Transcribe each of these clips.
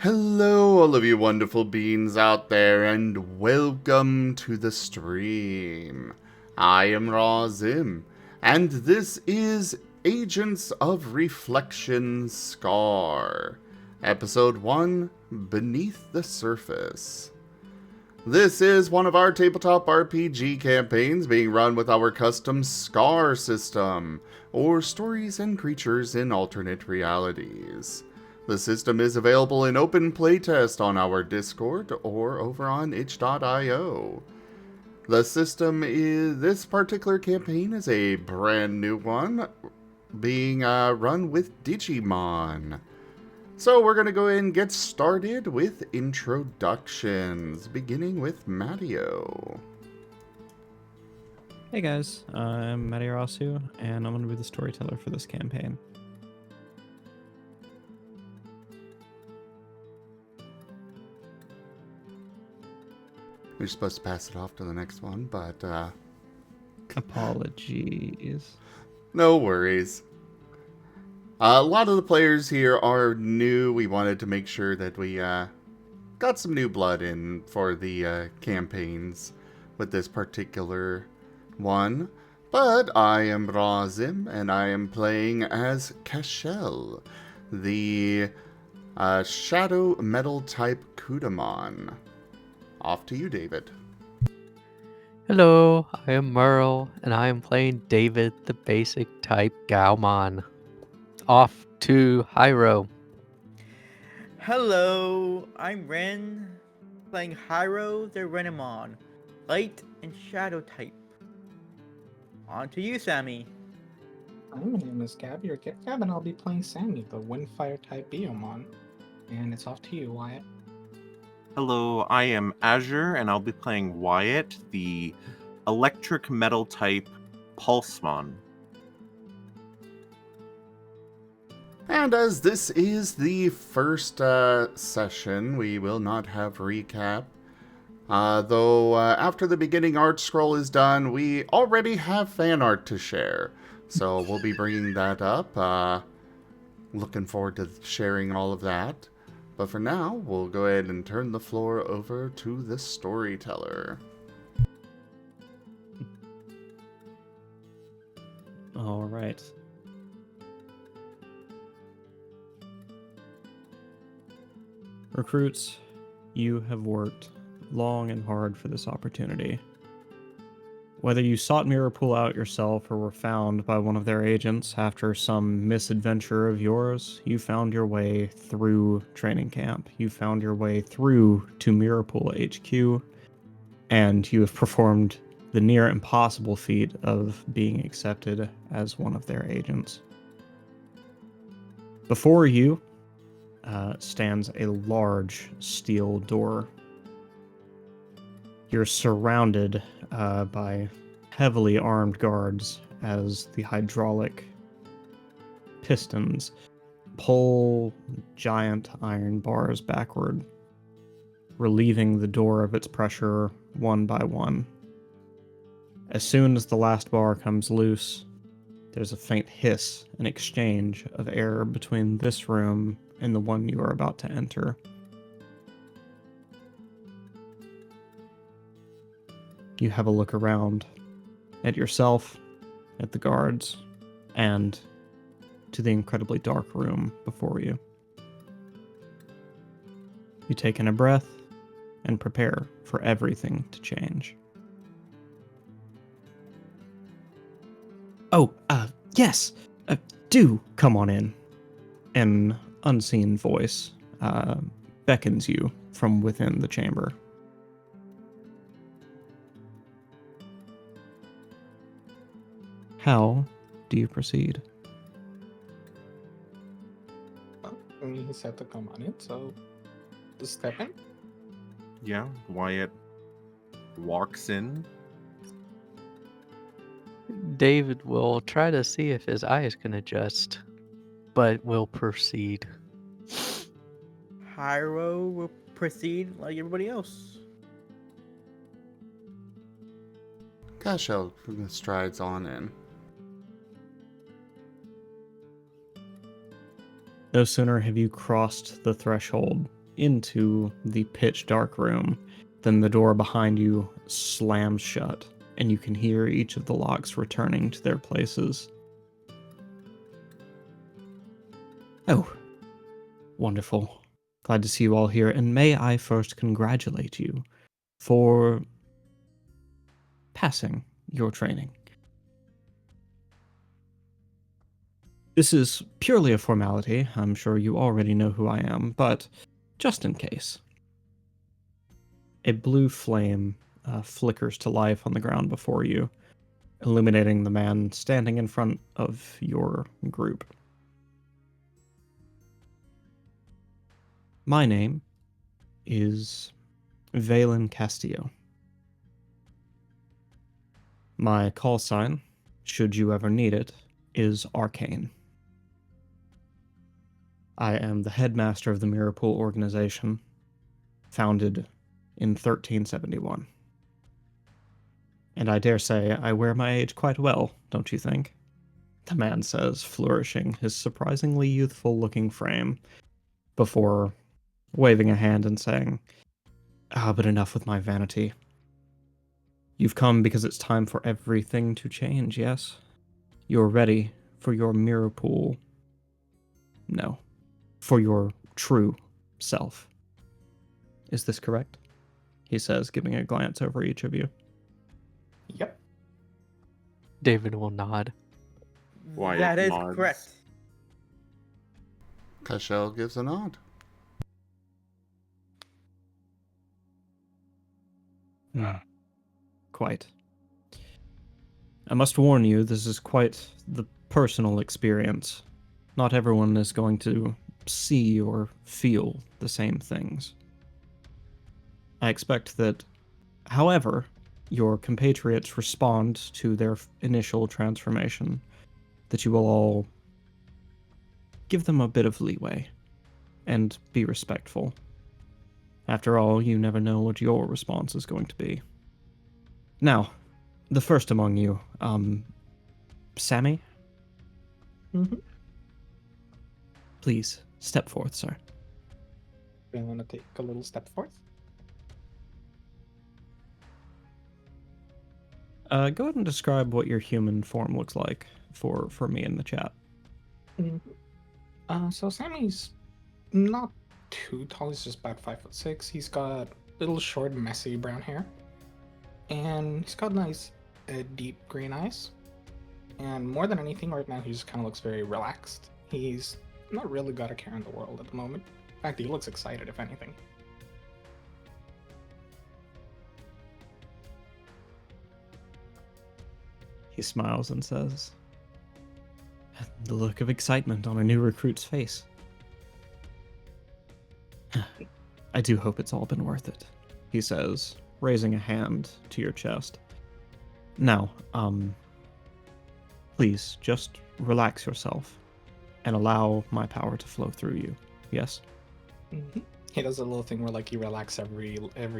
Hello, all of you wonderful beings out there, and welcome to the stream. I am Razim, and this is Agents of Reflection Scar, Episode 1, Beneath the Surface. This is one of our tabletop RPG campaigns being run with our custom Scar system, or Stories and Creatures in Alternate Realities. The system is available in open playtest on our Discord or over on itch.io. This particular campaign is a brand new one being run with Digimon. So we're going to go ahead and get started with introductions, beginning with Matteo. Hey guys, I'm Matirasu, and I'm going to be the storyteller for this campaign. You're supposed to pass it off to the next one, but Apologies. no worries. A lot of the players here are new. We wanted to make sure that we got some new blood in for the campaigns with this particular one. But I am Razim, and I am playing as Cashel, the Shadow Metal type Kudamon. Off to you, David. Hello, I am Merl, and I am playing David, the basic type Gaomon. Off to Hyro. Hello, I'm Ren, playing Hyro the Renamon, light and shadow type. On to you, Sammy. Hi, my name is Gabby, or Gab, and I'll be playing Sammy, the Windfire type Biomon. And it's off to you, Wyatt. Hello, I am Azure, and I'll be playing Wyatt, the electric metal type Pulsemon. And as this is the first session, we will not have recap. Though after the beginning art scroll is done, we already have fan art to share. So we'll be bringing that up. Looking forward to sharing all of that. But for now, we'll go ahead and turn the floor over to the storyteller. All right. Recruits, you have worked long and hard for this opportunity. Whether you sought Mirror Pool out yourself or were found by one of their agents after some misadventure of yours, you found your way through training camp. You found your way through to Mirror Pool HQ, and you have performed the near impossible feat of being accepted as one of their agents. Before you stands a large steel door. You're surrounded by heavily armed guards as the hydraulic pistons pull giant iron bars backward, relieving the door of its pressure one by one. As soon as the last bar comes loose, there's a faint hiss, an exchange of air between this room and the one you are about to enter. You have a look around at yourself, at the guards, and to the incredibly dark room before you. You take in a breath and prepare for everything to change. Oh, yes! Do come on in. An unseen voice beckons you from within the chamber. How do you proceed? I mean, he said to come on in, so just step in. Yeah, Wyatt walks in. David will try to see if his eyes can adjust, but will proceed. Hyro will proceed like everybody else. Cashel strides on in. No sooner have you crossed the threshold into the pitch dark room, then the door behind you slams shut, and you can hear each of the locks returning to their places. Oh, wonderful. Glad to see you all here, and may I first congratulate you for passing your training. This is purely a formality. I'm sure you already know who I am, but just in case. A blue flame flickers to life on the ground before you, illuminating the man standing in front of your group. My name is Valen Castillo. My call sign, should you ever need it, is Arcane. I am the headmaster of the Mirapool organization, founded in 1371. And I dare say I wear my age quite well, don't you think? The man says, flourishing his surprisingly youthful-looking frame, before waving a hand and saying, but enough with my vanity. You've come because it's time for everything to change, yes? You're ready for your Mirapool. No. For your true self. Is this correct? He says, giving a glance over each of you. Yep. David will nod. Wyatt That is nods. correct. Cashel gives a nod. Quite. I must warn you, this is quite the personal experience. Not everyone is going to see or feel the same things. I expect that, however, your compatriots respond to their initial transformation, that you will all give them a bit of leeway and be respectful. After all, you never know what your response is going to be. Now, the first among you, Sammy? Mm-hmm. Please, step forth, sir. We want to take a little step forth. Go ahead and describe what your human form looks like for me in the chat. So Sammy's not too tall. He's just about 5'6". He's got little short, messy brown hair, and he's got nice, deep green eyes. And more than anything, right now he just kind of looks very relaxed. He's not really got a care in the world at the moment. In fact, he looks excited, if anything. He smiles and says, the look of excitement on a new recruit's face. I do hope it's all been worth it, he says, raising a hand to your chest. Now, please, just relax yourself and allow my power to flow through you. Yes? Mm-hmm. He does a little thing where, like, you relax every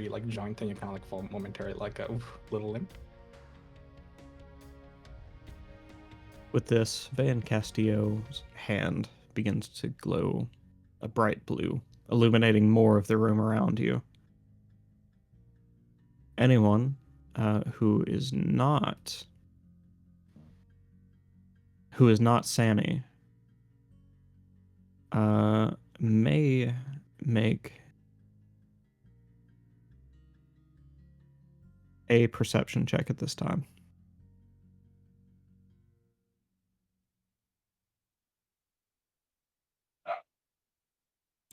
like joint and you kind of like fall momentarily, like a little limp. With this, Van Castillo's hand begins to glow a bright blue, illuminating more of the room around you. Anyone who is not Sammy may make a perception check at this time.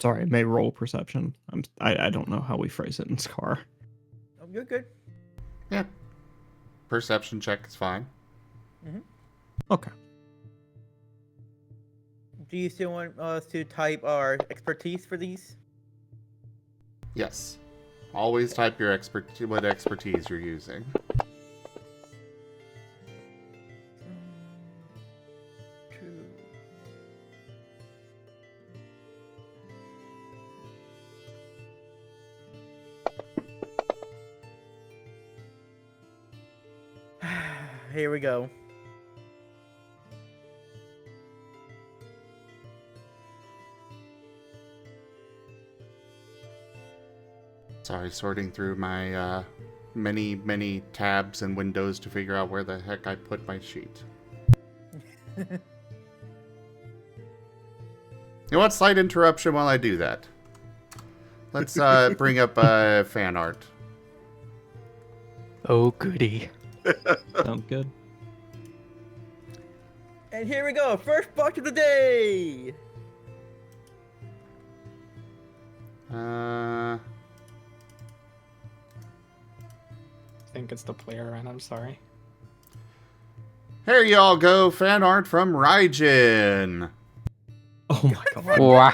Sorry, may roll perception. I don't know how we phrase it in Scar. Oh, you're good. Yeah. Perception check is fine. Okay. Do you still want us to type our expertise for these? Yes. Always type your what expertise you're using. True. Here we go. Sorry, sorting through my many tabs and windows to figure out where the heck I put my sheet. You know what? Slight interruption while I do that. Let's bring up fan art. Oh, goody. Sounds good. And here we go, first box of the day. I think it's the player, and I'm sorry. Here y'all go, fan art from Raijin. Oh my god. Wow.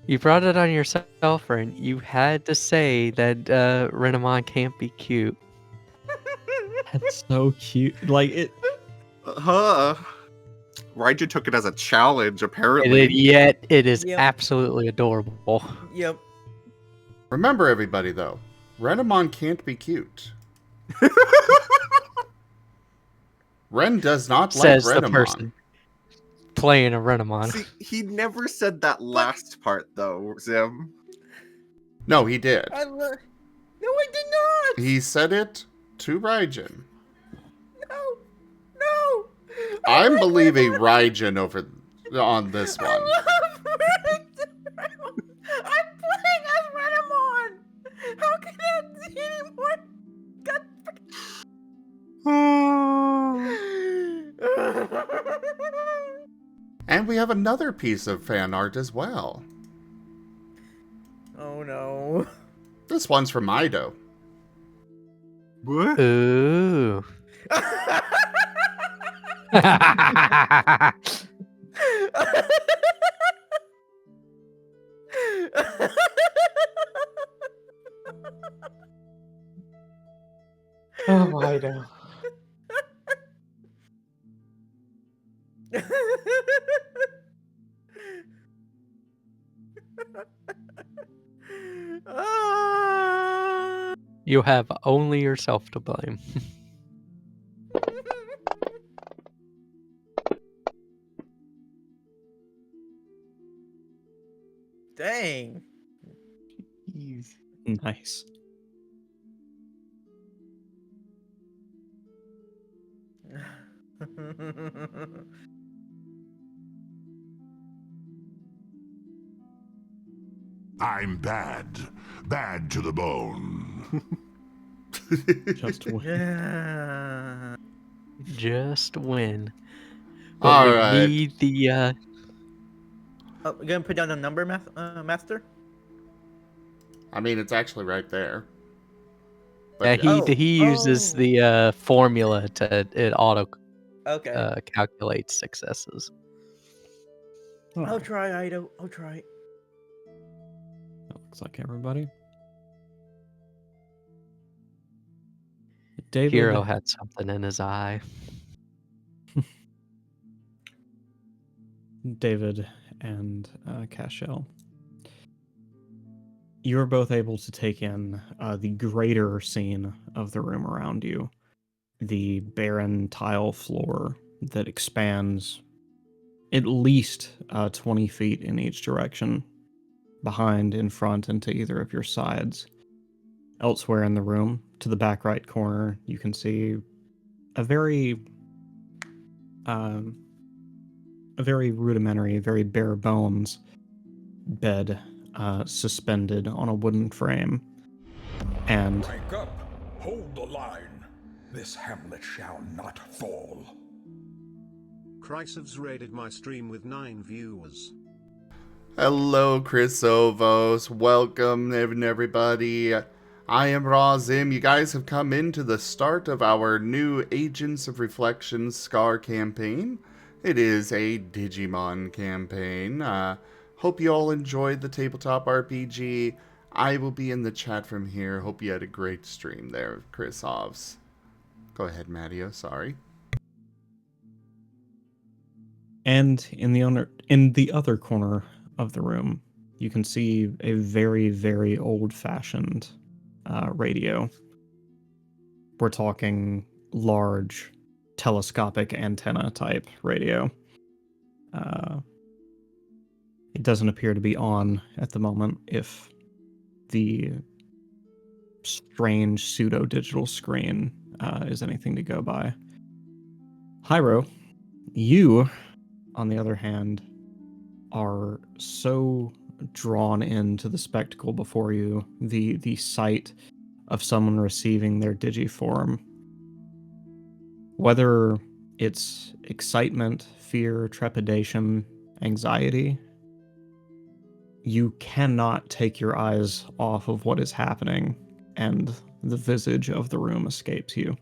You brought it on yourself, friend. You had to say that Renamon can't be cute. That's so cute. Like it. Raija took it as a challenge, apparently. Yet it is Yep. absolutely adorable. Yep. Remember, everybody, though, Renamon can't be cute. Ren does not Says like the Renamon. person playing a Renamon. See, he never said that last part, though, Zim. No, he did. No, I did not. He said it to Raijin. No. No. I'm like believing Renamon. Raijin over on this I one. love Renamon. I'm playing as Renamon. How can that be any more? God. And we have another piece of fan art as well. Oh no. This one's from Ido. What? Ooh. Oh, I know. Ah. You have only yourself to blame. Dang. Nice. I'm bad. Bad to the bone. Just win. Yeah. Just win. All But we right. need the Oh, you gonna put down the number, master? I mean, it's actually right there. yeah, But yeah. he uses Oh. the formula to it auto Okay. calculates successes. I'll try, Ido. I'll try. That looks like everybody. David. Hero had something in his eye. David and Cashel. You are both able to take in the greater scene of the room around you. The barren tile floor that expands at least 20 feet in each direction, behind, in front, and to either of your sides. Elsewhere in the room, to the back right corner, you can see a very rudimentary, very bare bones bed suspended on a wooden frame. And Rank up. Hold the line. This hamlet shall not fall. Chrysov's raided my stream with 9 viewers. Hello, Chris Ovos. Welcome, everybody. I am Razim. You guys have come into the start of our new Agents of Reflection Scar campaign. It is a Digimon campaign. Hope you all enjoyed the tabletop RPG. I will be in the chat from here. Hope you had a great stream there, Chris Ovs. Go ahead, Matteo. Sorry. And in the other corner of the room, you can see a very, very old-fashioned radio. We're talking large telescopic antenna type radio. It doesn't appear to be on at the moment if the strange pseudo-digital screen is anything to go by. Hyro, you, on the other hand, are so drawn into the spectacle before you, the sight of someone receiving their digiform. Whether it's excitement, fear, trepidation, anxiety, you cannot take your eyes off of what is happening, and the visage of the room escapes you.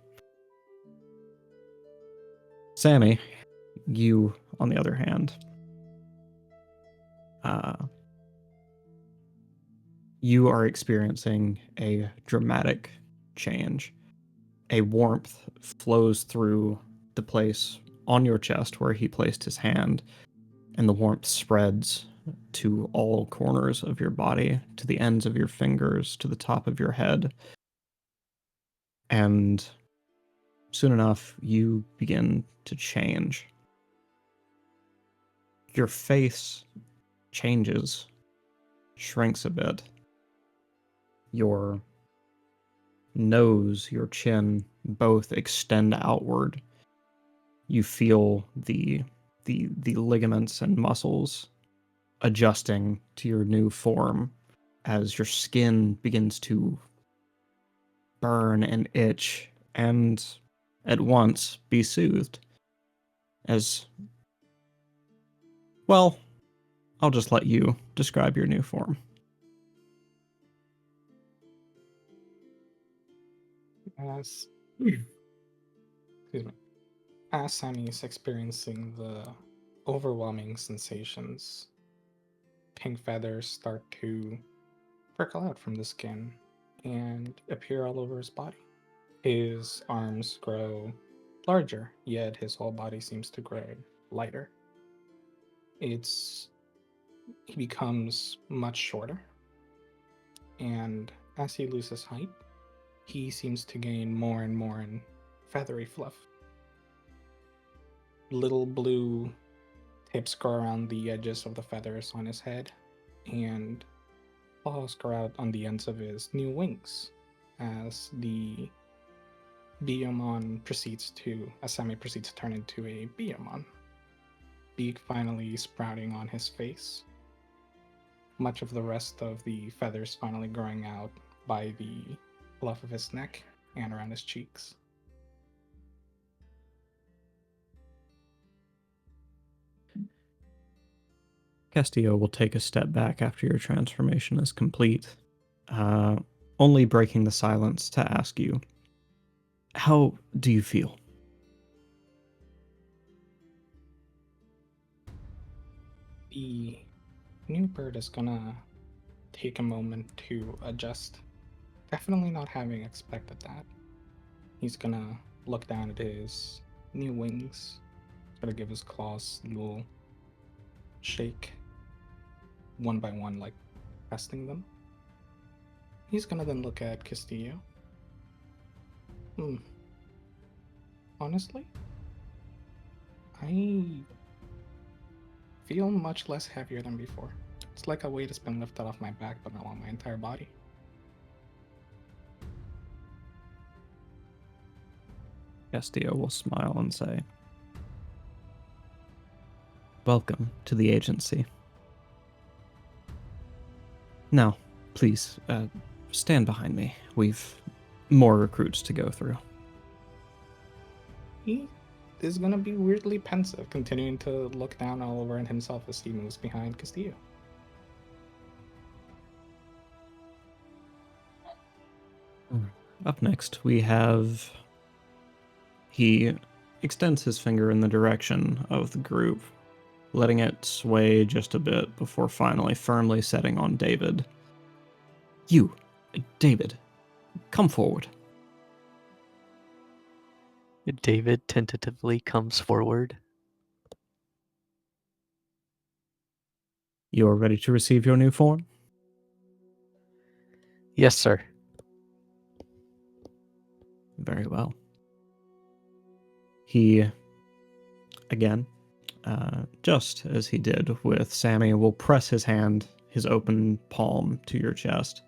Sammy, you, on the other hand, you are experiencing a dramatic change. A warmth flows through the place on your chest where he placed his hand, and the warmth spreads to all corners of your body, to the ends of your fingers, to the top of your head. And soon enough, you begin to change. Your face changes, shrinks a bit. Your nose, your chin, both extend outward. You feel the ligaments and muscles adjusting to your new form as your skin begins to burn and itch and at once be soothed. As well, I'll just let you describe your new form. As excuse me, as Sammy is experiencing the overwhelming sensations, pink feathers start to prickle out from the skin and appear all over his body. His arms grow larger, yet his whole body seems to grow lighter. He becomes much shorter, and as he loses height, he seems to gain more and more in feathery fluff. Little blue tips grow around the edges of the feathers on his head, and claws grow out on the ends of his new wings as the Sammy proceeds to turn into a Biyomon. Beak finally sprouting on his face. Much of the rest of the feathers finally growing out by the fluff of his neck and around his cheeks. Castillo will take a step back after your transformation is complete, only breaking the silence to ask you, how do you feel? The new bird is gonna take a moment to adjust. Definitely not having expected that. He's gonna look down at his new wings, gonna give his claws a little shake, one by one, like testing them. He's gonna then look at Castillo. Honestly, I feel much less heavier than before. It's like a weight has been lifted off my back, but not on my entire body. Castillo will smile and say, welcome to the agency. Now, please, stand behind me. We've more recruits to go through. He is gonna be weirdly pensive, continuing to look down all over at himself as he moves behind Castillo. Up next, we have... He extends his finger in the direction of the group, letting it sway just a bit before finally firmly setting on David. You, David, come forward. David tentatively comes forward. You are ready to receive your new form? Yes, sir. Very well. He, again, just as he did with Sammy, will press his hand, his open palm, to your chest.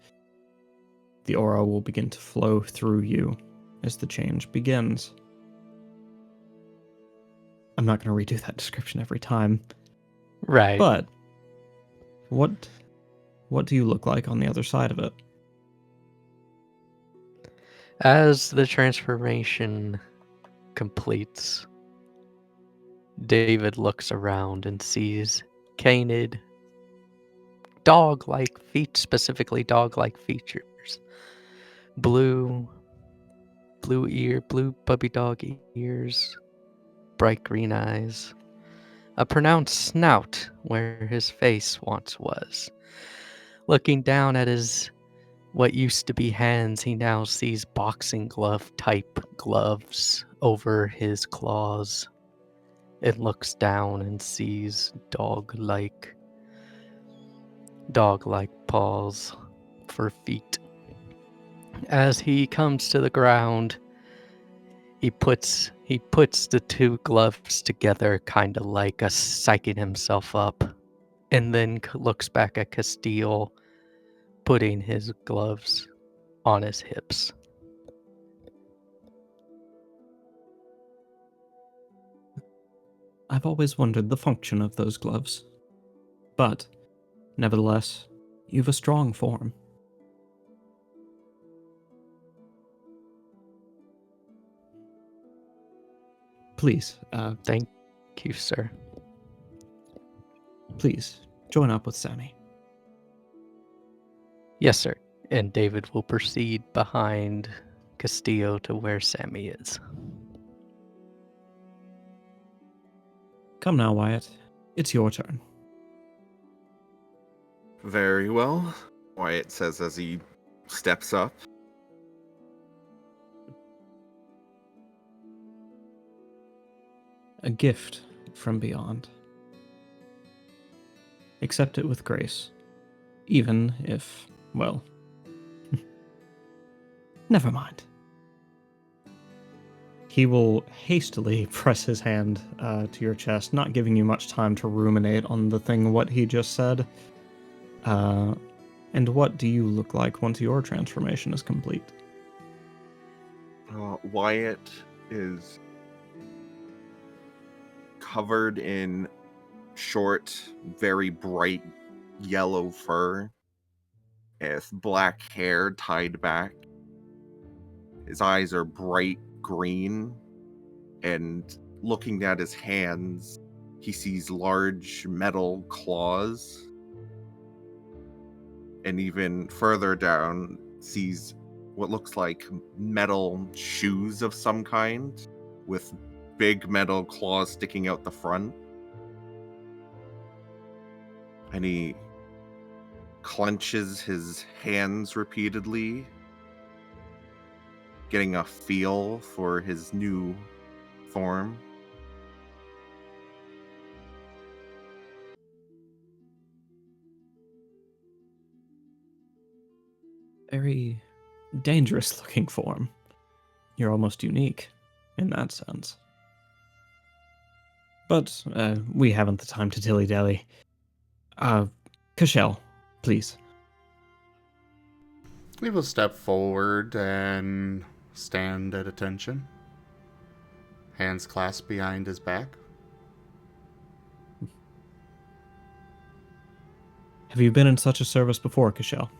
The aura will begin to flow through you as the change begins. I'm not going to redo that description every time, Right. but what do you look like on the other side of it? As the transformation completes, David looks around and sees canid, dog-like feet, specifically dog-like features. Blue puppy dog ears, bright green eyes, a pronounced snout where his face once was. Looking down at his what used to be hands, he now sees boxing glove type gloves over his claws. It looks down and sees dog-like paws for feet. As he comes to the ground, he puts the two gloves together, kind of like a psyching himself up, and then looks back at Castile, putting his gloves on his hips. I've always wondered the function of those gloves. But, nevertheless, you've a strong form. Please, Thank you, sir. please, join up with Sammy. Yes, sir. And David will proceed behind Castillo to where Sammy is. Come now, Wyatt. It's your turn. Very well, Wyatt says as he steps up. A gift from beyond. Accept it with grace. Even if, well... never mind. He will hastily press his hand to your chest, not giving you much time to ruminate on what he just said. And what do you look like once your transformation is complete? Wyatt is covered in short, very bright yellow fur, with black hair tied back. His eyes are bright green, and looking at his hands, he sees large metal claws, and even further down sees what looks like metal shoes of some kind with big metal claws sticking out the front. And he clenches his hands repeatedly, getting a feel for his new form. Very dangerous looking form. You're almost unique in that sense. But we haven't the time to dilly-dally. Cashel, please. He will step forward and stand at attention. Hands clasped behind his back. Have you been in such a service before, Cashel?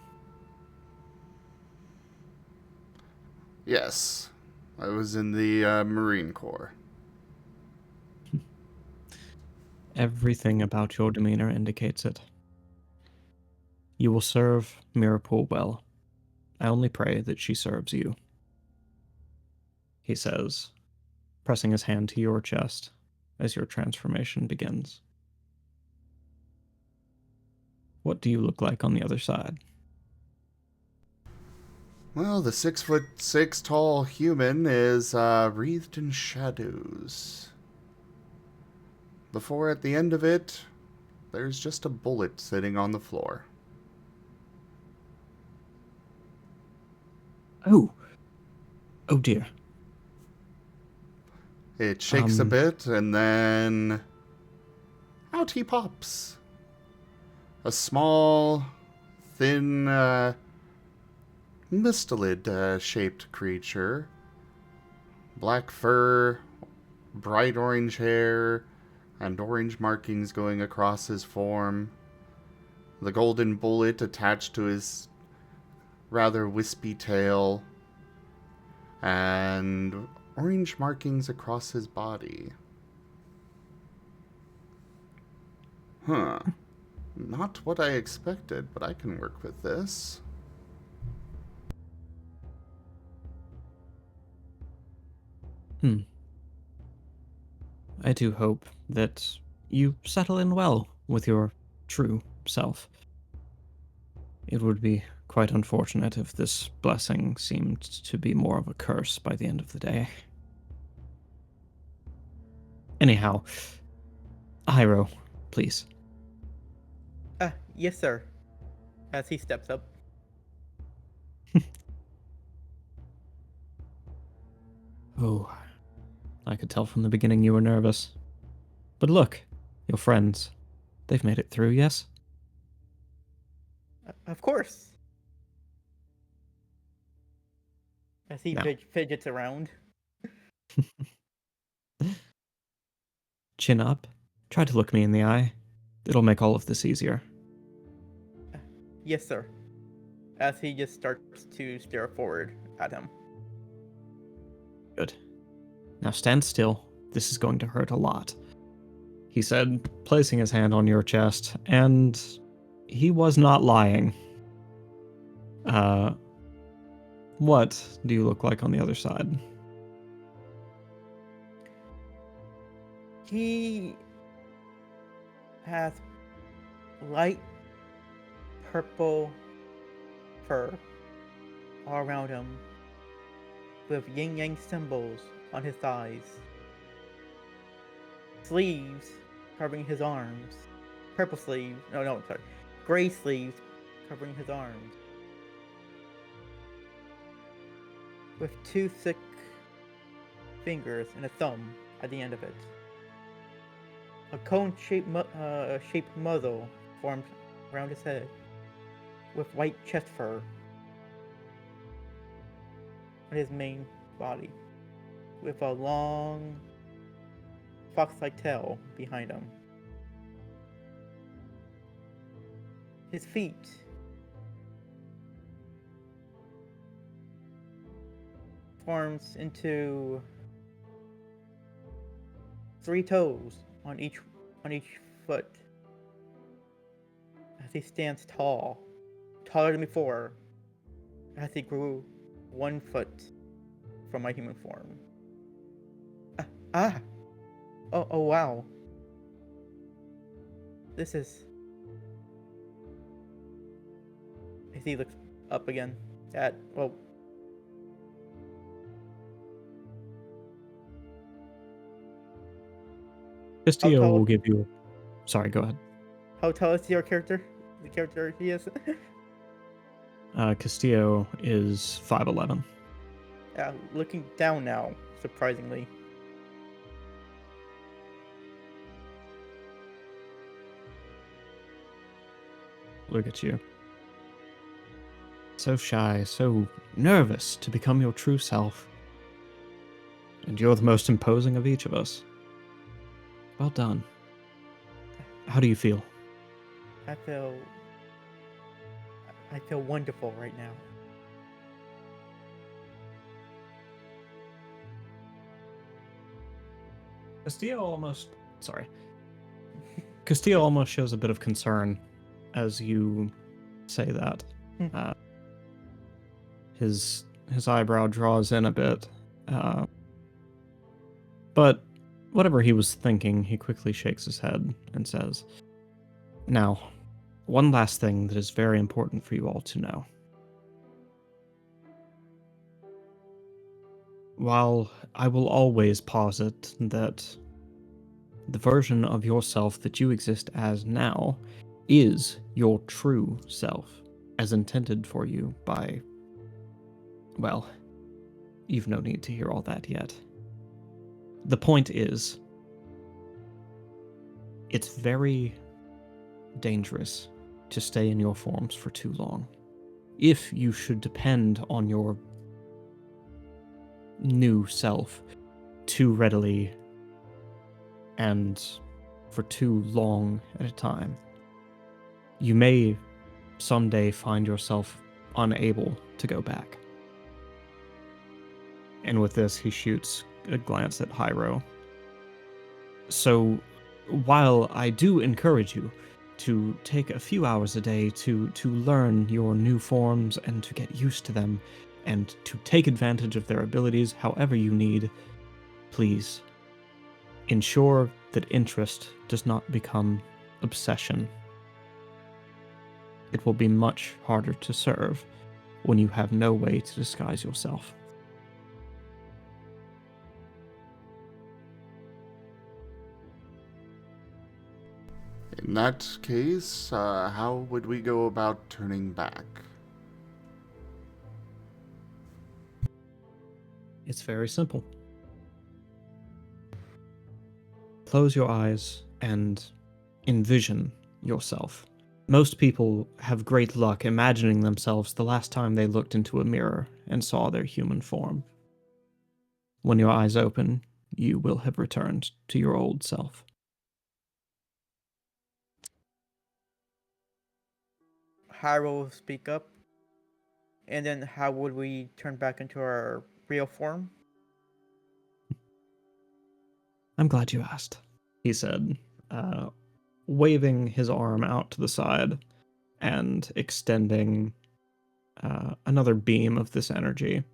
Yes, I was in the Marine Corps. Everything about your demeanor indicates it. You will serve Mirapool well. I only pray that she serves you. He says, pressing his hand to your chest as your transformation begins. What do you look like on the other side? Well, the 6'6" tall human is wreathed in shadows. Before at the end of it, there's just a bullet sitting on the floor. Oh dear. It shakes a bit, and then out he pops. A small, thin, mustelid-shaped creature. Black fur, bright orange hair, and orange markings going across his form. The golden bullet attached to his rather wispy tail, and orange markings across his body. Huh. Not what I expected, but I can work with this. I do hope that you settle in well with your true self. It would be quite unfortunate if this blessing seemed to be more of a curse by the end of the day. Anyhow, Hyro, please. Yes, sir. As he steps up. Oh, I could tell from the beginning you were nervous. But look, your friends. They've made it through, yes? Of course. As he No. fidgets around. Chin up. Try to look me in the eye. It'll make all of this easier. Yes, sir. As he just starts to stare forward at him. Good. Now stand still. This is going to hurt a lot, he said, placing his hand on your chest, and he was not lying. What do you look like on the other side? He has light purple fur all around him, with yin-yang symbols on his thighs. Sleeves covering his arms. Purple sleeves. No, sorry. Gray sleeves covering his arms. With two thick fingers and a thumb at the end of it. A cone-shaped muzzle formed around his head, with white chest fur on his main body, with a long fox-like tail behind him. His feet forms into 3 toes on each foot as he stands tall, taller than before, as he grew 1 foot from my human form. Oh wow. This is... As he looks up again at, well... Castillo tall- will give you... Sorry, go ahead. How tall is your character? The character he is? Castillo is 5'11". Yeah, looking down now, surprisingly. Look at you. So shy, so nervous to become your true self. And you're the most imposing of each of us. Well done. How do you feel? I feel wonderful right now. Castillo almost shows a bit of concern as you say that. His eyebrow draws in a bit. But whatever he was thinking, he quickly shakes his head and says, "Now, one last thing that is very important for you all to know. While I will always posit that the version of yourself that you exist as now is your true self, as intended for you by... well, you've no need to hear all that yet. The point is, it's very dangerous to stay in your forms for too long. If you should depend on your new self too readily and for too long at a time, you may someday find yourself unable to go back. And with this, he shoots a glance at Hyro. So, while I do encourage you to take a few hours a day to learn your new forms and to get used to them and to take advantage of their abilities however you need, please ensure that interest does not become obsession. It will be much harder to serve when you have no way to disguise yourself. In that case, how would we go about turning back? It's very simple. Close your eyes and envision yourself. Most people have great luck imagining themselves the last time they looked into a mirror and saw their human form. When your eyes open, you will have returned to your old self. Hyro will speak up. And then how would we turn back into our real form? I'm glad you asked, he said, waving his arm out to the side and extending another beam of this energy.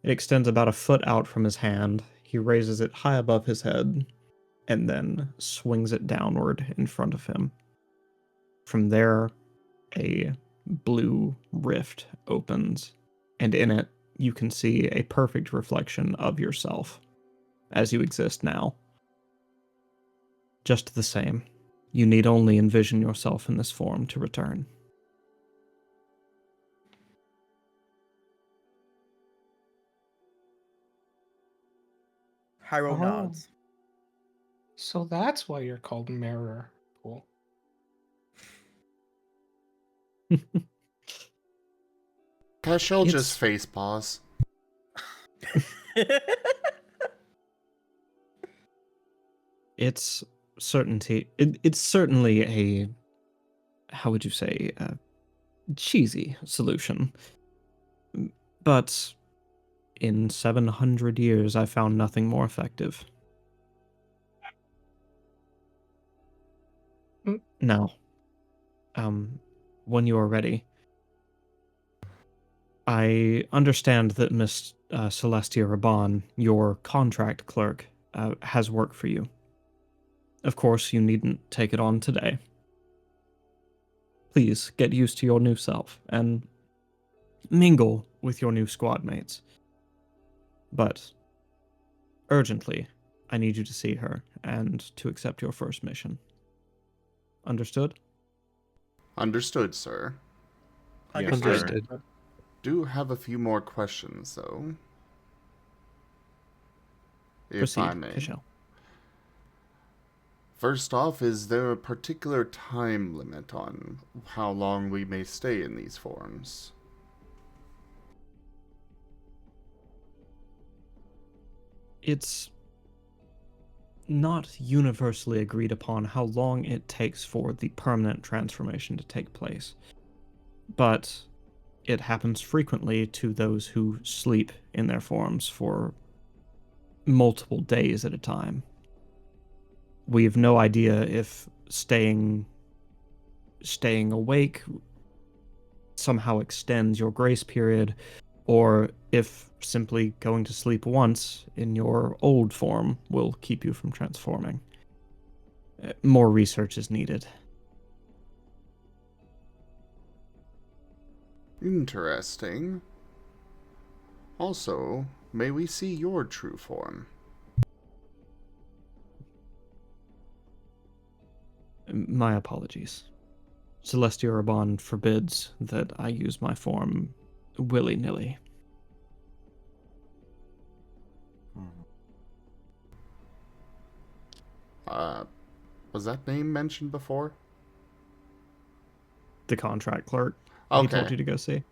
It extends about a foot out from his hand. He raises it high above his head and then swings it downward in front of him. From there, a blue rift opens, and in it, you can see a perfect reflection of yourself as you exist now. Just the same, you need only envision yourself in this form to return. Hyro Oh. nods. So that's why you're called Mirror. Cool. Cashel It's- just face pause. It's certainty. It's certainly a, how would you say, a cheesy solution. But in 700 years, I found nothing more effective. Now, when you are ready, I understand that Miss Celestia Raban, your contract clerk, has work for you. Of course, you needn't take it on today. Please get used to your new self and mingle with your new squad mates. But urgently, I need you to see her and to accept your first mission. Understood? Understood, sir. Yes, Understood. sir. Do have a few more questions, though. If Proceed, I may. Cashel. First off, is there a particular time limit on how long we may stay in these forms? It's not universally agreed upon how long it takes for the permanent transformation to take place, but it happens frequently to those who sleep in their forms for multiple days at a time. We have no idea if staying awake somehow extends your grace period, or if simply going to sleep once in your old form will keep you from transforming. More research is needed. Interesting. Also, may we see your true form? My apologies. Celestia Raban forbids that I use my form willy-nilly. Was that name mentioned before? The contract clerk he Okay. told you to go see.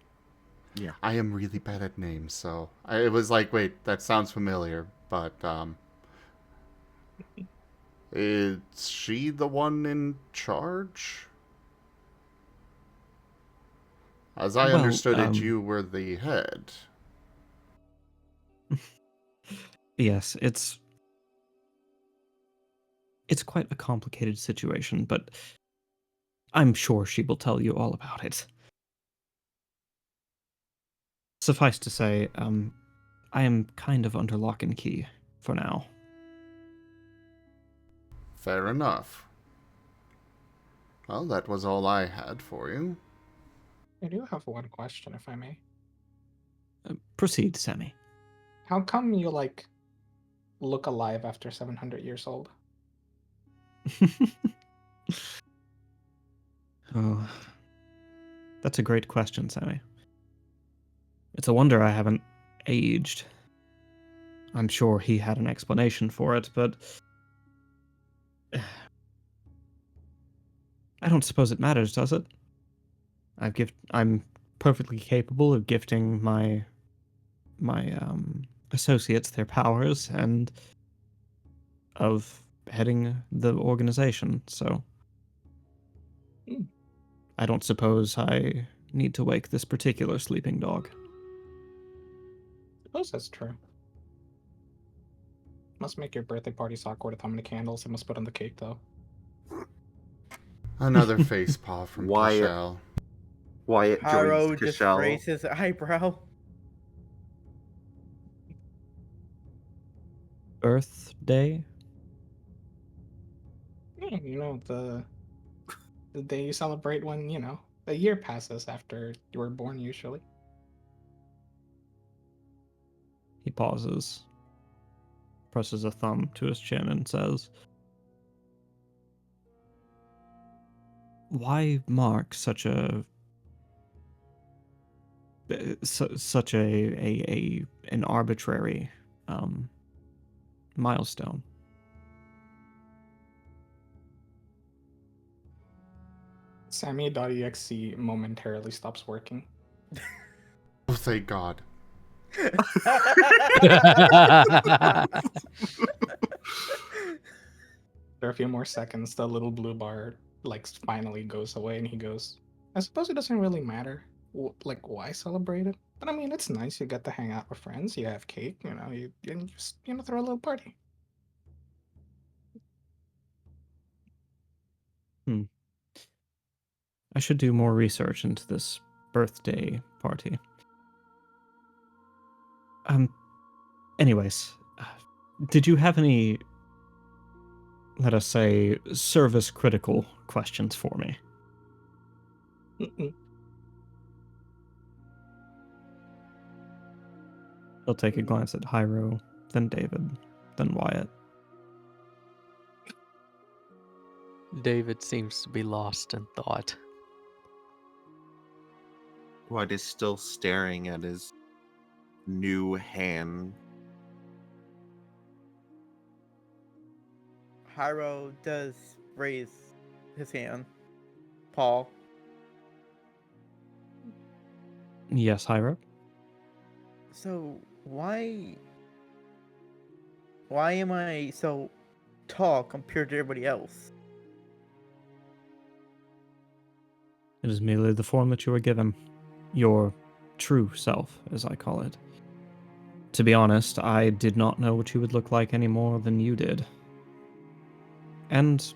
Yeah. I am really bad at names, so it was like, wait, that sounds familiar, but is she the one in charge? As I Well, understood it, you were the head. Yes, it's quite a complicated situation, but I'm sure she will tell you all about it. Suffice to say, I am kind of under lock and key for now. Fair enough. Well, that was all I had for you. I do have one question, if I may. Proceed, Sammy. How come you, like, look alive after 700 years old? Oh, that's a great question, Sammy. It's a wonder I haven't aged. I'm sure he had an explanation for it, but I don't suppose it matters, does it? I'm perfectly capable of gifting my associates their powers and of heading the organization, so Hmm. I don't suppose I need to wake this particular sleeping dog. Suppose that's true. Must make your birthday parties awkward with how many candles I must put on the cake, though. Another face paw from Wyatt. Kishel. Wyatt joins Pyro just Kishel. raised his eyebrow. Birthday? Yeah, you know, the day you celebrate when, you know, a year passes after you were born, usually. He pauses, presses a thumb to his chin, and says, "Why mark such a such a an arbitrary milestone?" Sammy.exe momentarily stops working. Oh, thank God. After a few more seconds, the little blue bar like finally goes away, and he goes, "I suppose it doesn't really matter, like why celebrate it? But I mean, it's nice. You get to hang out with friends. You have cake. You know, you just throw a little party." I should do more research into this birthday party. Anyways, did you have any, let us say, service critical questions for me? Mm-mm. He'll take a glance at Hyro, then David, then Wyatt. David seems to be lost in thought. Wyatt is still staring at his new hand. Hyro does raise his hand. Paul. Yes, Hyro? So why am I so tall compared to everybody else? It is merely the form that you were given. Your true self, as I call it. To be honest, I did not know what you would look like any more than you did. And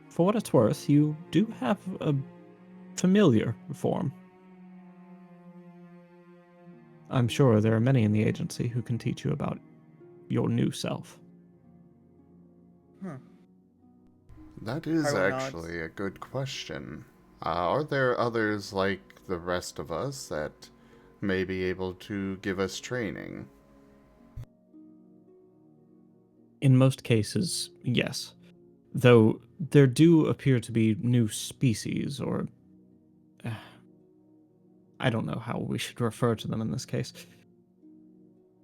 for what it's worth, you do have a familiar form. I'm sure there are many in the agency who can teach you about your new self. Huh. That is Hyro nods. actually a good question. Are there others like the rest of us that may be able to give us training? In most cases, yes. Though there do appear to be new species, or I don't know how we should refer to them in this case.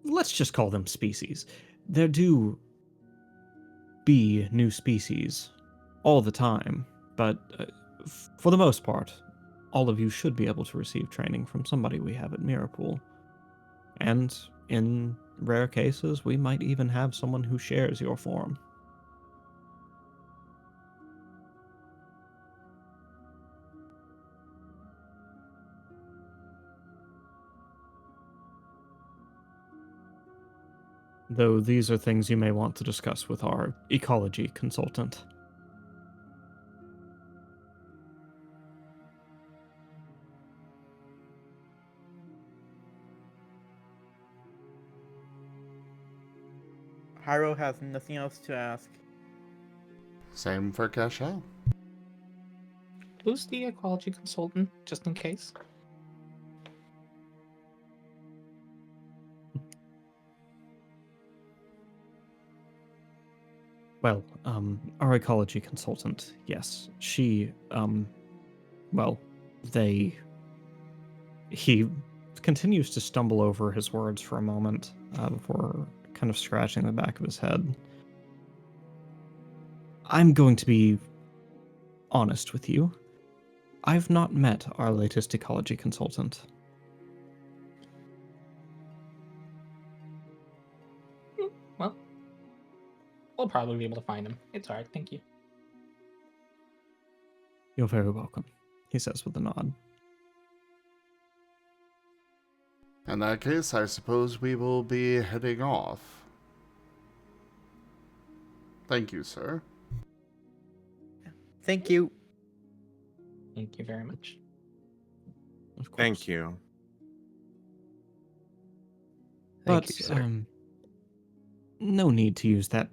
Let's just call them species. There do be new species all the time, but for the most part, all of you should be able to receive training from somebody we have at Mirapool. And in rare cases, we might even have someone who shares your form. Though these are things you may want to discuss with our ecology consultant. Hiro has nothing else to ask. Same for Cashel. Who's the ecology consultant, just in case? Well, our ecology consultant, yes. She, well, he continues to stumble over his words for a moment before kind of scratching the back of his head. I'm going to be honest with you. I've not met our latest ecology consultant. Well, we'll probably be able to find him. It's alright, thank you. You're very welcome, he says with a nod. In that case, I suppose we will be heading off. Thank you, sir. Thank you. Thank you very much. Of course. Thank you. Thank But, you, sir. no need to use that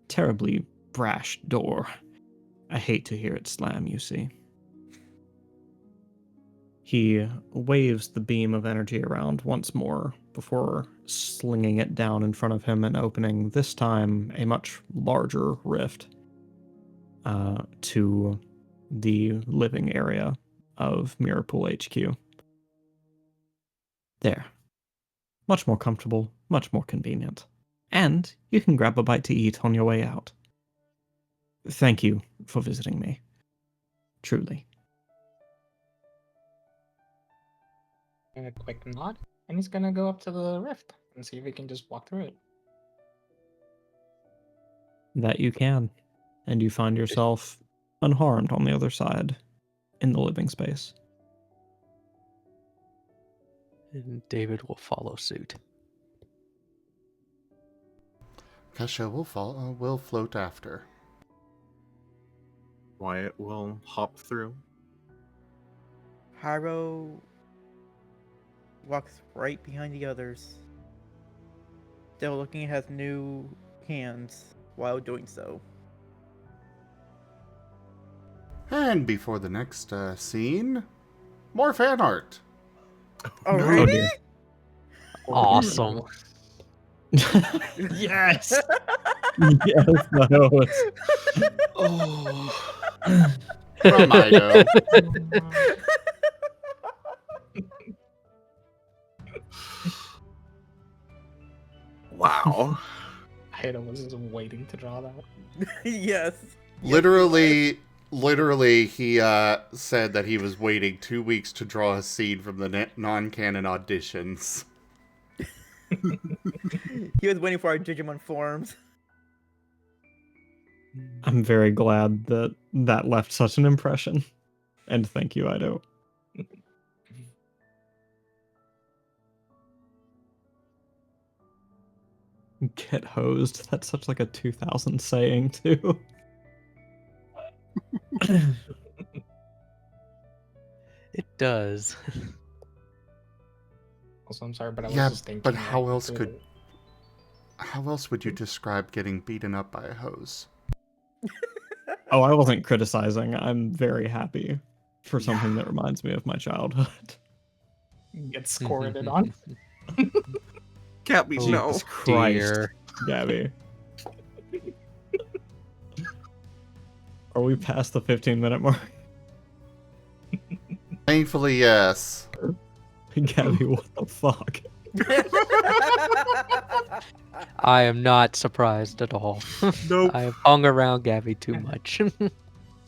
terribly brash door. I hate to hear it slam, you see. He waves the beam of energy around once more before slinging it down in front of him and opening, this time, a much larger rift to the living area of Mirapool HQ. There. Much more comfortable, much more convenient. And you can grab a bite to eat on your way out. Thank you for visiting me. Truly. A quick nod, and he's gonna go up to the rift and see if he can just walk through it. That you can. And you find yourself unharmed on the other side in the living space. And David will follow suit. Cashel will float after. Wyatt will hop through. Hiro walks right behind the others, still looking at his new hands while doing so. And before the next scene, more fan art. Already? dear. Awesome. Yes! Yes, no. Oh. From Ido. Wow. Haida was just waiting to draw that. Yes. Literally, he said that he was waiting 2 weeks to draw a scene from the non-canon auditions. He was waiting for our Digimon forms. I'm very glad that that left such an impression. And thank you, Ido. Get hosed. That's such like a 2000 saying, too. It does. Also, I'm sorry, but I was Yeah, just thinking. but that how else through how else would you describe getting beaten up by a hose? Oh, I wasn't criticizing. I'm very happy for something that reminds me of my childhood. Get squirted on. Gabby, no. Jesus Christ, Dear. Gabby. Are we past the 15-minute mark? Thankfully, yes. I am not surprised at all. Nope. I have hung around Gabby too much.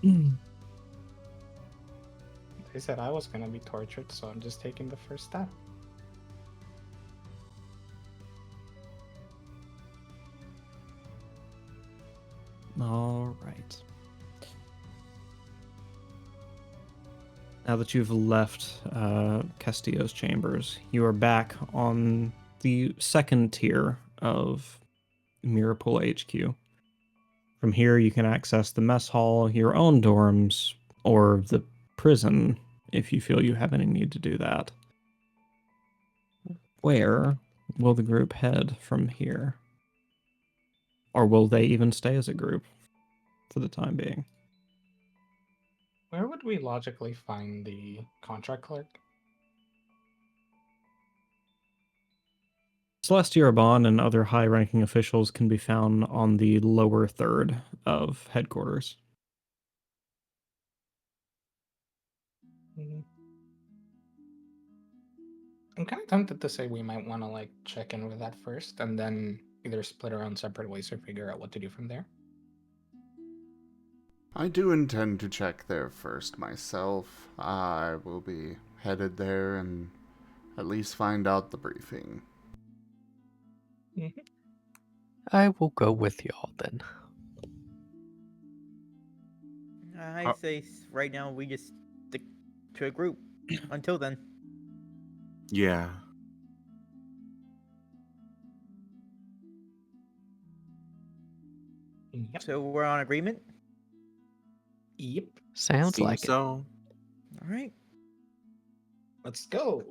They said I was gonna be tortured, so I'm just taking the first step. All right. Now that you've left Castillo's chambers, you are back on the second tier of Mirapool HQ. From here, you can access the mess hall, your own dorms, or the prison if you feel you have any need to do that. Where will the group head from here? Or will they even stay as a group for the time being? Where would we logically find the contract clerk? Celestia Urban and other high-ranking officials can be found on the lower third of headquarters. Mhm. I'm kind of tempted to say we might want to like check in with that first, and then either split around separate ways or figure out what to do from there. I do intend to check there first myself. I will be headed there and at least find out the briefing. I will go with y'all then. I say right now we just stick to a group until then. Yeah. Yep. So we're on agreement? Yep. Sounds Seems like it. so. All right. Let's go.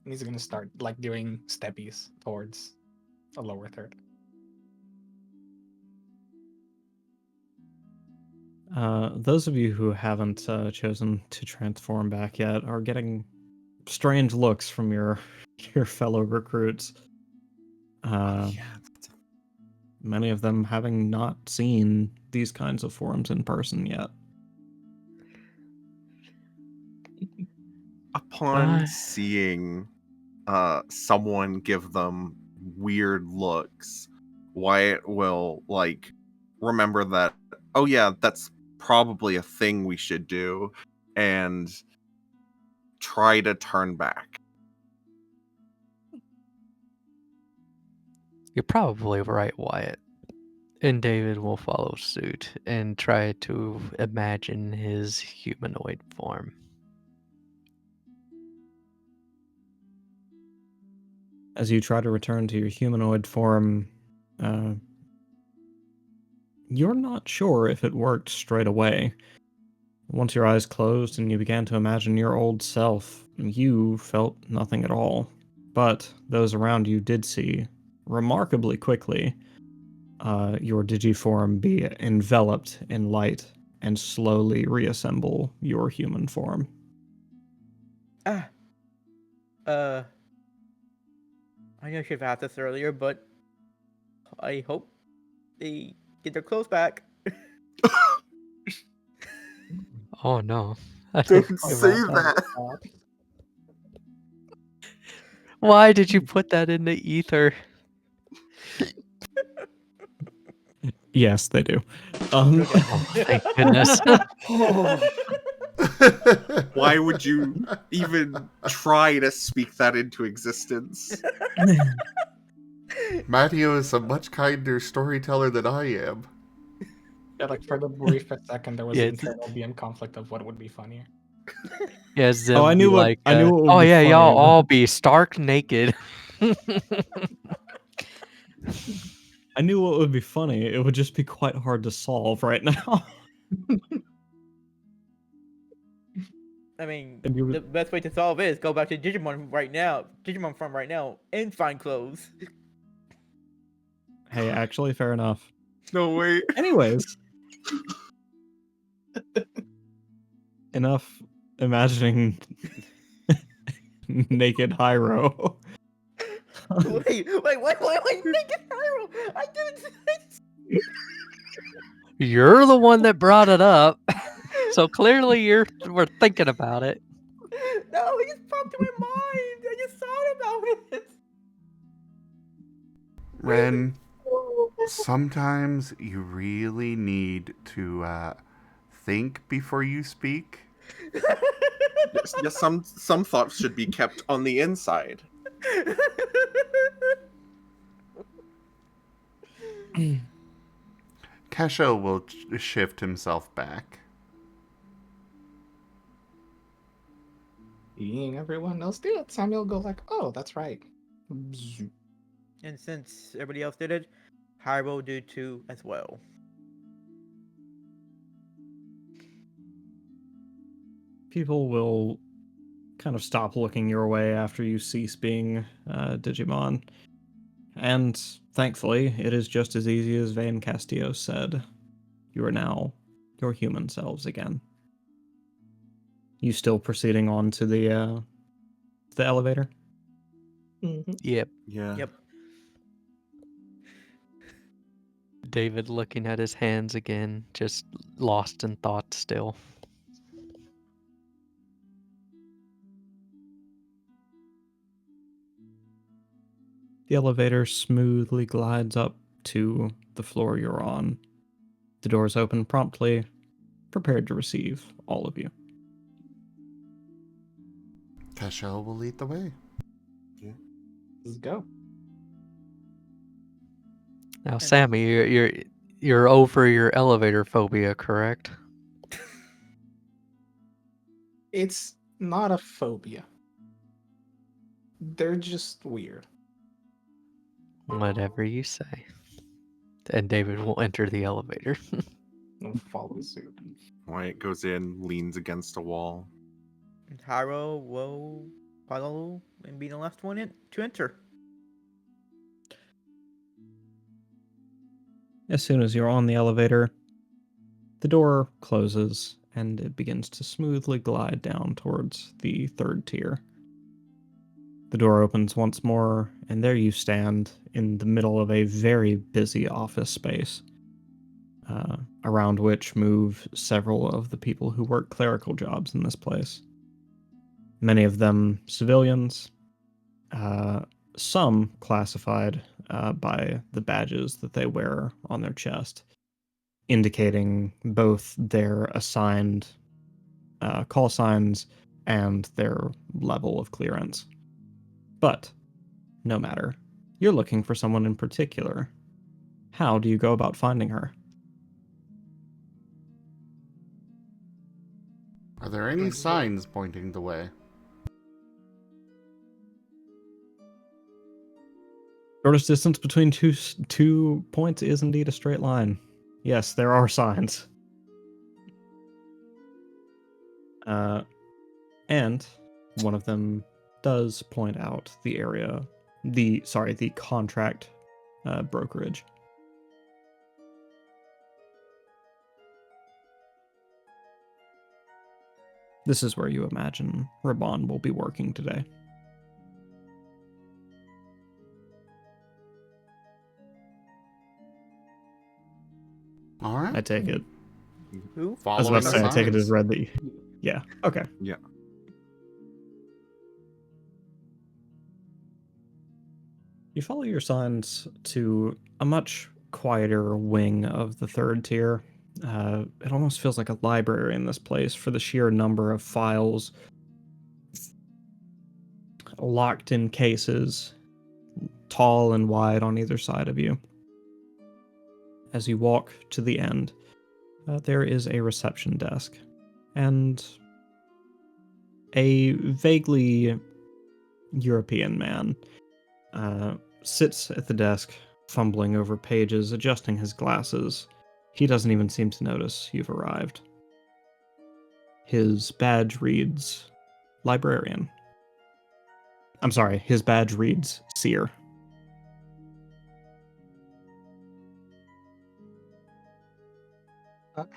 And he's gonna start like doing steppies towards a lower third. Those of you who haven't chosen to transform back yet are getting strange looks from your fellow recruits. Many of them having not seen these kinds of forms in person yet. Upon seeing someone give them weird looks, Wyatt will like remember that, oh yeah, that's probably a thing we should do, and try to turn back. You're probably right, Wyatt. And David will follow suit and try to imagine his humanoid form. As you try to return to your humanoid form, you're not sure if it worked straight away. Once your eyes closed and you began to imagine your old self, you felt nothing at all. But those around you did see, remarkably quickly, your digiform be enveloped in light and slowly reassemble your human form. I know I should have asked this earlier, but I hope they get their clothes back. Oh no. Don't say that. Why did you put that in the ether? Yes, they do. Oh, thank goodness. Why would you even try to speak that into existence? Matteo is a much kinder storyteller than I am. Yeah, like for the briefest second, there was Yeah, an internal DM conflict of what would be funnier. Yeah, Zim I be knew what like, I knew what would oh be yeah, funny, y'all but- all be stark naked. I knew what would be funny. It would just be quite hard to solve right now. I mean, And you would- the best way to solve it is go back to Digimon farm right now, and find clothes. Hey, actually, fair enough. No, wait. Anyways. Enough imagining naked Hyro. wait, naked Hyrule! I didn't. You're the one that brought it up, so clearly we're thinking about it. No, it just popped in my mind. I just thought about it. Ren, sometimes you really need to think before you speak. Yes, some thoughts should be kept on the inside. Kesho will shift himself back. Seeing everyone else do it, Samuel goes like, "Oh, that's right." Bzzz. And since everybody else did it, Hyrule will do too as well. People will kind of stop looking your way after you cease being Digimon. And thankfully, it is just as easy as Van Castillo said. You are now your human selves again. You still proceeding on to the elevator? Mhm. Yep. Yeah. Yep. David looking at his hands again, just lost in thought still. The elevator smoothly glides up to the floor you're on. The doors open promptly, prepared to receive all of you. Kesho will lead the way. Let's go. Now, And- Sammy, you're over your elevator phobia, correct? It's not a phobia. They're just weird. Whatever you say. And David will enter the elevator. Don't follow suit. Wyatt goes in, leans against a wall. And Hyrule will follow and be the last one to enter. As soon as you're on the elevator, the door closes and it begins to smoothly glide down towards the third tier. The door opens once more, and there you stand in the middle of a very busy office space, around which move several of the people who work clerical jobs in this place. Many of them civilians, some classified by the badges that they wear on their chest, indicating both their assigned call signs and their level of clearance. But, no matter, you're looking for someone in particular. How do you go about finding her? Are there any signs pointing the way? Shortest distance between two points is indeed a straight line. Yes, there are signs. And one of them does point out the area, the contract brokerage. This is where you imagine Raban will be working today. All right. I take it. Who? I was about to say, I take it as read that you... Yeah, okay. Yeah. You follow your signs to a much quieter wing of the third tier. It almost feels like a library in this place for the sheer number of files locked in cases, tall and wide on either side of you. As you walk to the end, there is a reception desk, and a vaguely European man sits at the desk, fumbling over pages, adjusting his glasses. He doesn't even seem to notice you've arrived. His badge reads librarian. I'm sorry, his badge reads seer.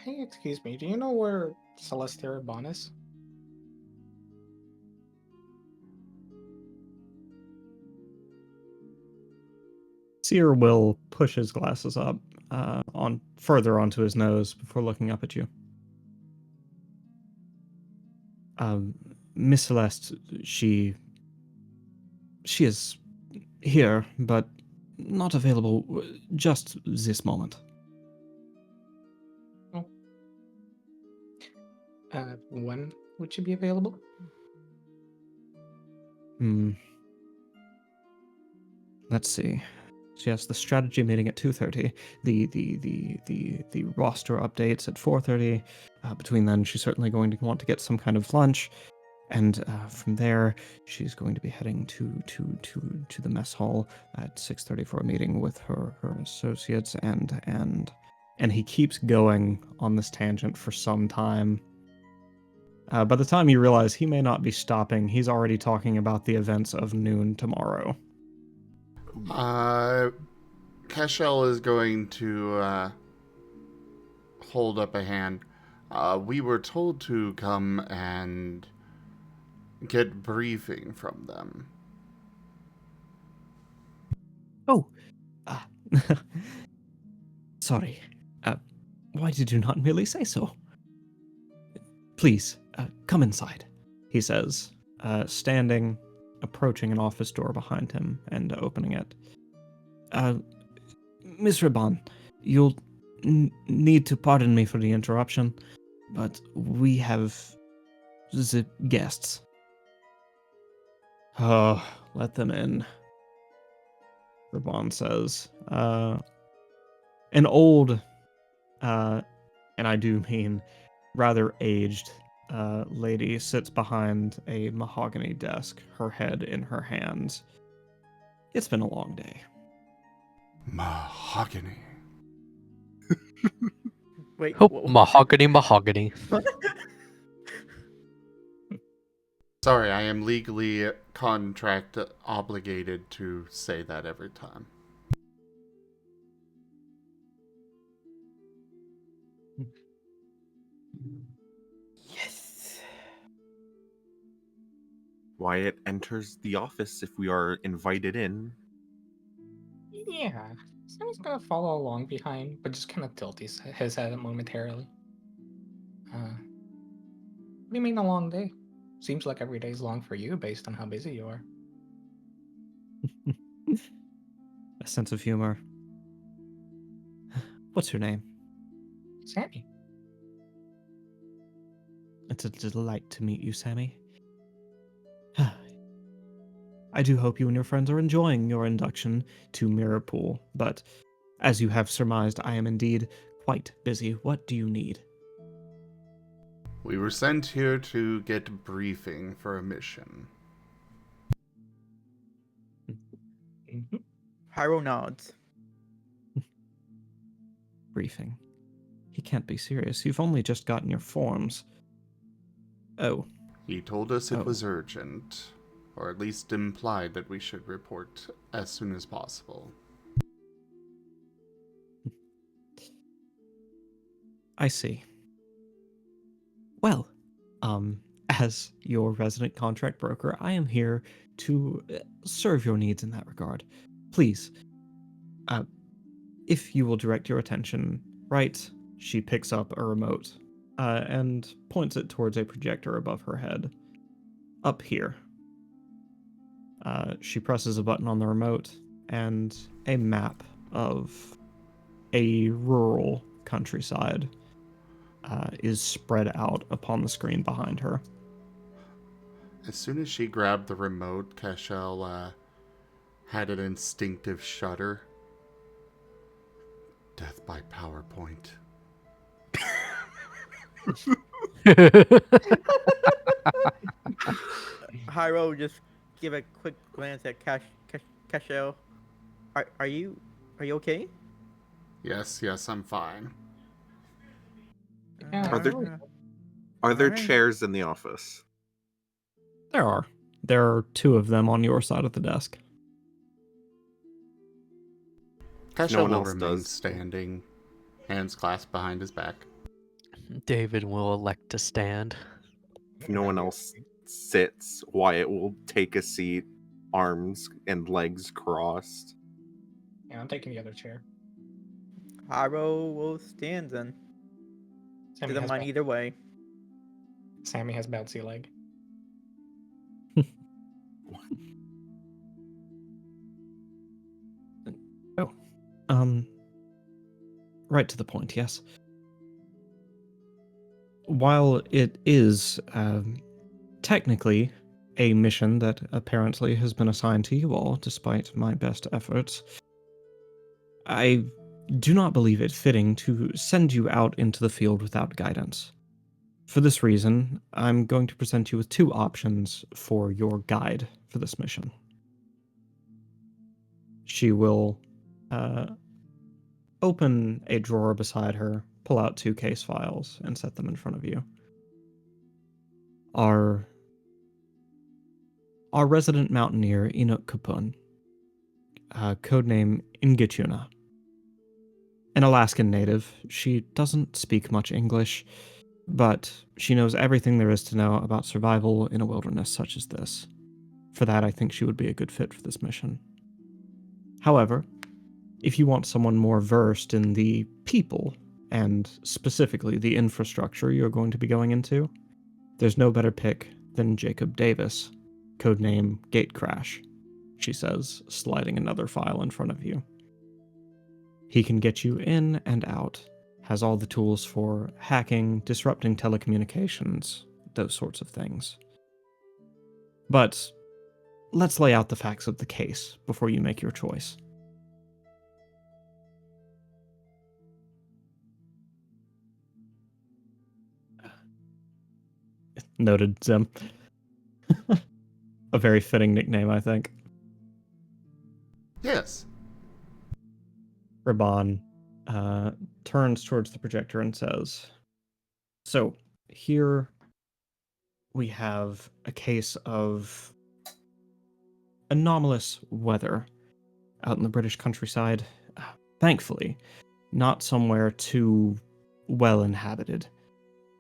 Hey, excuse me. Do you know where Celestia Bon is? Seer will push his glasses up further onto his nose before looking up at you. Miss Celeste, she is here, but not available just this moment. When would you be available? Let's see. So yes, the strategy meeting at 2:30. The roster updates at 4:30. Between then, she's certainly going to want to get some kind of lunch, and from there, she's going to be heading to the mess hall at 6:30 for a meeting with her associates. And he keeps going on this tangent for some time. By the time you realize he may not be stopping, he's already talking about the events of noon tomorrow. Cashel is going to hold up a hand. We were told to come and get briefing from them. Oh, sorry. Why did you not merely say so? Please, come inside, he says, standing, approaching an office door behind him and opening it. Miss Ribbon, you'll need to pardon me for the interruption, but we have the guests. Oh, let them in, Ribbon says. An old, and I do mean rather aged, lady sits behind a mahogany desk, her head in her hands. It's been a long day. Mahogany. Wait, Oh, mahogany. Sorry, I am legally contract obligated to say that every time. Yes. Wyatt enters the office if we are invited in. Yeah. Sammy's gonna follow along behind, but just kind of tilt his head momentarily. What do you mean a long day? Seems like every day's long for you based on how busy you are. A sense of humor. What's your name? Sammy. It's a delight to meet you, Sammy. I do hope you and your friends are enjoying your induction to Mirrorpool, but as you have surmised, I am indeed quite busy. What do you need? We were sent here to get briefing for a mission. Mm-hmm. Hyro nods. Briefing. He can't be serious. You've only just gotten your forms. Oh. He told us it Oh. was urgent, or at least implied that we should report as soon as possible. I see. Well, as your resident contract broker, I am here to serve your needs in that regard. Please, if you will direct your attention right, she picks up a remote and points it towards a projector above her head. Up here. She presses a button on the remote, and a map of a rural countryside is spread out upon the screen behind her. As soon as she grabbed the remote, Cashel had an instinctive shudder. Death by PowerPoint. Hyro just give a quick glance at Cashel. Are you okay? Yes, I'm fine. Yeah, Are there- really. Are there Alright. chairs in the office? There are. There are two of them on your side of the desk. Cashel one will else remain does. standing, hands clasped behind his back. David will elect to stand. If no one else sits, Wyatt will take a seat, arms and legs crossed. Yeah, I'm taking the other chair. Hyro will stand then. Doesn't mind either way. Sammy has bouncy leg. Right to the point, yes. While it is technically a mission that apparently has been assigned to you all, despite my best efforts, I do not believe it fitting to send you out into the field without guidance. For this reason, I'm going to present you with two options for your guide for this mission. She will open a drawer beside her, pull out two case files, and set them in front of you. Our resident mountaineer, Enoch Kapun, codename Ingituna. An Alaskan native, she doesn't speak much English, but she knows everything there is to know about survival in a wilderness such as this. For that, I think she would be a good fit for this mission. However, if you want someone more versed in the people, and specifically the infrastructure you're going to be going into, there's no better pick than Jacob Davis, codename Gatecrash, she says, sliding another file in front of you. He can get you in and out, has all the tools for hacking, disrupting telecommunications, those sorts of things. But let's lay out the facts of the case before you make your choice. Noted, Zim. A very fitting nickname, I think. Yes. Raban turns towards the projector and says, so, here we have a case of anomalous weather out in the British countryside. Thankfully, not somewhere too well inhabited.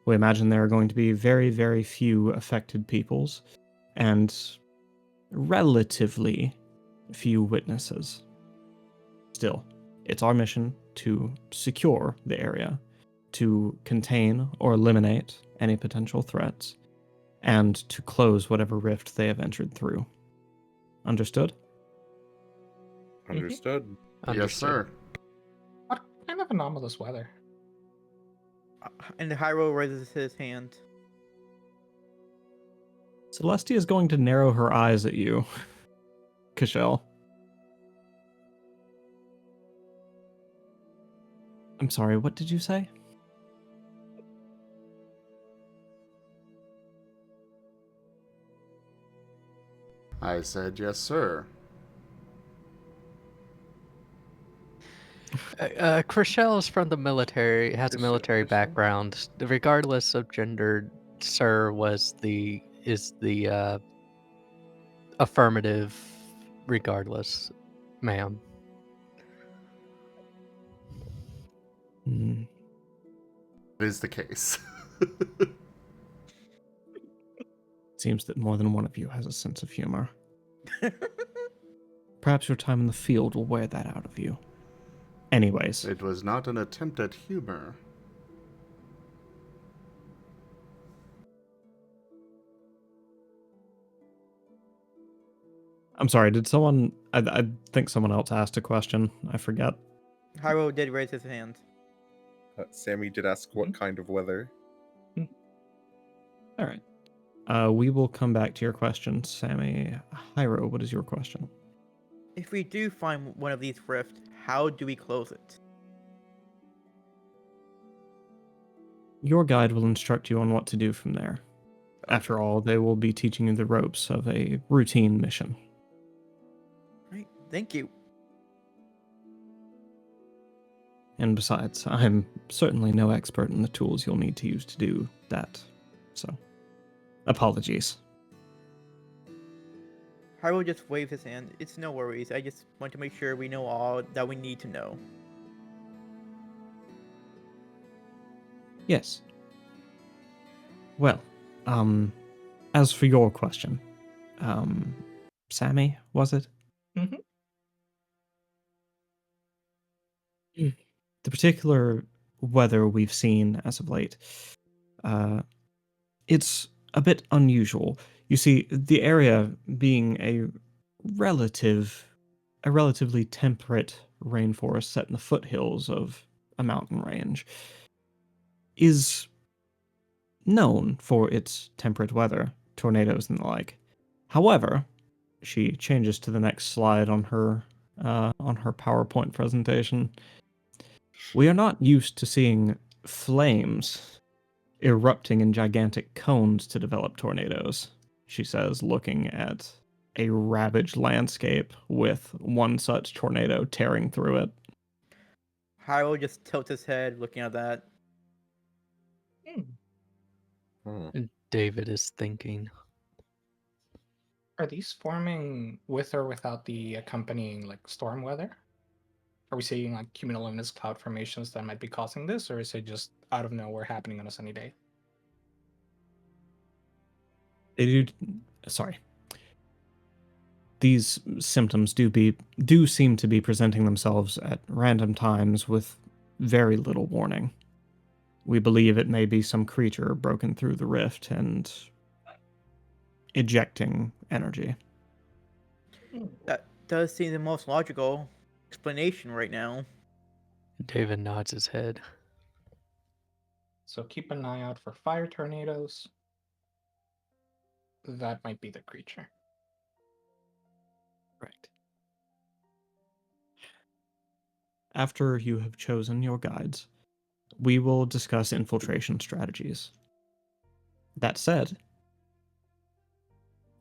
We imagine there are going to be very, very few affected peoples, and relatively few witnesses. Still, it's our mission to secure the area, to contain or eliminate any potential threats, and to close whatever rift they have entered through. Understood? Understood. Yes, sir. What kind of anomalous weather? And Hyro raises his hand. Celestia is going to narrow her eyes at you, Kashel. I'm sorry, what did you say? I said yes, sir. Chriselle is from the military, has a Yes, military yes, sir. background. Regardless of gender, sir is the affirmative. Regardless, ma'am. Hmm. It is the case. Seems that more than one of you has a sense of humor. Perhaps your time in the field will wear that out of you. Anyways, It was not an attempt at humor. I'm sorry, did someone... I think someone else asked a question. I forget. Hyro did raise his hand. Sammy did ask what kind of weather. All right. We will come back to your question, Sammy. Hyro, what is your question? If we do find one of these rifts, how do we close it? Your guide will instruct you on what to do from there. After all, they will be teaching you the ropes of a routine mission. Right. Thank you. And besides, I'm certainly no expert in the tools you'll need to use to do that. So, apologies. Hyro just waved his hand. It's no worries. I just want to make sure we know all that we need to know. Yes. Well, as for your question, Sammy, was it? Mhm. The particular weather we've seen as of late, it's a bit unusual. You see, the area being a relative a relatively temperate rainforest set in the foothills of a mountain range, is known for its temperate weather, tornadoes and the like. However, she changes to the next slide on her PowerPoint presentation. We are not used to seeing flames erupting in gigantic cones to develop tornadoes, she says, looking at a ravaged landscape with one such tornado tearing through it. Hyrule just tilts his head looking at that. And David is thinking. Are these forming with or without the accompanying like storm weather? Are we seeing like cumulonimbus cloud formations that might be causing this, or is it just out of nowhere happening on a sunny day? These symptoms do seem to be presenting themselves at random times with very little warning. We believe it may be some creature broken through the rift and ejecting energy. That does seem the most logical explanation right now. David nods his head. So keep an eye out for fire tornadoes. That might be the creature. Correct. After you have chosen your guides, we will discuss infiltration strategies. That said,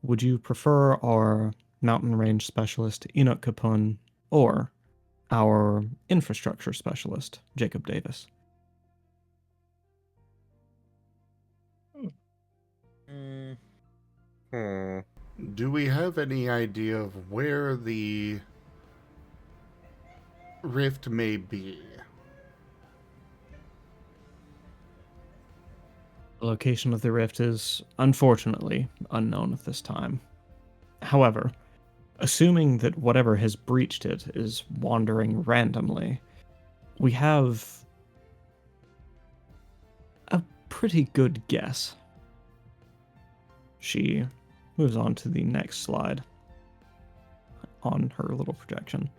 would you prefer our mountain range specialist, Enoch Capone, or our infrastructure specialist, Jacob Davis? Do we have any idea of where the rift may be? The location of the rift is unfortunately unknown at this time. However, assuming that whatever has breached it is wandering randomly, we have a pretty good guess. She moves on to the next slide on her little projection.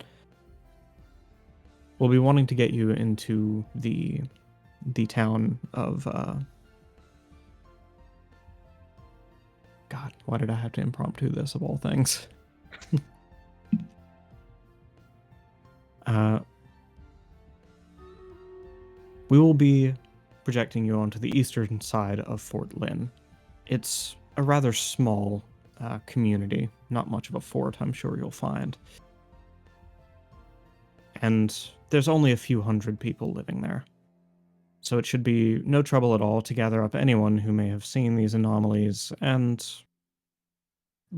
We'll be wanting to get you into the town of God, why did I have to impromptu this of all things? We will be projecting you onto the eastern side of Fort Lynn. It's a rather small community, not much of a fort, I'm sure you'll find. And there's only a few hundred people living there. So it should be no trouble at all to gather up anyone who may have seen these anomalies and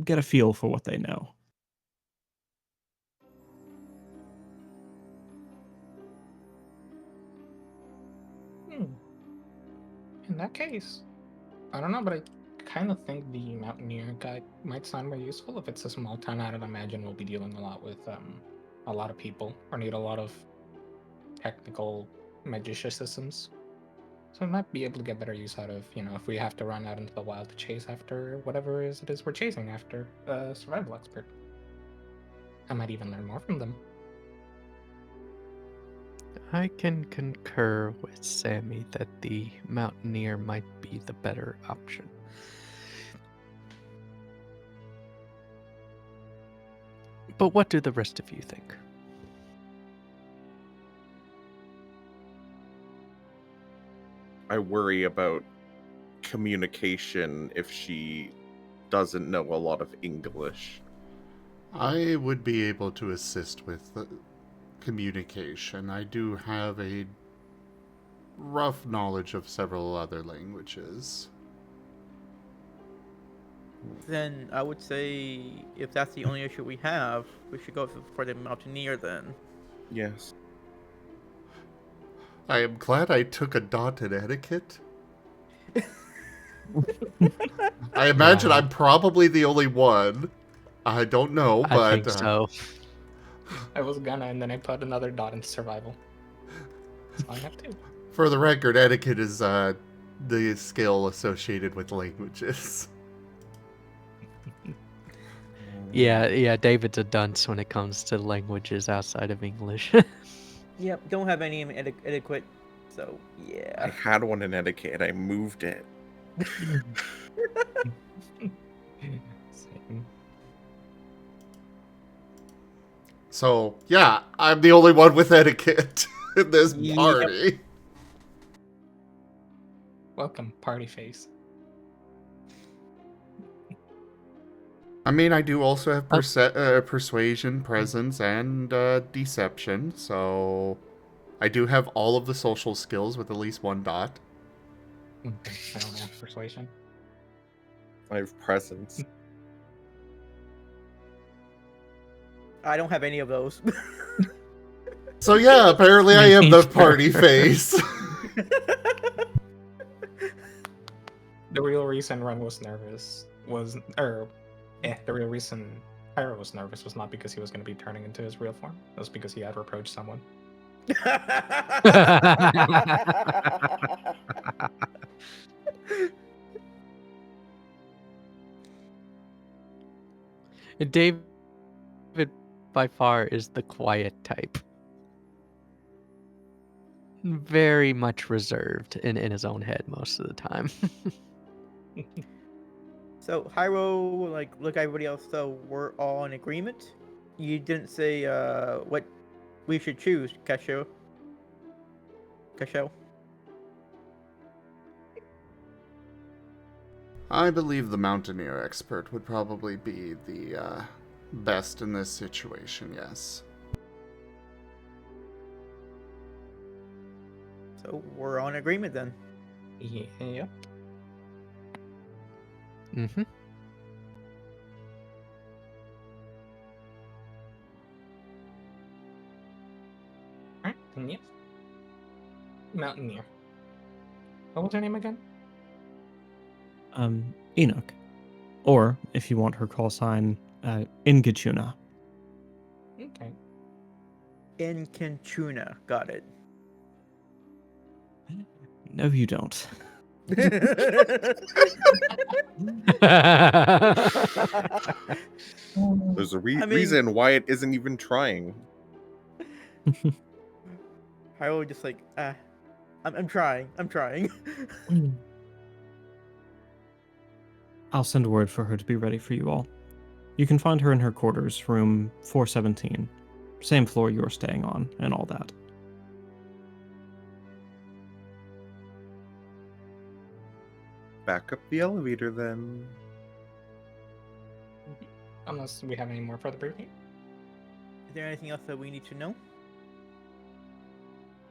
get a feel for what they know. In that case, I don't know, but I kind of think the Mountaineer guide might sound more useful. If it's a small town, I don't imagine we'll be dealing a lot with a lot of people or need a lot of technical magicicisms. So we might be able to get better use out of, if we have to run out into the wild to chase after whatever it is we're chasing after, a survival expert. I might even learn more from them. I can concur with Sammy that the Mountaineer might be the better option. But what do the rest of you think? I worry about communication if she doesn't know a lot of English. I would be able to assist with the communication. I do have a rough knowledge of several other languages. Then I would say if that's the only issue we have, we should go for the Mountaineer then. Yes. I am glad I took a dot in etiquette. I imagine I'm probably the only one. I don't know, but... I think so. I was gonna, and then I put another dot into survival. So I have to. For the record, etiquette is the skill associated with languages. Yeah, David's a dunce when it comes to languages outside of English. Yep, don't have any etiquette, so I yeah. had one in etiquette. I moved it. Same. So, yeah, I'm the only one with etiquette in this Yep. party. Welcome, party face. I mean, I do also have Oh. persuasion, presence, and deception, so I do have all of the social skills with at least one dot. Okay, I don't have persuasion. I have presence. I don't have any of those. So yeah, apparently I am the party face. The real reason Ren was nervous was, the real reason Pyro was nervous was not because he was going to be turning into his real form. It was because he had approached someone. David, by far, is the quiet type. Very much reserved in his own head most of the time. So Hyro, like, look, everybody else. So we're all in agreement. You didn't say what we should choose, Kasho. I believe the Mountaineer expert would probably be the best in this situation, yes. So we're on agreement then. Yeah. Mm-hmm. Alright, then yes. Mountaineer. What was her name again? Enoch. Or, if you want her call sign, Ingachuna. Okay. In Kinchuna, got it. No, you don't. There's a I mean- reason Wyatt isn't even trying. Hyro just like, I'm trying. I'll send word for her to be ready for you all. You can find her in her quarters, room 417. Same floor you're staying on, and all that. Back up the elevator then. Unless we have any more for the briefing. Is there anything else that we need to know?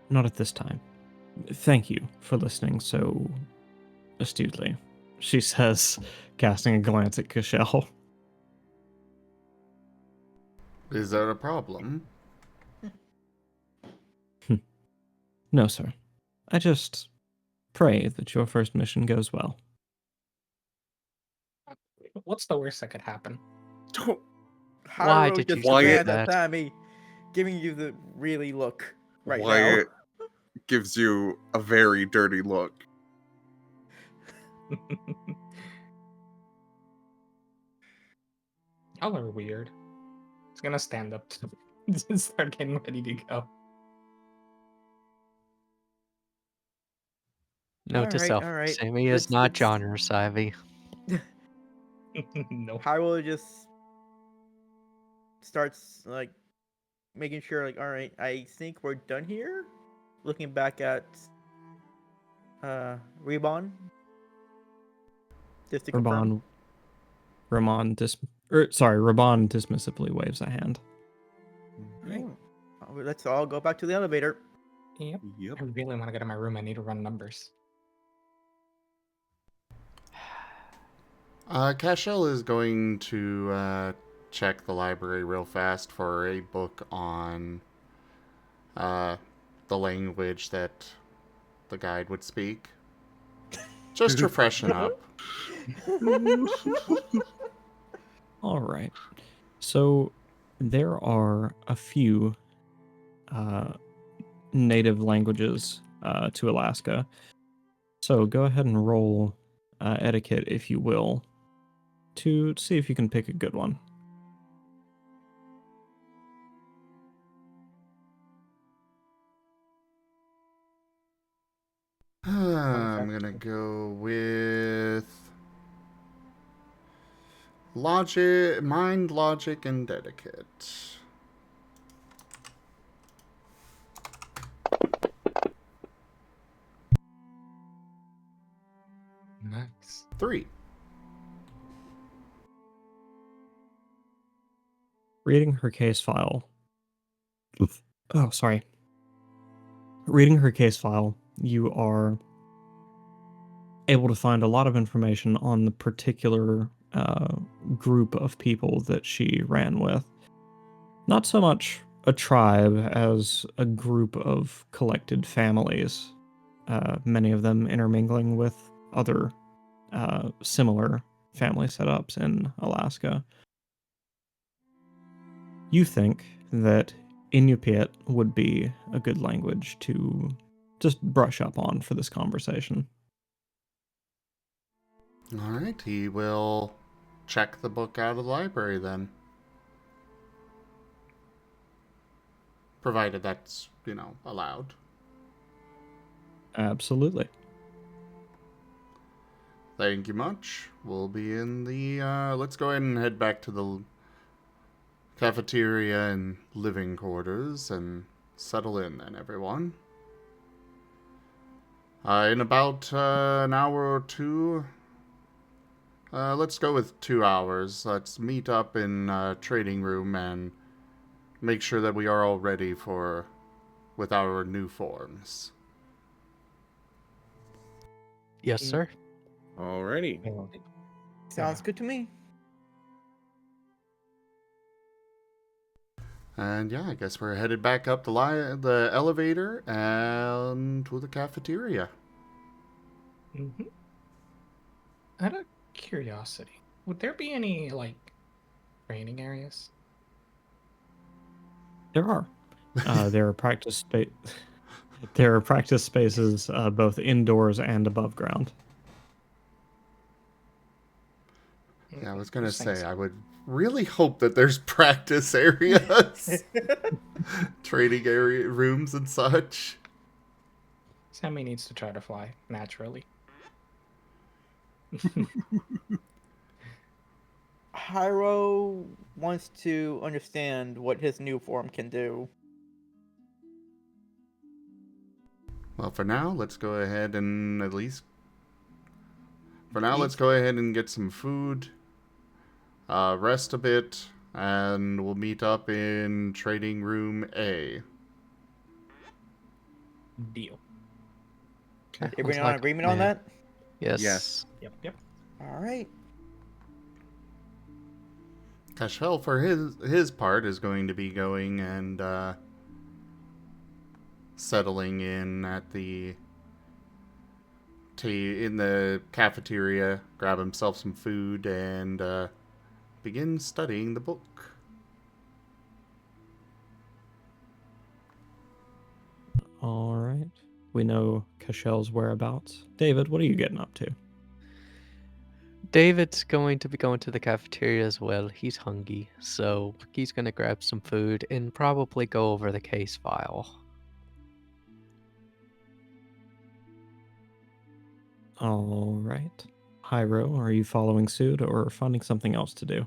Not at this time. Thank you for listening so astutely, she says, casting a glance at Cashel. Is that a problem? No, sir. I just pray that your first mission goes well. What's the worst that could happen? Don't. Why Hyro did just you say glanced that? at Sammy, giving you the really look right Wyatt gives you a very dirty look. Y'all are weird. He's gonna stand up to start getting ready to go. Note to self, all right. Sammy is not genre savvy. No. Hyro just starts like making sure, like, all right, I think we're done here. Looking back at Reborn. Just to confirm. Ramon dismissively waves a hand. Right. Let's all go back to the elevator. Yep. Yep. I really want to go to my room. I need to run numbers. Cashel is going to check the library real fast for a book on the language that the guide would speak. Just to freshen up. All right. So there are a few native languages to Alaska. So go ahead and roll etiquette, if you will, to see if you can pick a good one. gonna go with logic, mind, logic, and etiquette. Nice. 3. Reading her case file. Oh, sorry. Reading her case file, you are able to find a lot of information on the particular group of people that she ran with. Not so much a tribe as a group of collected families, many of them intermingling with other similar family setups in Alaska. You think that Inupiat would be a good language to just brush up on for this conversation. Alright, he will check the book out of the library then. Provided that's, allowed. Absolutely. Thank you much. We'll be in the, let's go ahead and head back to the cafeteria and living quarters and settle in then, everyone. In about an hour or two, let's go with 2 hours. Let's meet up in trading room and make sure that we are all ready with our new forms. Yes, sir. Alrighty. Sounds good to me. And yeah, I guess we're headed back up the elevator and to the cafeteria. Mm-hmm. Out of curiosity, would there be any training areas? There are. There are there are practice spaces both indoors and above ground. Yeah, I was gonna Just saying say, so. I would really hope that there's practice areas, training area rooms and such. Sammy needs to try to fly naturally. Hyro wants to understand what his new form can do. Well, for now, let's go ahead and let's go ahead and get some food, rest a bit, and we'll meet up in trading room A. Deal. Everyone Sounds on like a agreement on plan. that? Yes. Yes. Yep. All right. Cashel, for his part, is going to be going and settling in at the in the cafeteria, grab himself some food, and begin studying the book. All right. We know Kashel's whereabouts. David, what are you getting up to? David's going to be going to the cafeteria as well. He's hungry, so he's going to grab some food and probably go over the case file. All right. Hyro, are you following suit or finding something else to do?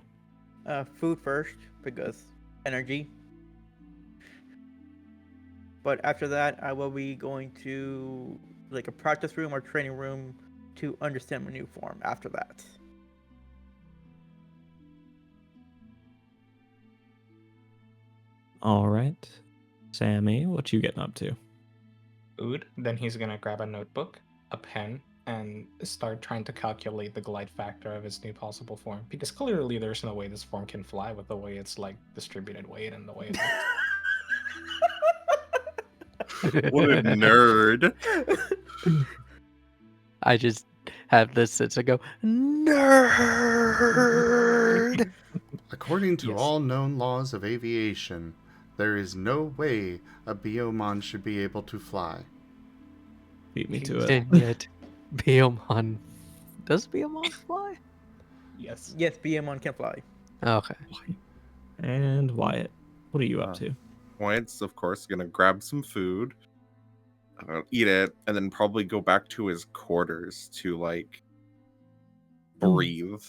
Food first, because energy. But after that, I will be going to a practice room or training room to understand my new form after that. All right. Sammy, what you getting up to? Food. Then he's gonna grab a notebook, a pen, and start trying to calculate the glide factor of his new possible form. Because clearly there's no way this form can fly with the way it's distributed weight and the way it looks. What a nerd. I just have this sense and go, nerd! According to Yes. all known laws of aviation, there is no way a Biomon should be able to fly. Beat me to it. And yet, Biomon. Does Biomon fly? Yes. Yes, BM1 can fly. Okay. And Wyatt, what are you up to? Wyatt's, of course, gonna grab some food, eat it, and then probably go back to his quarters to like breathe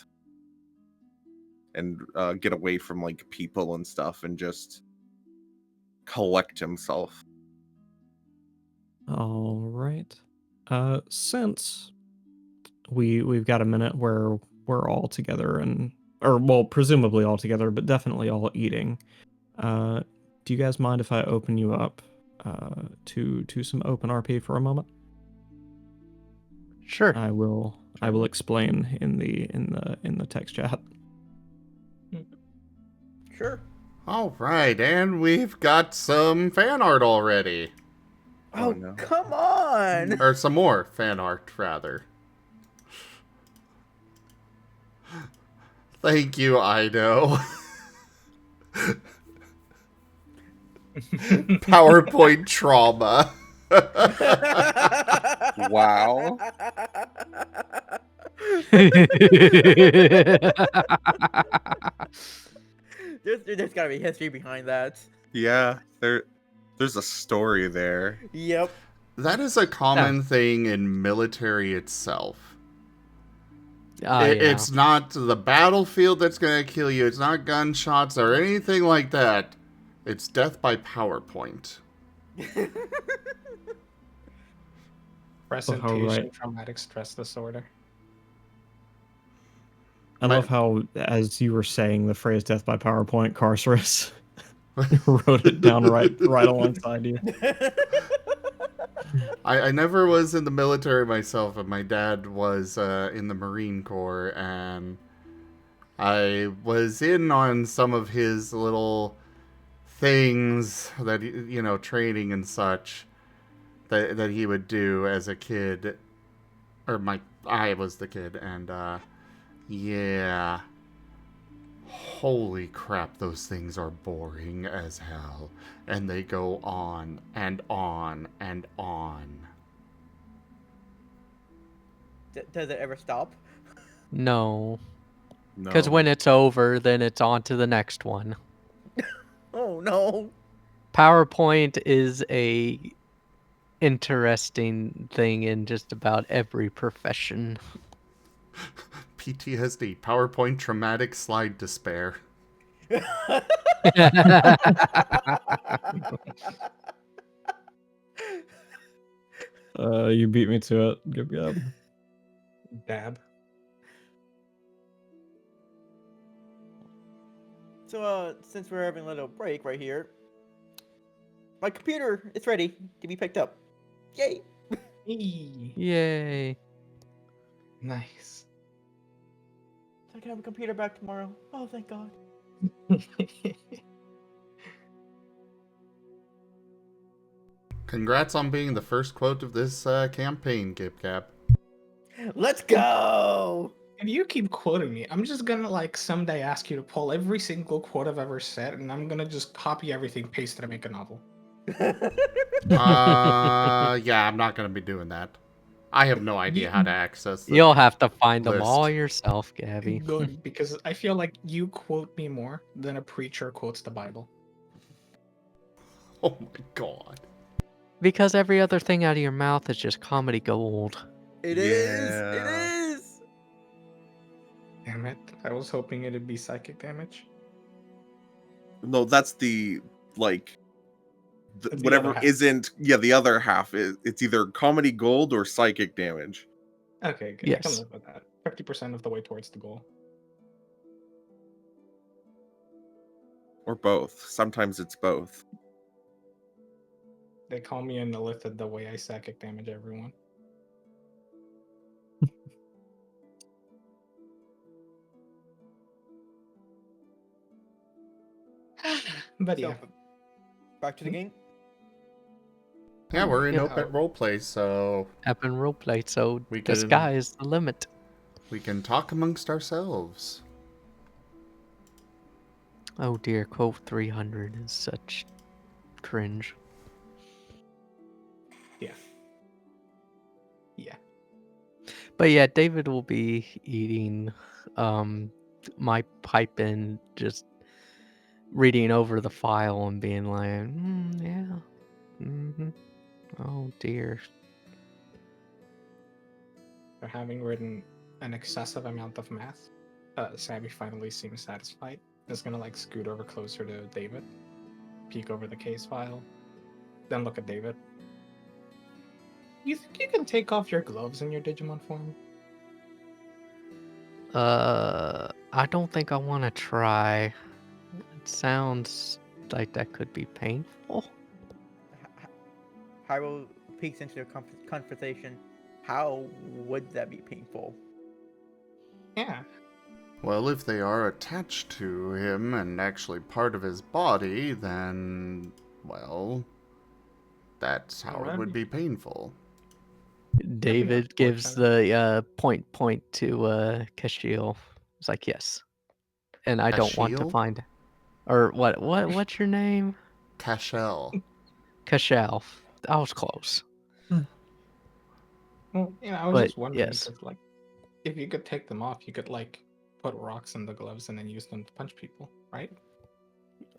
and get away from like people and stuff, and just collect himself. All right. Since we've got a minute where we're all together or well, presumably all together, but definitely all eating. Do you guys mind if I open you up to some open RP for a moment? Sure. I will explain in the text chat. Sure. All right, and we've got some fan art already. Oh, no. come on! Or some more fan art, rather. Thank you, Ido. PowerPoint trauma. Wow. There's gotta be history behind that. Yeah, there's a story there. Yep. That is a common thing in military itself. Yeah. It's not the battlefield that's going to kill you. It's not gunshots or anything like that. It's death by PowerPoint. Presentation traumatic stress disorder. I love how, as you were saying the phrase "death by PowerPoint," Carcerus wrote it down right alongside you. I never was in the military myself, but my dad was in the Marine Corps, and I was in on some of his little things that, training and such that he would do as a kid. I was the kid, and yeah. Holy crap, those things are boring as hell. And they go on and on and on. Does it ever stop? No. No. Because when it's over, then it's on to the next one. Oh no. PowerPoint is a interesting thing in just about every profession. PTSD, PowerPoint traumatic slide despair. You beat me to it. Good job. Dab. So, since we're having a little break right here, my computer is ready to be picked up. Yay! Yay. Nice. So I can have a computer back tomorrow. Oh, thank God. Congrats on being the first quote of this campaign, GibGab. Let's go! If you keep quoting me, I'm just gonna like someday ask you to pull every single quote I've ever said, and I'm gonna just copy everything, paste it, and make a novel. Yeah, I'm not going to be doing that. I have no idea how to access the You'll have to find them list. all yourself, Gabby. Good, because I feel like you quote me more than a preacher quotes the Bible. Oh my God. Because every other thing out of your mouth is just comedy gold. It Yeah. is! Damn it! I was hoping it'd be psychic damage. No, that's the like It's the whatever other half. isn't. Yeah, the other half is it's either comedy gold or psychic damage. Okay, good. I can Yes. live with that. 50% of the way towards the goal. Or both. Sometimes it's both. They call me an illithid the way I psychic damage everyone. But So, yeah, back to the game. Yeah, we're in Yeah. open roleplay, so Up in roleplay, so We the can- sky is the limit. we can talk amongst ourselves. Oh dear, quote 300 is such cringe. yeah. But yeah, David will be eating my pipe and just reading over the file and being like, yeah. Oh dear. For having written an excessive amount of math, Sammy finally seems satisfied. Is gonna like scoot over closer to David, peek over the case file, then look at David. You think you can take off your gloves in your Digimon form? I don't think I want to try. It sounds like that could be painful. Hyrule peeks into their conversation. How would that be painful? Yeah. Well, if they are attached to him and actually part of his body, then, well, that's how it would be painful. David gives the point to Kashiel. It's like, yes. And I don't want to Ashiel? find... Or what's your name? Cashel. Kashiel. I was close. Well, I was But, just wondering yes. because, like, if you could take them off, you could like put rocks in the gloves and then use them to punch people, right?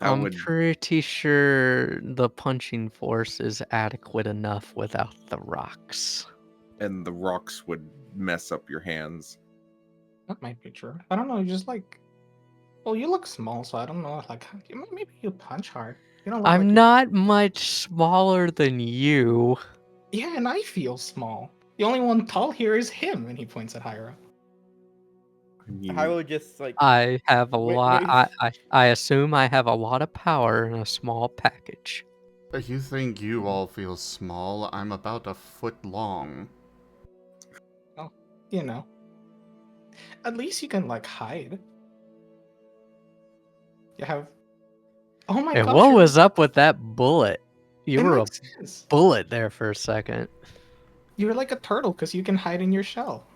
I'm pretty sure the punching force is adequate enough without the rocks. And the rocks would mess up your hands. That might be true. I don't know. Just like, well, you look small, so I don't know. Like, maybe you punch hard. You don't look I'm like not much smaller than you. Yeah, and I feel small. The only one tall here is him, and he points at Hyra. Hyrule just like I have a lot. waves. I assume I have a lot of power in a small package. You think you all feel small? I'm about a foot long. Well, at least you can like hide. You have. Oh my And gosh! what was up with that bullet? You It were a makes sense. bullet there for a second. You were like a turtle because you can hide in your shell.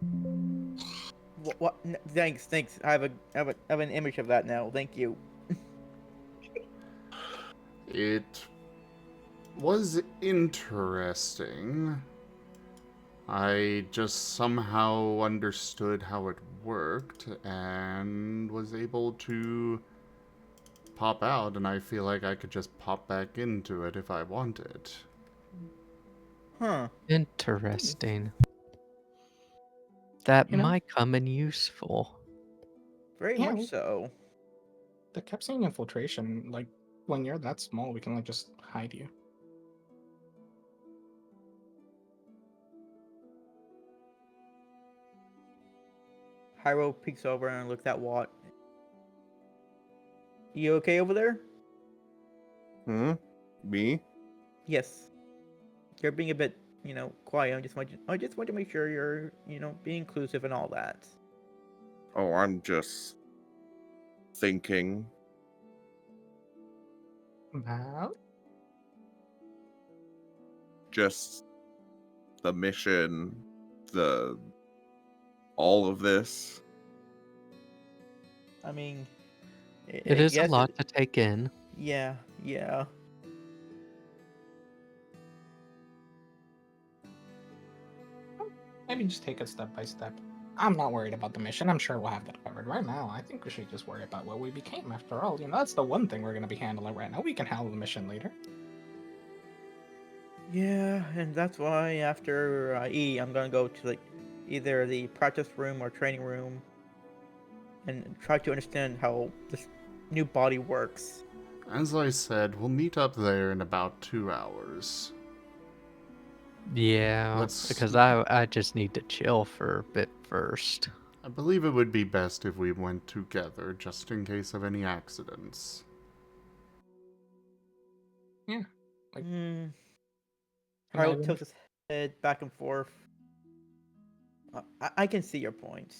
What? Thanks. I have an image of that now. Thank you. It was interesting. I just somehow understood how it worked and was able to pop out, and I feel like I could just pop back into it if I wanted. Huh. Interesting. That You know? might come in useful. Very Yeah, much so. The kept saying infiltration, like when you're that small, we can like just hide you. Hyrule peeks over and looks at Watt. You okay over there? Me? Yes. You're being a bit, quiet. I just want to make sure you're, being inclusive and all that. Oh, I'm just thinking. Well, Just the mission, all of this. I mean, It is a lot to take in. Yeah. maybe just take it step by step. I'm not worried about the mission. I'm sure we'll have that covered. Right now, I think we should just worry about what we became. After all, that's the one thing we're going to be handling right now. We can handle the mission later. Yeah, and that's why after I'm gonna go to either the practice room or training room and try to understand how this new body works. As I said, we'll meet up there in about 2 hours. Yeah, because I just need to chill for a bit first. I believe it would be best if we went together, just in case of any accidents. Yeah. Harold tilts his head back and forth. I can see your point.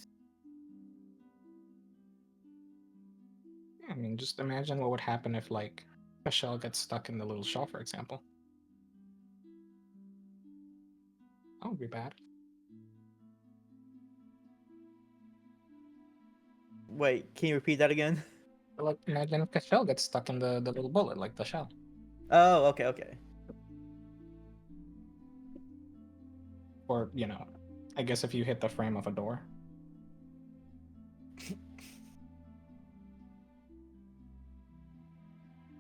Yeah, I mean, just imagine what would happen if, like, a shell gets stuck in the little shell, for example. That would be bad. Wait, can you repeat that again? Like, imagine if a shell gets stuck in the little bullet, like the shell. Oh, okay. Or, I guess if you hit the frame of a door.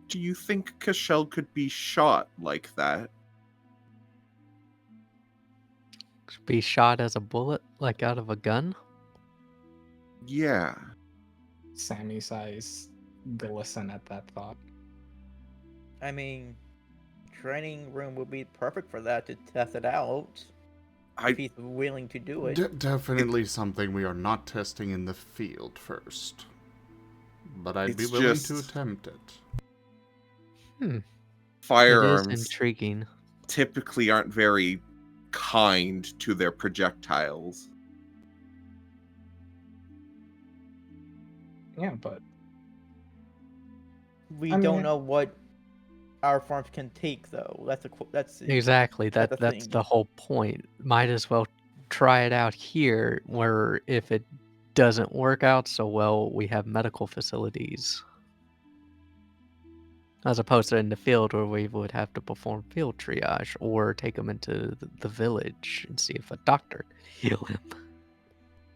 Do you think Cashel could be shot like that? Be shot as a bullet, like out of a gun? Yeah. Sammy's eyes glisten at that thought. I mean, training room would be perfect for that to test it out. If he's willing to do it. Definitely something we are not testing in the field first. But I'd be It's willing to just- attempt it. It is Firearms intriguing. typically aren't very kind to their projectiles. Yeah, but We I don't mean- know what our farms can take, though. That's Exactly. That's the That's thing. the whole point. Might as well try it out here, where if it doesn't work out so well, we have medical facilities. As opposed to in the field where we would have to perform field triage or take him into the village and see if a doctor can heal him.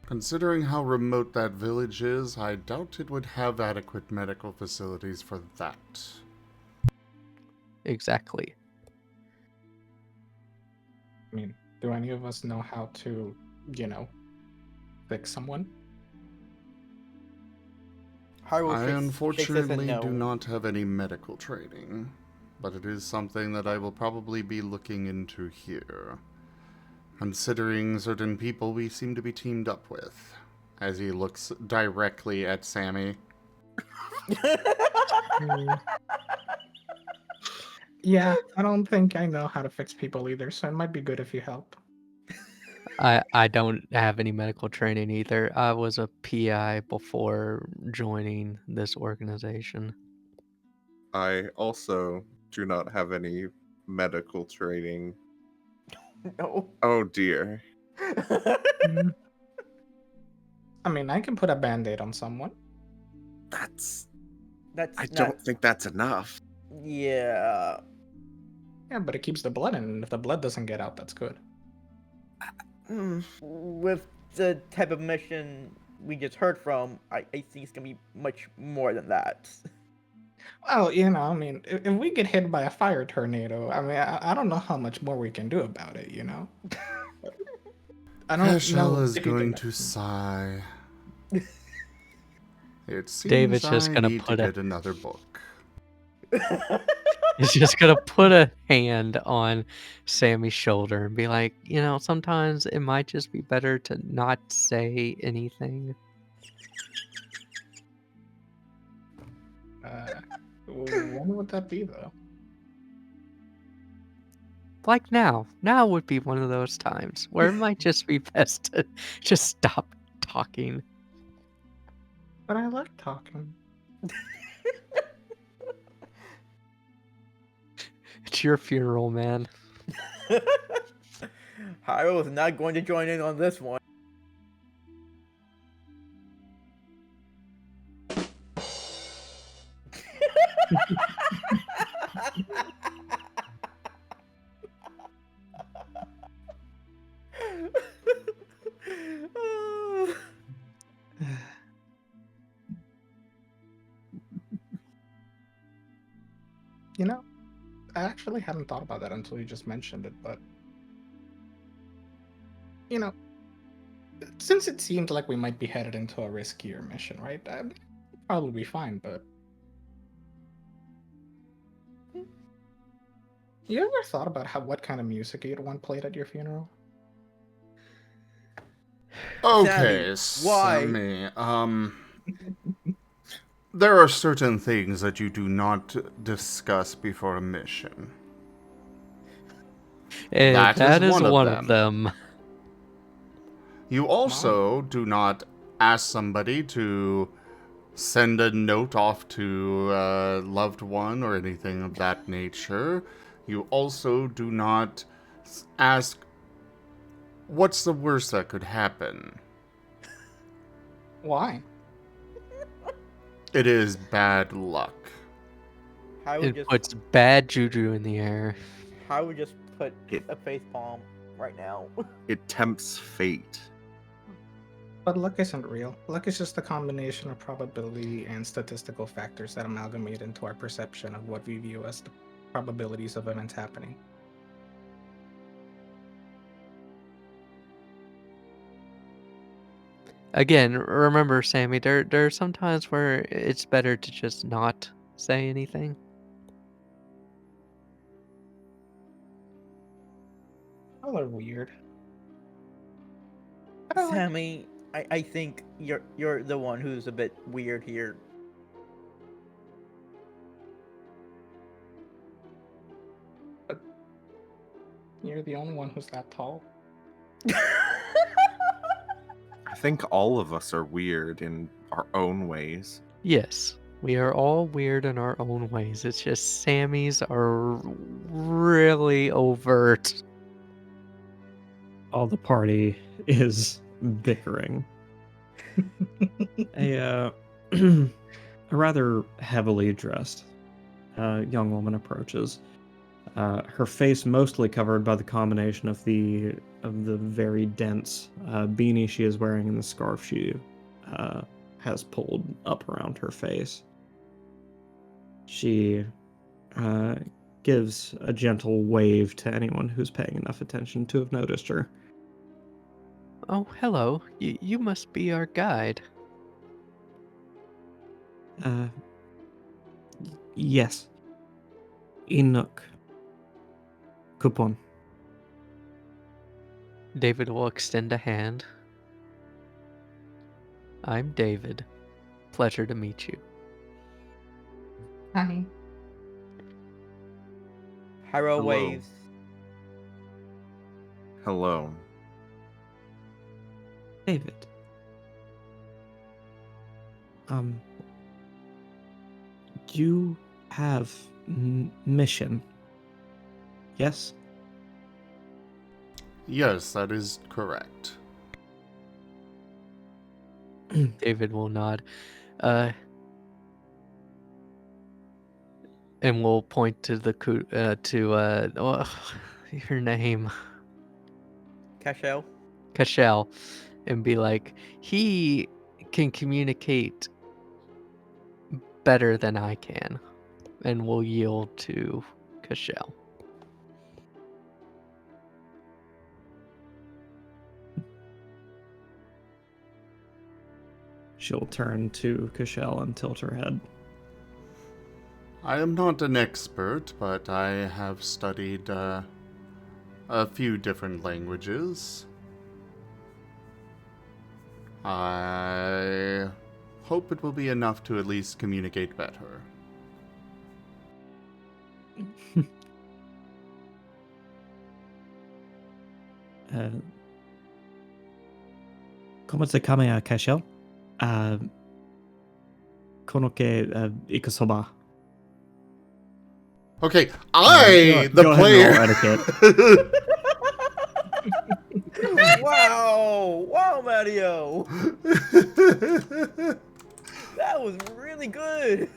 Considering how remote that village is, I doubt it would have adequate medical facilities for that. Exactly. I mean, do any of us know how to, fix someone? I unfortunately no. do not have any medical training, but it is something that I will probably be looking into here, considering certain people we seem to be teamed up with, as he looks directly at Sammy. Yeah, I don't think I know how to fix people either, so it might be good if you help. I don't have any medical training either. I was a PI before joining this organization. I also do not have any medical training. No. Oh dear. I mean, I can put a band-aid on someone. That's That's I not, don't think that's enough. Yeah. Yeah, but it keeps the blood in, and if the blood doesn't get out, that's good. With the type of mission we just heard from, I think it's gonna be much more than that. Well, I mean, if we get hit by a fire tornado, I mean, I don't know how much more we can do about it, I don't Heschel know is if you going can- to sigh. It seems David's just I gonna need to put a- get another book. He's just gonna put a hand on Sammy's shoulder and be like, sometimes it might just be better to not say anything. When would that be, though? Like now. Now would be one of those times where it might just be best to just stop talking. But I like talking. It's your funeral, man. Hyrule is not going to join in on this one. I actually hadn't thought about that until you just mentioned it, but since it seemed like we might be headed into a riskier mission, right? I'd probably be fine, but you ever thought about what kind of music you'd want played at your funeral? Okay, Sammy, why? Sammy, there are certain things that you do not discuss before a mission. And That is is one one of of them. You also do not ask somebody to send a note off to a loved one or anything of that nature. You also do not ask, what's the worst that could happen? Why? It is bad luck. I would It just, puts bad juju in the air. I would just put It- a face palm right now. It tempts fate. But luck isn't real. Luck is just a combination of probability and statistical factors that amalgamate into our perception of what we view as the probabilities of events happening. Again, remember, Sammy, there are some times where it's better to just not say anything. Y'all are weird. I don't like- Sammy, I think you're the one who's a bit weird here. You're the only one who's that tall. I think all of us are weird in our own ways. Yes, we are all weird in our own ways. It's just Sammy's are really overt. All the party is bickering. A a rather heavily dressed young woman approaches. Her face mostly covered by the combination of the very dense beanie she is wearing and the scarf she has pulled up around her face. She gives a gentle wave to anyone who's paying enough attention to have noticed her. Oh, hello. You must be our guide. Yes. Enoch. Coupon. David will extend a hand. I'm David. Pleasure to meet you. Hi. Haro Hello. waves. Hello. David. You have mission. Yes? Yes, that is correct. David will nod. And we'll point to the your name, Cashel. Cashel, and be like, he can communicate better than I can, and we'll yield to Cashel. She'll turn to Cashel and tilt her head. I am not an expert, but I have studied a few different languages. I hope it will be enough to at least communicate better. ¿Cómo se llama Cashel? Kono ke ikasoba. Okay, Go the ahead and player. roll etiquette. Wow! Wow, Mario! That was really good!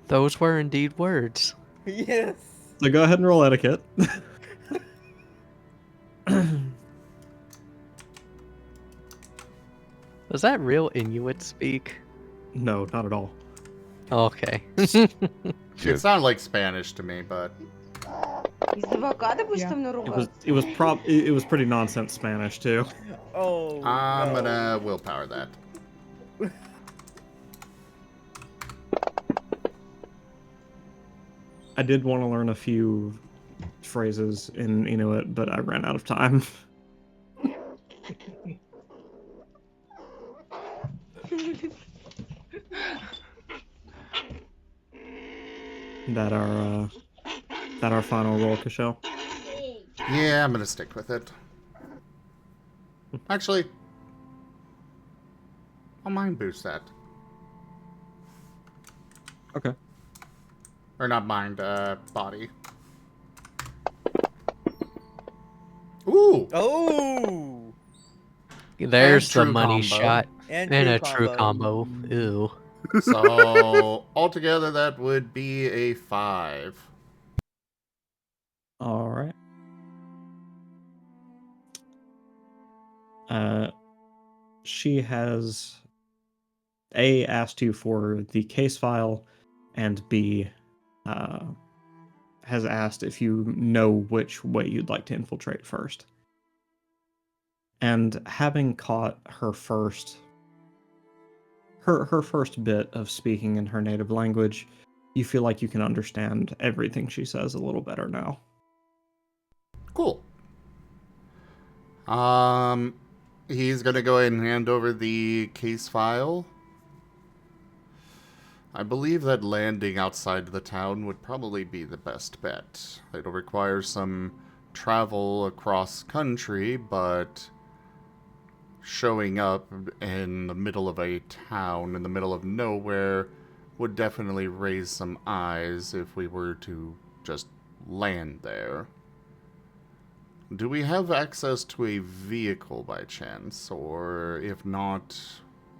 Those were indeed words. Yes! So go ahead and roll etiquette. Was that real Inuit speak? No, not at all. Okay. It sounded like Spanish to me, but Из авокадо будешь со мной ругаться? It was pretty nonsense Spanish too. Oh, I'm no. gonna willpower that. I did want to learn a few phrases in Inuit, but I ran out of time. That our final roll, Cashel. Yeah, I'm gonna stick with it. Actually, I'll mind boost that. Okay. Or not mind, body. Ooh! Oh! There's the true money combo. shot. And And a true combo. Ew. So, altogether that would be a 5. All right. She has A, asked you for the case file, and B, has asked if you know which way you'd like to infiltrate first. And having caught her first bit of speaking in her native language, you feel like you can understand everything she says a little better now. Cool. He's gonna go ahead and hand over the case file. I believe that landing outside the town would probably be the best bet. It'll require some travel across country, but showing up in the middle of a town, in the middle of nowhere, would definitely raise some eyes if we were to just land there. Do we have access to a vehicle by chance? Or if not,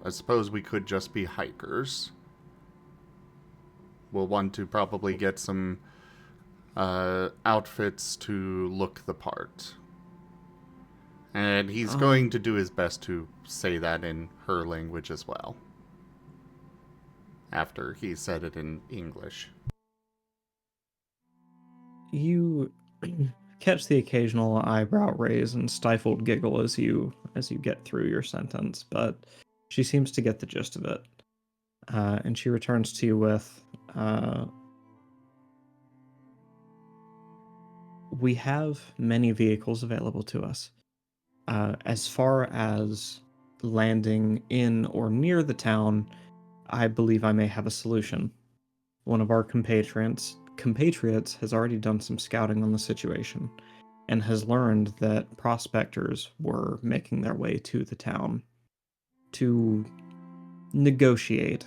I suppose we could just be hikers. We'll want to probably get some outfits to look the part. And he's going to do his best to say that in her language as well. After he said it in English. You catch the occasional eyebrow raise and stifled giggle as you get through your sentence, but she seems to get the gist of it. And she returns to you with, we have many vehicles available to us. As far as landing in or near the town, I believe I may have a solution. One of our compatriots has already done some scouting on the situation and has learned that prospectors were making their way to the town to negotiate.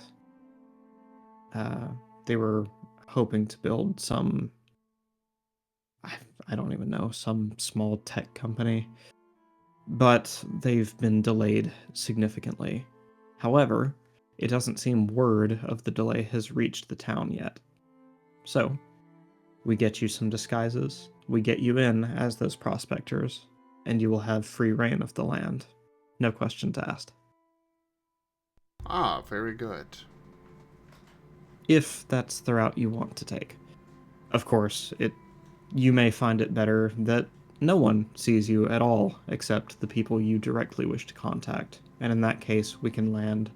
They were hoping to build some, I don't even know, some small tech company, but they've been delayed significantly. However, it doesn't seem word of the delay has reached the town yet. So, we get you some disguises, we get you in as those prospectors, and you will have free reign of the land. No questions asked. Ah, very good. If that's the route you want to take. Of course, you may find it better that no one sees you at all except the people you directly wish to contact, and in that case, we can land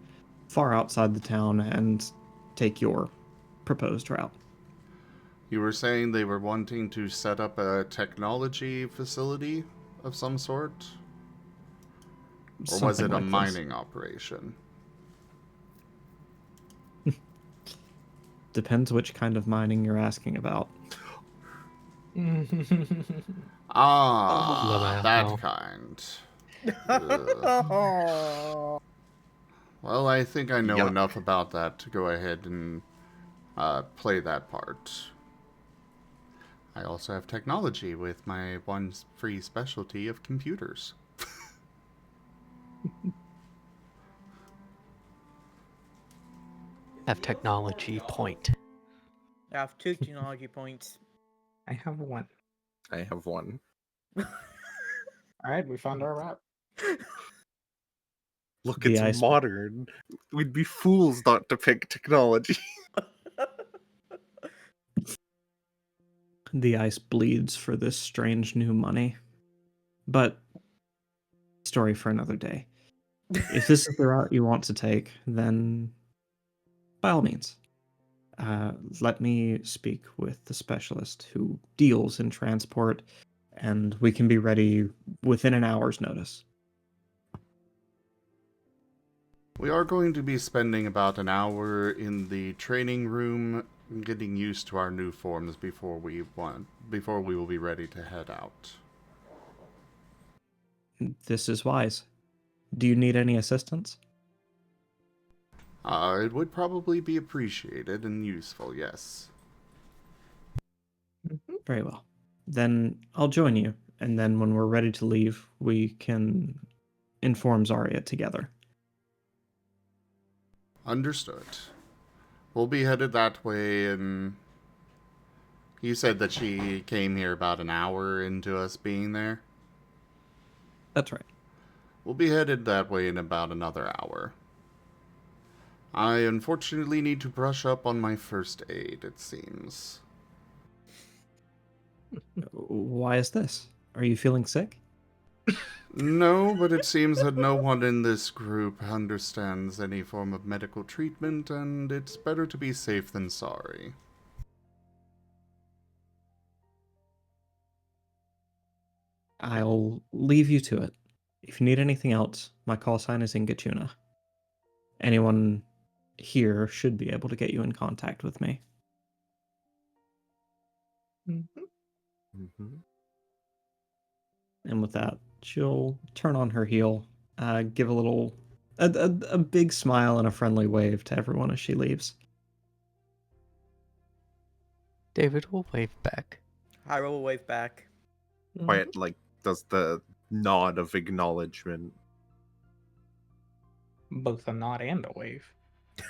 far outside the town and take your proposed route. You were saying they were wanting to set up a technology facility of some sort? Or was it a mining operation? Depends which kind of mining you're asking about. That kind. Well, I think I know enough about that to go ahead and play that part. I also have technology with my one free specialty of computers. Have technology point. I have 2 technology points. I have 1. I have 1. Alright, we found our route. Look, it's modern. We'd be fools not to pick technology. The ice bleeds for this strange new money. But, story for another day. If this is the route you want to take, then by all means. Let me speak with the specialist who deals in transport, and we can be ready within an hour's notice. We are going to be spending about an hour in the training room, getting used to our new forms before we will be ready to head out. This is wise. Do you need any assistance? It would probably be appreciated and useful, yes. Very well. Then I'll join you, and then when we're ready to leave, we can inform Zarya together. Understood. We'll be headed that way, and you said that she came here about an hour into us being there? That's right. We'll be headed that way in about another hour. I unfortunately need to brush up on my first aid, it seems. Why is this? Are you feeling sick? No, but it seems that no one in this group understands any form of medical treatment, and it's better to be safe than sorry. I'll leave you to it. If you need anything else, my call sign is Ingatuna. Anyone here should be able to get you in contact with me. Mm-hmm. And with that, she'll turn on her heel, give a big smile and a friendly wave to everyone as she leaves. David will wave back. Hyro will wave back. Wyatt like does the nod of acknowledgement. Both a nod and a wave. The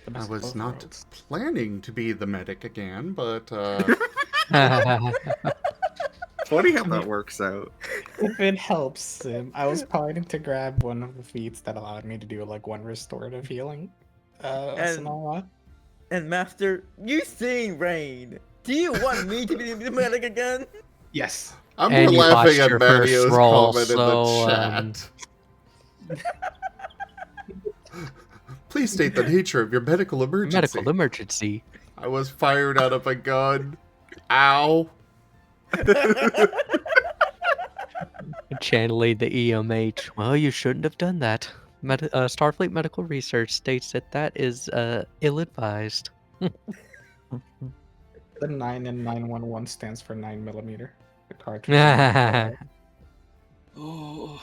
I best of was both not worlds. planning to be the medic again, but Funny how that works out. If it helps, I was planning to grab one of the feats that allowed me to do like one restorative healing. S1E1. And Master, you seen Rain. Do you want me to be the medic again? Yes. I'm And you laughing botched at your first Mario's roll, comment so, in the chat. Please state the nature of your medical emergency. Medical emergency. I was fired out of a gun. Ow. Channeling the EMH. Well, you shouldn't have done that. Starfleet Medical Research states that is ill-advised. The 9 in 911 stands for 9mm. The cartridge. Oh.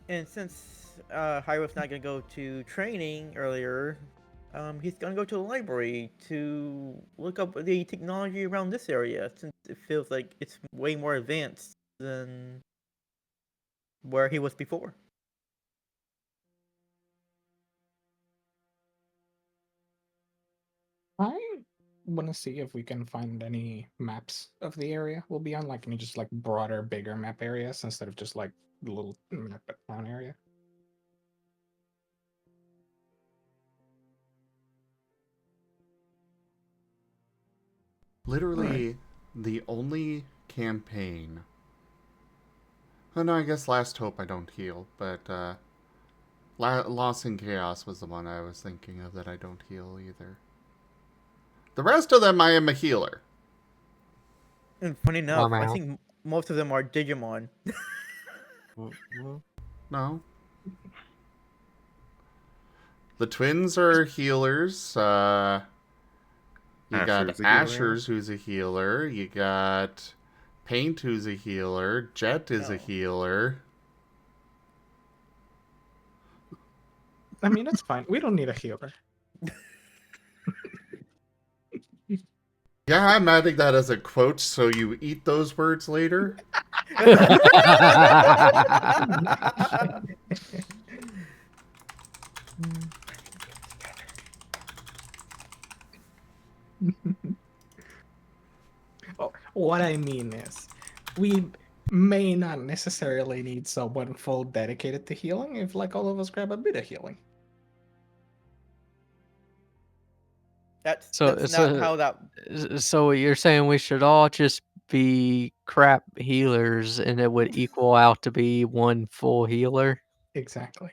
And since Hyro's not gonna go to training earlier, he's gonna go to the library to look up the technology around this area, since it feels like it's way more advanced than where he was before. I want to see if we can find any maps of the area we'll be on, like any just like broader, bigger map areas instead of just like the little map town area. Literally, the only campaign. Oh no, I guess Last Hope I don't heal, but Lost in Chaos was the one I was thinking of that I don't heal either. The rest of them I am a healer. And funny enough, I Wow. think most of them are Digimon. No. The twins are healers. You got Asher's a healer. Asher's who's a healer. You got Paint who's a healer. Jet is a No. healer. I mean, it's fine. We don't need a healer. Yeah, I'm adding that as a quote so you eat those words later. What I mean is, we may not necessarily need someone full dedicated to healing if like all of us grab a bit of healing. That's So- not so- how that. So you're saying we should all just be crap healers and it would equal out to be one full healer? Exactly.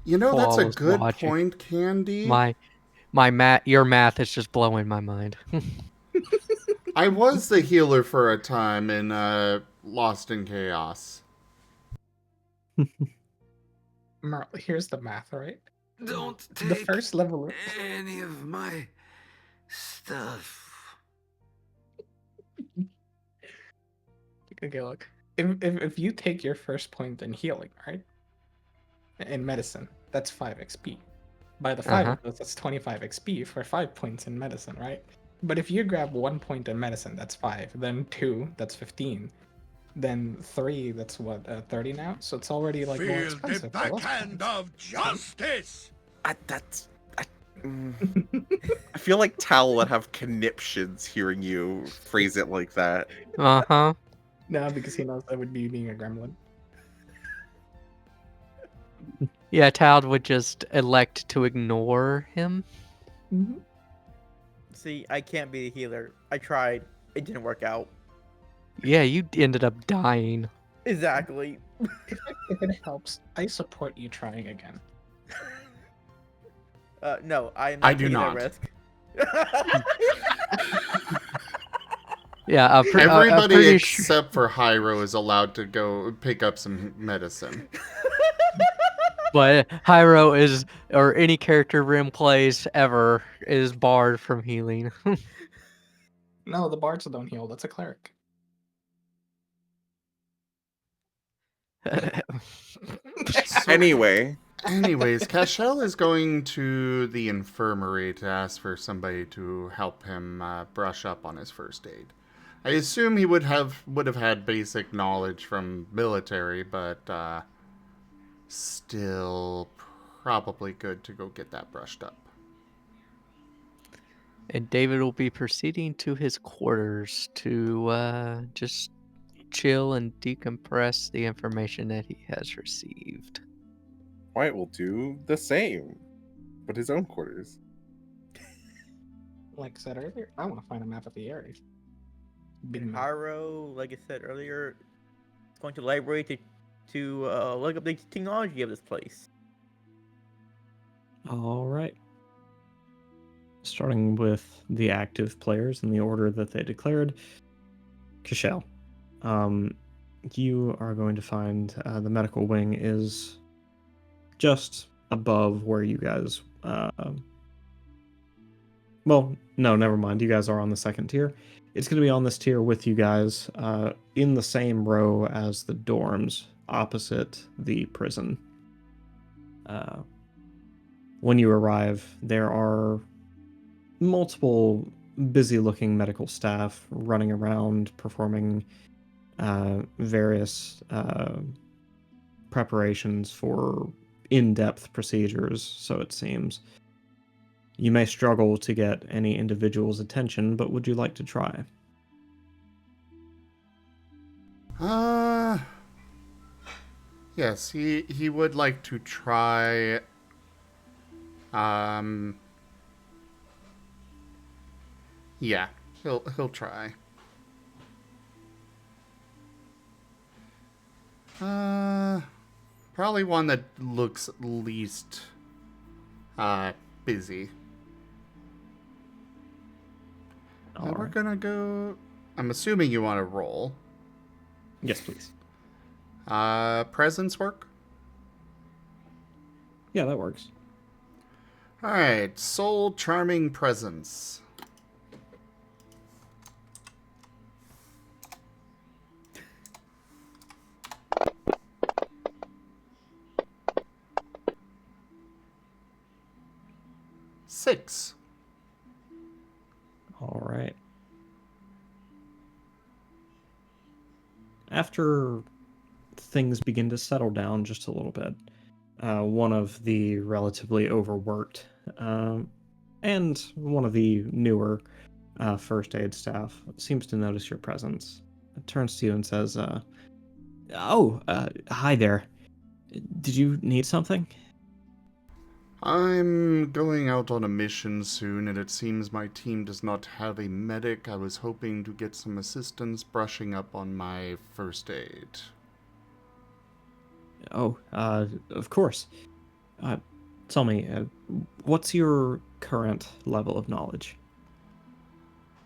You know, that's a Flawless good logic. point, Candy. Your math is just blowing my mind. I was the healer for a time in Lost in Chaos. Merl, here's the math, right? Don't The take first level. any of my stuff. Okay, look. If you take your first point in healing, right? In medicine, that's 5 XP. By the 5 of those, that's 25 XP for 5 points in medicine, right? But if you grab 1 point in medicine, that's 5. Then 2, that's 15. Then 3, that's what, 30 now? So it's already like more Feel the expensive. for less backhand points. of justice. I feel like Tal would have conniptions hearing you phrase it like that. Uh-huh. No, because he knows that would be being a gremlin. Yeah, Toad would just elect to ignore him. Mm-hmm. See, I can't be a healer. I tried. It didn't work out. Yeah, you ended up dying. Exactly. If it helps, I support you trying again. No, I am I not do taking that not. risk. Yeah, I'm Everybody pretty sure. except for Hyro is allowed to go pick up some medicine. But Hyro is, or any character Rim plays ever, is barred from healing. No, the bards don't heal. That's a cleric. Anyway, Anyways, Cashel is going to the infirmary to ask for somebody to help him brush up on his first aid. I assume he would have had basic knowledge from military, but still probably good to go get that brushed up. And David will be proceeding to his quarters to just chill and decompress the information that he has received. Wyatt will do the same, but his own quarters. Like I said earlier, I want to find a map of the area. Haro, like I said earlier, is going to the library to look up the technology of this place. All right. Starting with the active players in the order that they declared. Kashel, you are going to find the medical wing is just above where you guys... well, no, never mind. You guys are on the second tier. It's going to be on this tier with you guys in the same row as the dorms opposite the prison. When you arrive, there are multiple busy-looking medical staff running around performing various preparations for in-depth procedures, so it seems. You may struggle to get any individual's attention, but would you like to try? Yes, he would like to try. Yeah, he'll try. Probably one that looks least busy. And we're gonna go. I'm assuming you want to roll. Yes, please. Presence work? Yeah, that works. Alright, soul charming presence. Six. All right. After things begin to settle down just a little bit, one of the relatively overworked and one of the newer first aid staff seems to notice your presence. It turns to you and says, hi there. Did you need something? I'm going out on a mission soon, and it seems my team does not have a medic. I was hoping to get some assistance brushing up on my first aid. Oh, of course. Tell me, what's your current level of knowledge?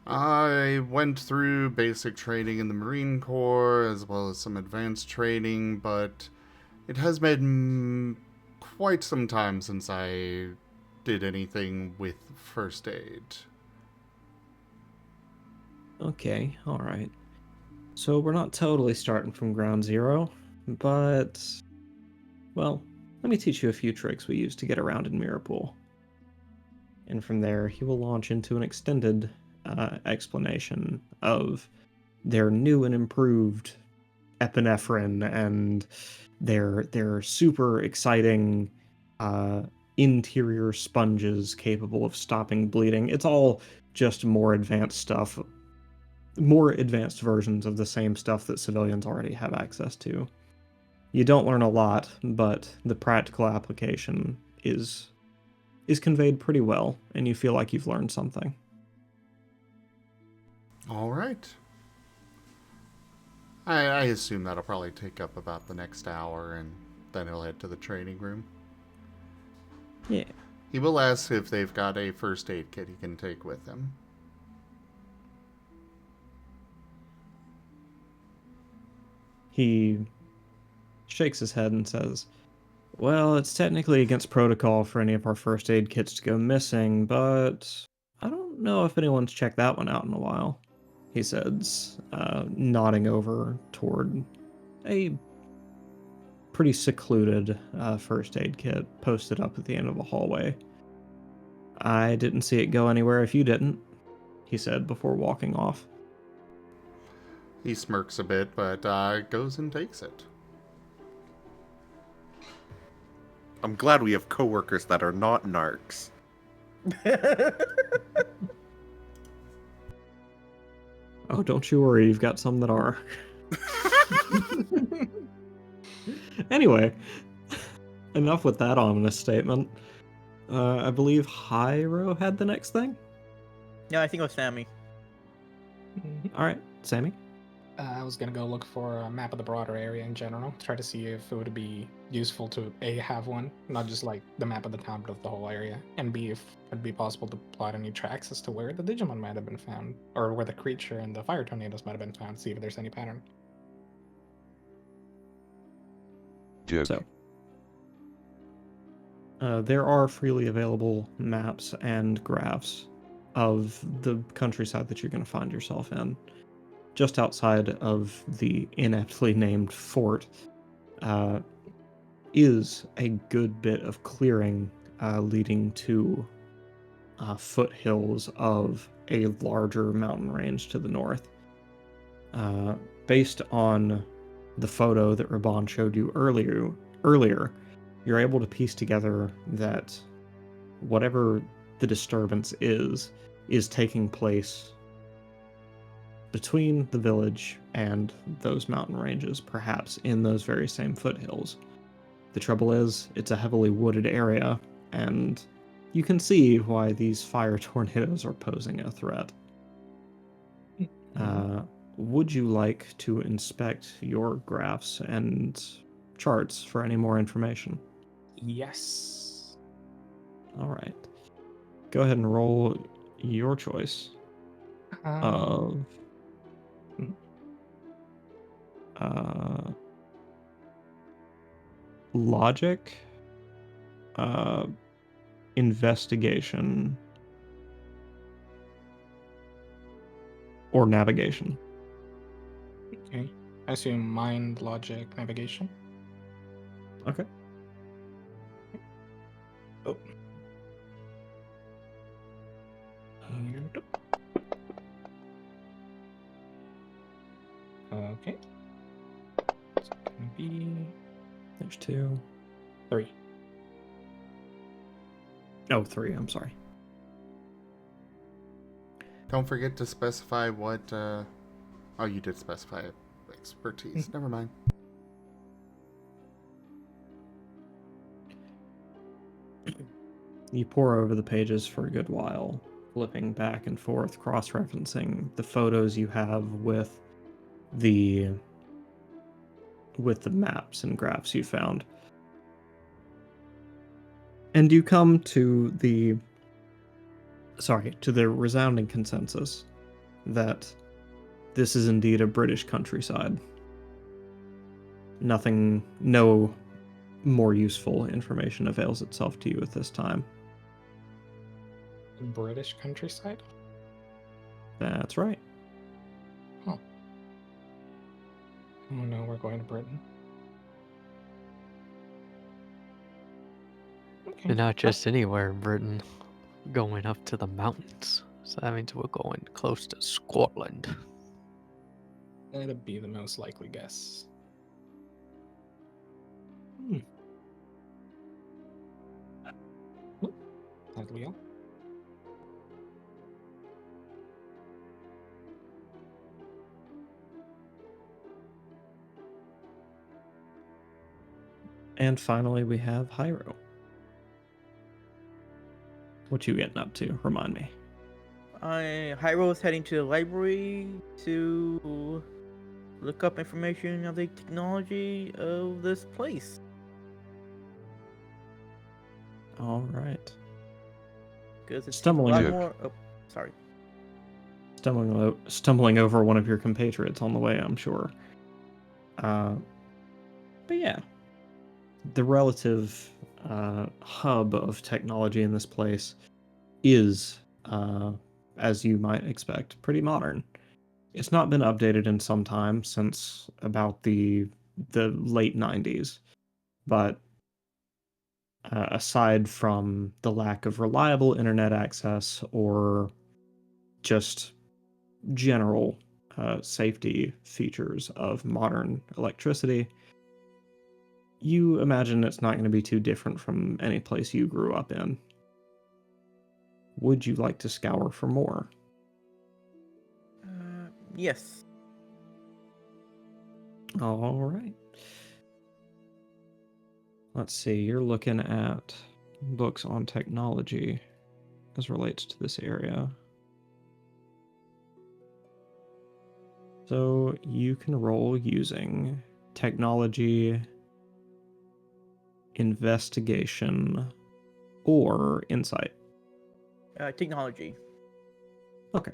I went through basic training in the Marine Corps, as well as some advanced training, but it has been quite some time since I did anything with first aid. Okay, alright. So we're not totally starting from ground zero, but... well, let me teach you a few tricks we use to get around in Mirapool. And from there, he will launch into an extended explanation of their new and improved epinephrine and their super exciting interior sponges capable of stopping bleeding. It's all just more advanced stuff, more advanced versions of the same stuff that civilians already have access to. You don't learn a lot, but the practical application is conveyed pretty well, and you feel like you've learned something. All right. I assume that'll probably take up about the next hour, and then he'll head to the training room. Yeah. He will ask if they've got a first aid kit he can take with him. He shakes his head and says, well, it's technically against protocol for any of our first aid kits to go missing, but I don't know if anyone's checked that one out in a while, he says, nodding over toward a pretty secluded first aid kit posted up at the end of the hallway. I didn't see it go anywhere if you didn't, he said before walking off. He smirks a bit, but goes and takes it. I'm glad we have coworkers that are not narcs. Oh, don't you worry, you've got some that are. Anyway, enough with that ominous statement. I believe Hyro had the next thing? Yeah, I think it was Sammy. Alright, Sammy? I was gonna go look for a map of the broader area in general, try to see if it would be useful to A, have one, not just like the map of the town, but of the whole area, and B, if it'd be possible to plot any tracks as to where the Digimon might have been found, or where the creature and the fire tornadoes might have been found, see if there's any pattern. So, there are freely available maps and graphs of the countryside that you're going to find yourself in. Just outside of the ineptly named fort is a good bit of clearing leading to foothills of a larger mountain range to the north. Based on the photo that Raban showed you earlier, you're able to piece together that whatever the disturbance is taking place between the village and those mountain ranges, perhaps in those very same foothills. The trouble is, it's a heavily wooded area, and you can see why these fire tornadoes are posing a threat. Would you like to inspect your graphs and charts for any more information? Yes. All right. Go ahead and roll your choice of logic, investigation, or navigation. Okay. I assume mind, logic, navigation. Okay. Oh. And... Okay. It's gonna be... There's 2. 3. Oh, 3, I'm sorry. Don't forget to specify what... Oh, you did specify it. Expertise. Never mind. You pore over the pages for a good while, flipping back and forth, cross-referencing the photos you have with the maps and graphs you found. And you come to the resounding consensus that this is indeed a British countryside. No more useful information avails itself to you at this time. British countryside? That's right. Oh. Oh no, we're going to Britain. Okay. And not just anywhere in Britain. Going up to the mountains. So that means we're going close to Scotland. That'd be the most likely guess. As Leo. And finally, we have Hyro. What you getting up to? Remind me. Hyrule is heading to the library to look up information on the technology of this place. All right. Because it's a Stumbling lot over- more. Oh, sorry. Stumbling over one of your compatriots on the way, I'm sure. But yeah, the relative hub of technology in this place is, as you might expect, pretty modern. It's not been updated in some time, since about the late 90s, but aside from the lack of reliable internet access or just general safety features of modern electricity, you imagine it's not going to be too different from any place you grew up in. Would you like to scour for more? Yes. All right. Let's see, you're looking at books on technology as relates to this area. So you can roll using technology, investigation, or insight. Technology. Okay.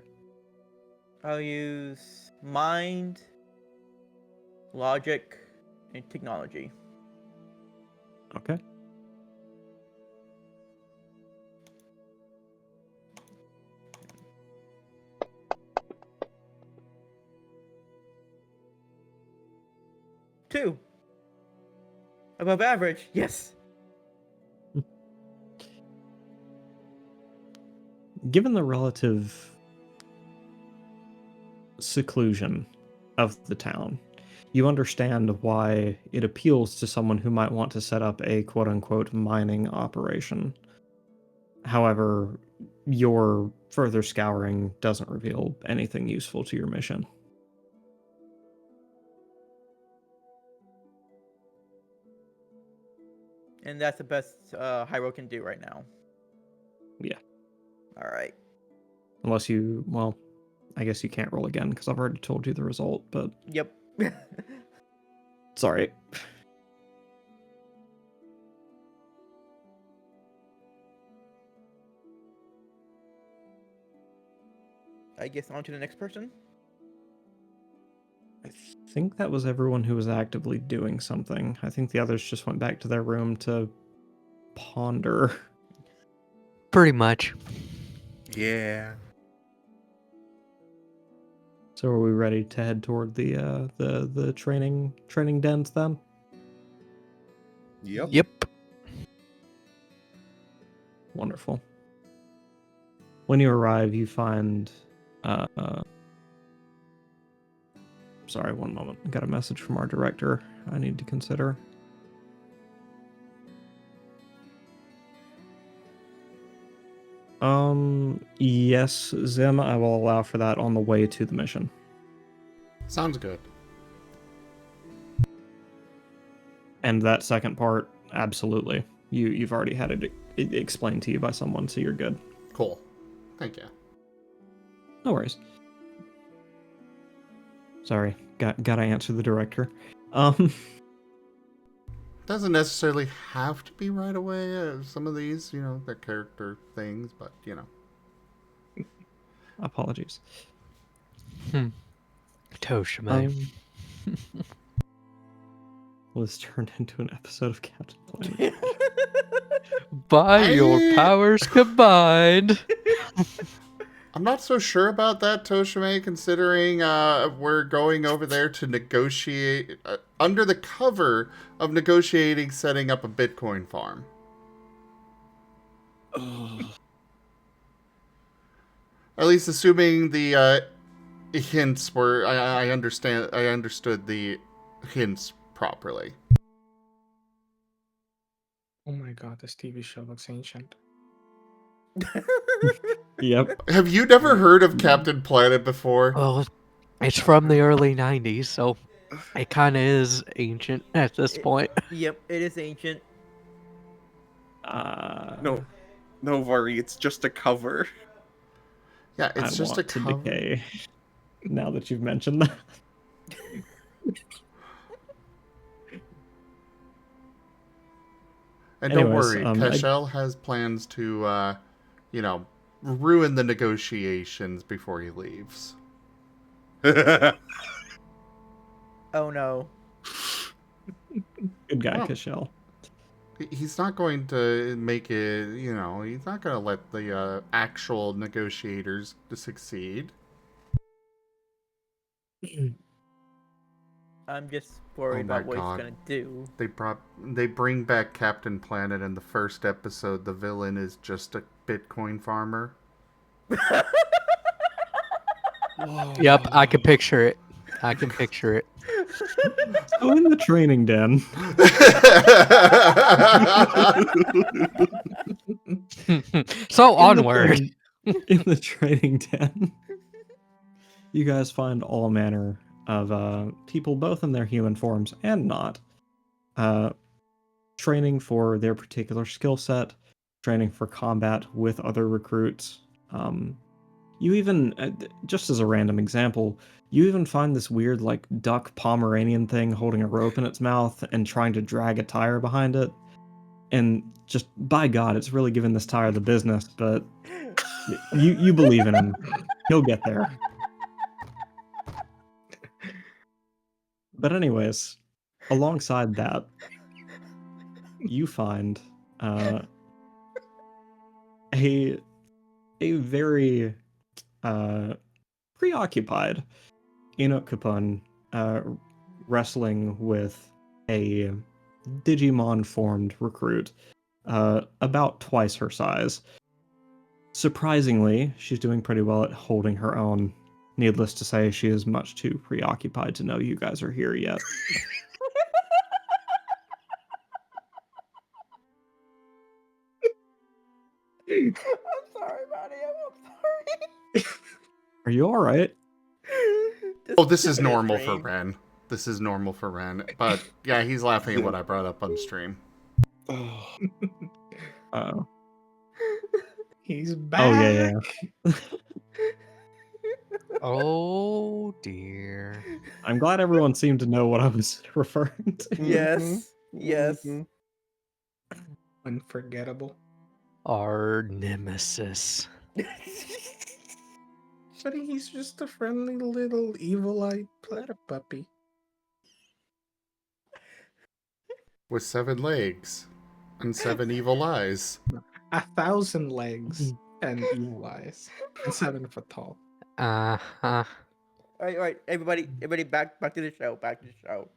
I'll use mind, logic, and technology. Okay. Two. Above average. Yes. Given the relative seclusion of the town, you understand why it appeals to someone who might want to set up a quote-unquote mining operation. However, your further scouring doesn't reveal anything useful to your mission. And that's the best Hyrule can do right now. Yeah. All right. Unless you, well, I guess you can't roll again because I've already told you the result, but... Yep. Sorry. I guess on to the next person. I think that was everyone who was actively doing something. I think the others just went back to their room to ponder. Pretty much. Yeah. So are we ready to head toward the training dens then? Yep. Yep. Wonderful. When you arrive, you find sorry, one moment. I got a message from our director I need to consider. Yes, Zim, I will allow for that on the way to the mission. Sounds good. And that second part, absolutely. You've already had it explained to you by someone, so you're good. Cool. Thank you. No worries. Sorry, gotta answer the director. Doesn't necessarily have to be right away. Some of these, they're character things, but Apologies. Toshima. Was turned into an episode of Captain Planet. By your powers combined. I'm not so sure about that, Toshime, considering we're going over there to negotiate, under the cover of negotiating setting up a Bitcoin farm. At least assuming the hints were, I understood the hints properly. Oh my god, this TV show looks ancient. Yep. Have you never heard of Captain Planet before? Well, it's from the early 90s, so it kind of is ancient at this point. Yep, it is ancient. No, Vari, it's just a cover. Yeah, it's I just a want to cover. decay. Now that you've mentioned that. And don't Anyways, worry, Cashel has plans to, ruin the negotiations before he leaves. Oh no. Good guy, Well, Cashel. He's not going to make it, he's not going to let the actual negotiators succeed. I'm just worried about what he's gonna do. They bring back Captain Planet in the first episode. The villain is just a Bitcoin farmer. Yep, I can picture it. I can picture it. So in the training den. So onward. In the training den, you guys find all manner of people, both in their human forms and not, training for their particular skill set, training for combat with other recruits. You even, just as a random example, you even find this weird, like, duck Pomeranian thing holding a rope in its mouth and trying to drag a tire behind it. And just, by God, it's really giving this tire the business, but you believe in him. He'll get there. But anyways, alongside that, you find a very preoccupied Inokupon wrestling with a Digimon formed recruit about twice her size. Surprisingly, she's doing pretty well at holding her own. Needless to say, she is much too preoccupied to know you guys are here yet. I'm sorry, buddy. I'm sorry. Are you alright? This is normal for Ren. This is normal for Ren. But yeah, he's laughing at what I brought up on stream. Uh-oh. He's back. Oh, yeah. Oh dear. I'm glad everyone seemed to know what I was referring to. Yes. Yes. Unforgettable. Our nemesis. But he's just a friendly little evil-eyed platter puppy. With 7 legs and 7 evil eyes. 1,000 legs and evil eyes. And 7 foot tall. Uh-huh. All right, everybody, back to the show. Back to the show.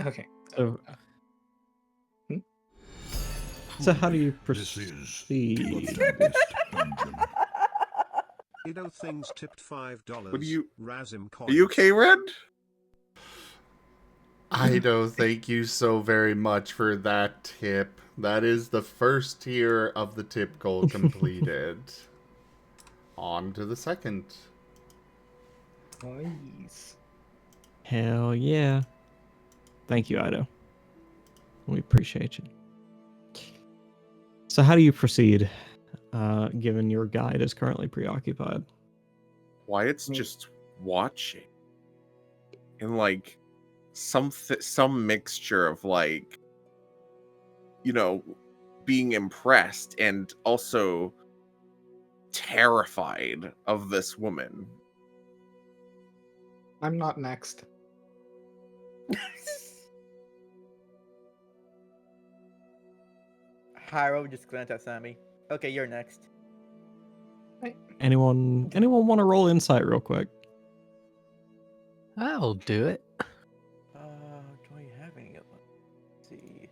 Okay. So how do you This proceed? is the darkest dungeon. Ido Things tipped $5. What do you... Razim Are you okay, Red? Ido, thank you so very much for that tip. That is the first tier of the tip goal completed. On to the second. Nice. Hell yeah. Thank you, Ido. We appreciate you. So how do you proceed, given your guide is currently preoccupied? Wyatt's just watching. And, like, some mixture of, like, being impressed and also terrified of this woman. I'm not next. Hyro just glanced at Sammy. Okay, you're next. Anyone want to roll insight real quick? I'll do it. Do I have any of them? Let's see.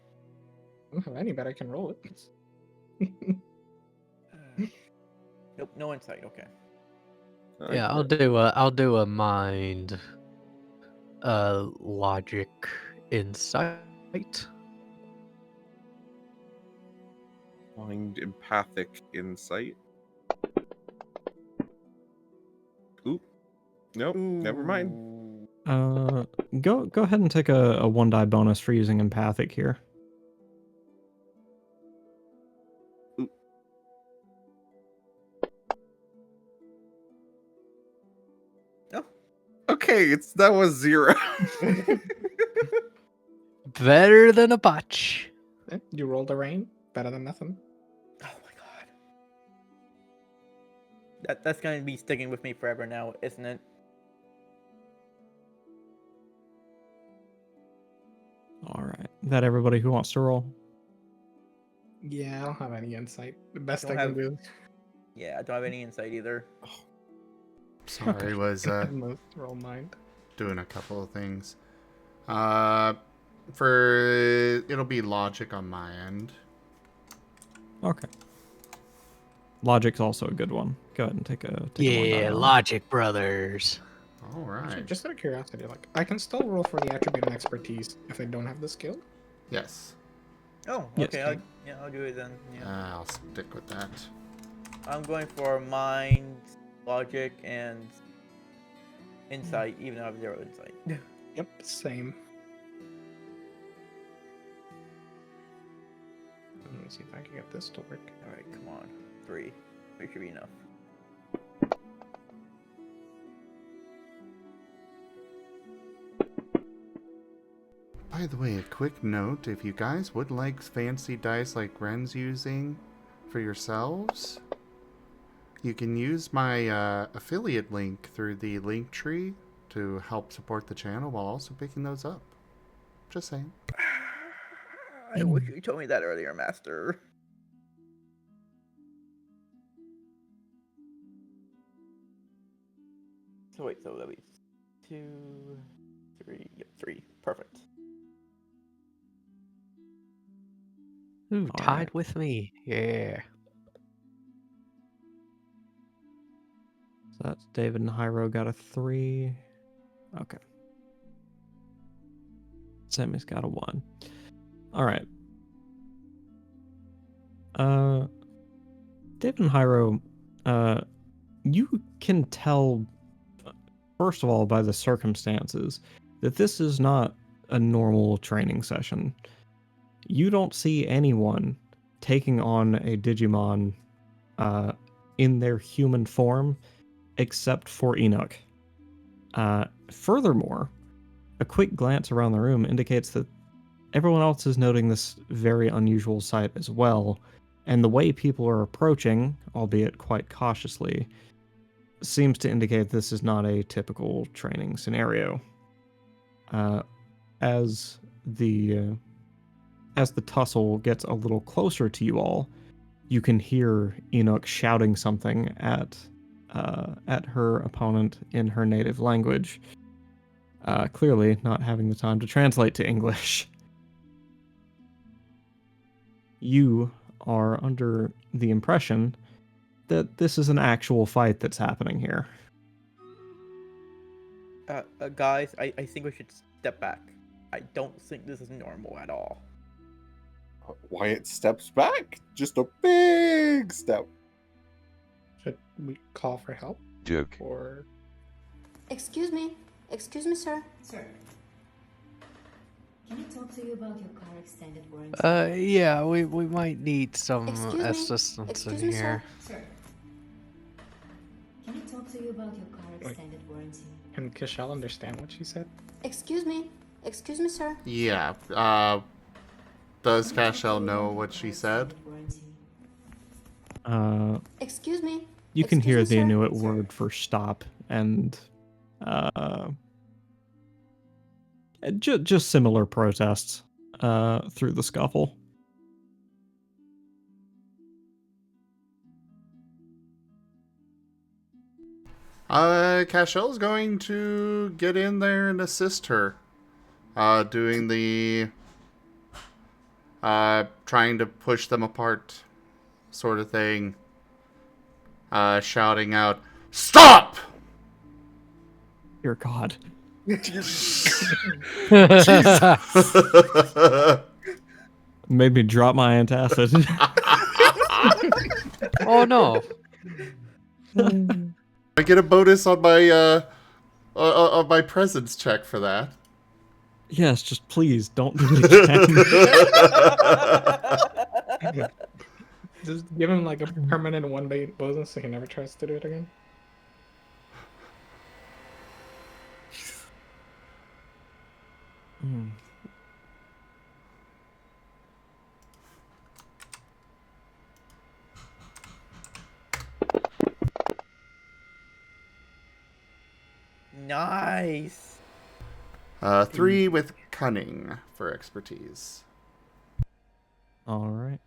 I don't have any, but I can roll it. Nope, no insight. Okay. Yeah, I'll do a mind logic insight. Mind empathic insight. Oop. Nope, never mind. Go ahead and take a 1 die bonus for using empathic here. Oh. Okay, that was 0. Better than a botch. You rolled a rain. Better than nothing. Oh my god. That's gonna be sticking with me forever now, isn't it? All right. Is that everybody who wants to roll? Yeah, I don't have any insight. The best Don't I can have- do. Yeah, I don't have any insight either. Sorry, was roll mind. doing a couple of things. It'll be logic on my end. Okay. Logic's also a good one. Go ahead and take a one. Yeah, down. Logic Brothers. All Actually, right. just out of curiosity, like I can still roll for the attribute and expertise if I don't have the skill. Yes. Oh, Yes. okay. I'll do it then. Yeah. I'll stick with that. I'm going for mind, logic, and insight, even though I have 0 insight. Yep, same. Let me see if I can get this to work. Alright, come on. 3. 3 should be enough. By the way, a quick note, if you guys would like fancy dice like Ren's using for yourselves, you can use my affiliate link through the link tree to help support the channel while also picking those up. Just saying. I wish you told me that earlier, Master. So wait, so that'll be 2, 3, yep, 3. Perfect. Ooh, All tied right. with me. Yeah. So that's David and Hyro got a 3. Okay. Sammy's got a 1. All right. David and Hyro, you can tell, first of all, by the circumstances, that this is not a normal training session. You don't see anyone taking on a Digimon in their human form except for Enoch. Furthermore, a quick glance around the room indicates that everyone else is noting this very unusual sight as well, and the way people are approaching, albeit quite cautiously, seems to indicate this is not a typical training scenario. As the tussle gets a little closer to you all, you can hear Enoch shouting something at her opponent in her native language, clearly not having the time to translate to English. You are under the impression that this is an actual fight that's happening here. Guys, I think we should step back. I don't think this is normal at all. Wyatt steps back. Just a big step. Should we call for help? Joke. Or Excuse me, sir. Sir, can I talk to you about your car extended warranty? Yeah, we might need some Excuse me? assistance Excuse in me, here. Sir, can I talk to you about your car extended warranty? can Kishel understand what she said? Excuse me, sir. Yeah. Does Cashel know what she said? Excuse me. You can hear the sir. Inuit word for stop and just similar protests through the scuffle. Cashel's going to get in there and assist her. Doing the trying to push them apart sort of thing. Shouting out, "Stop!" Dear God. Made me drop my antacid. Oh no. I get a bonus on my presence check for that. Yes, just please don't do it again. Just give him like a permanent 1-day bonus so he never tries to do it again. Nice. 3 with cunning for expertise. All right.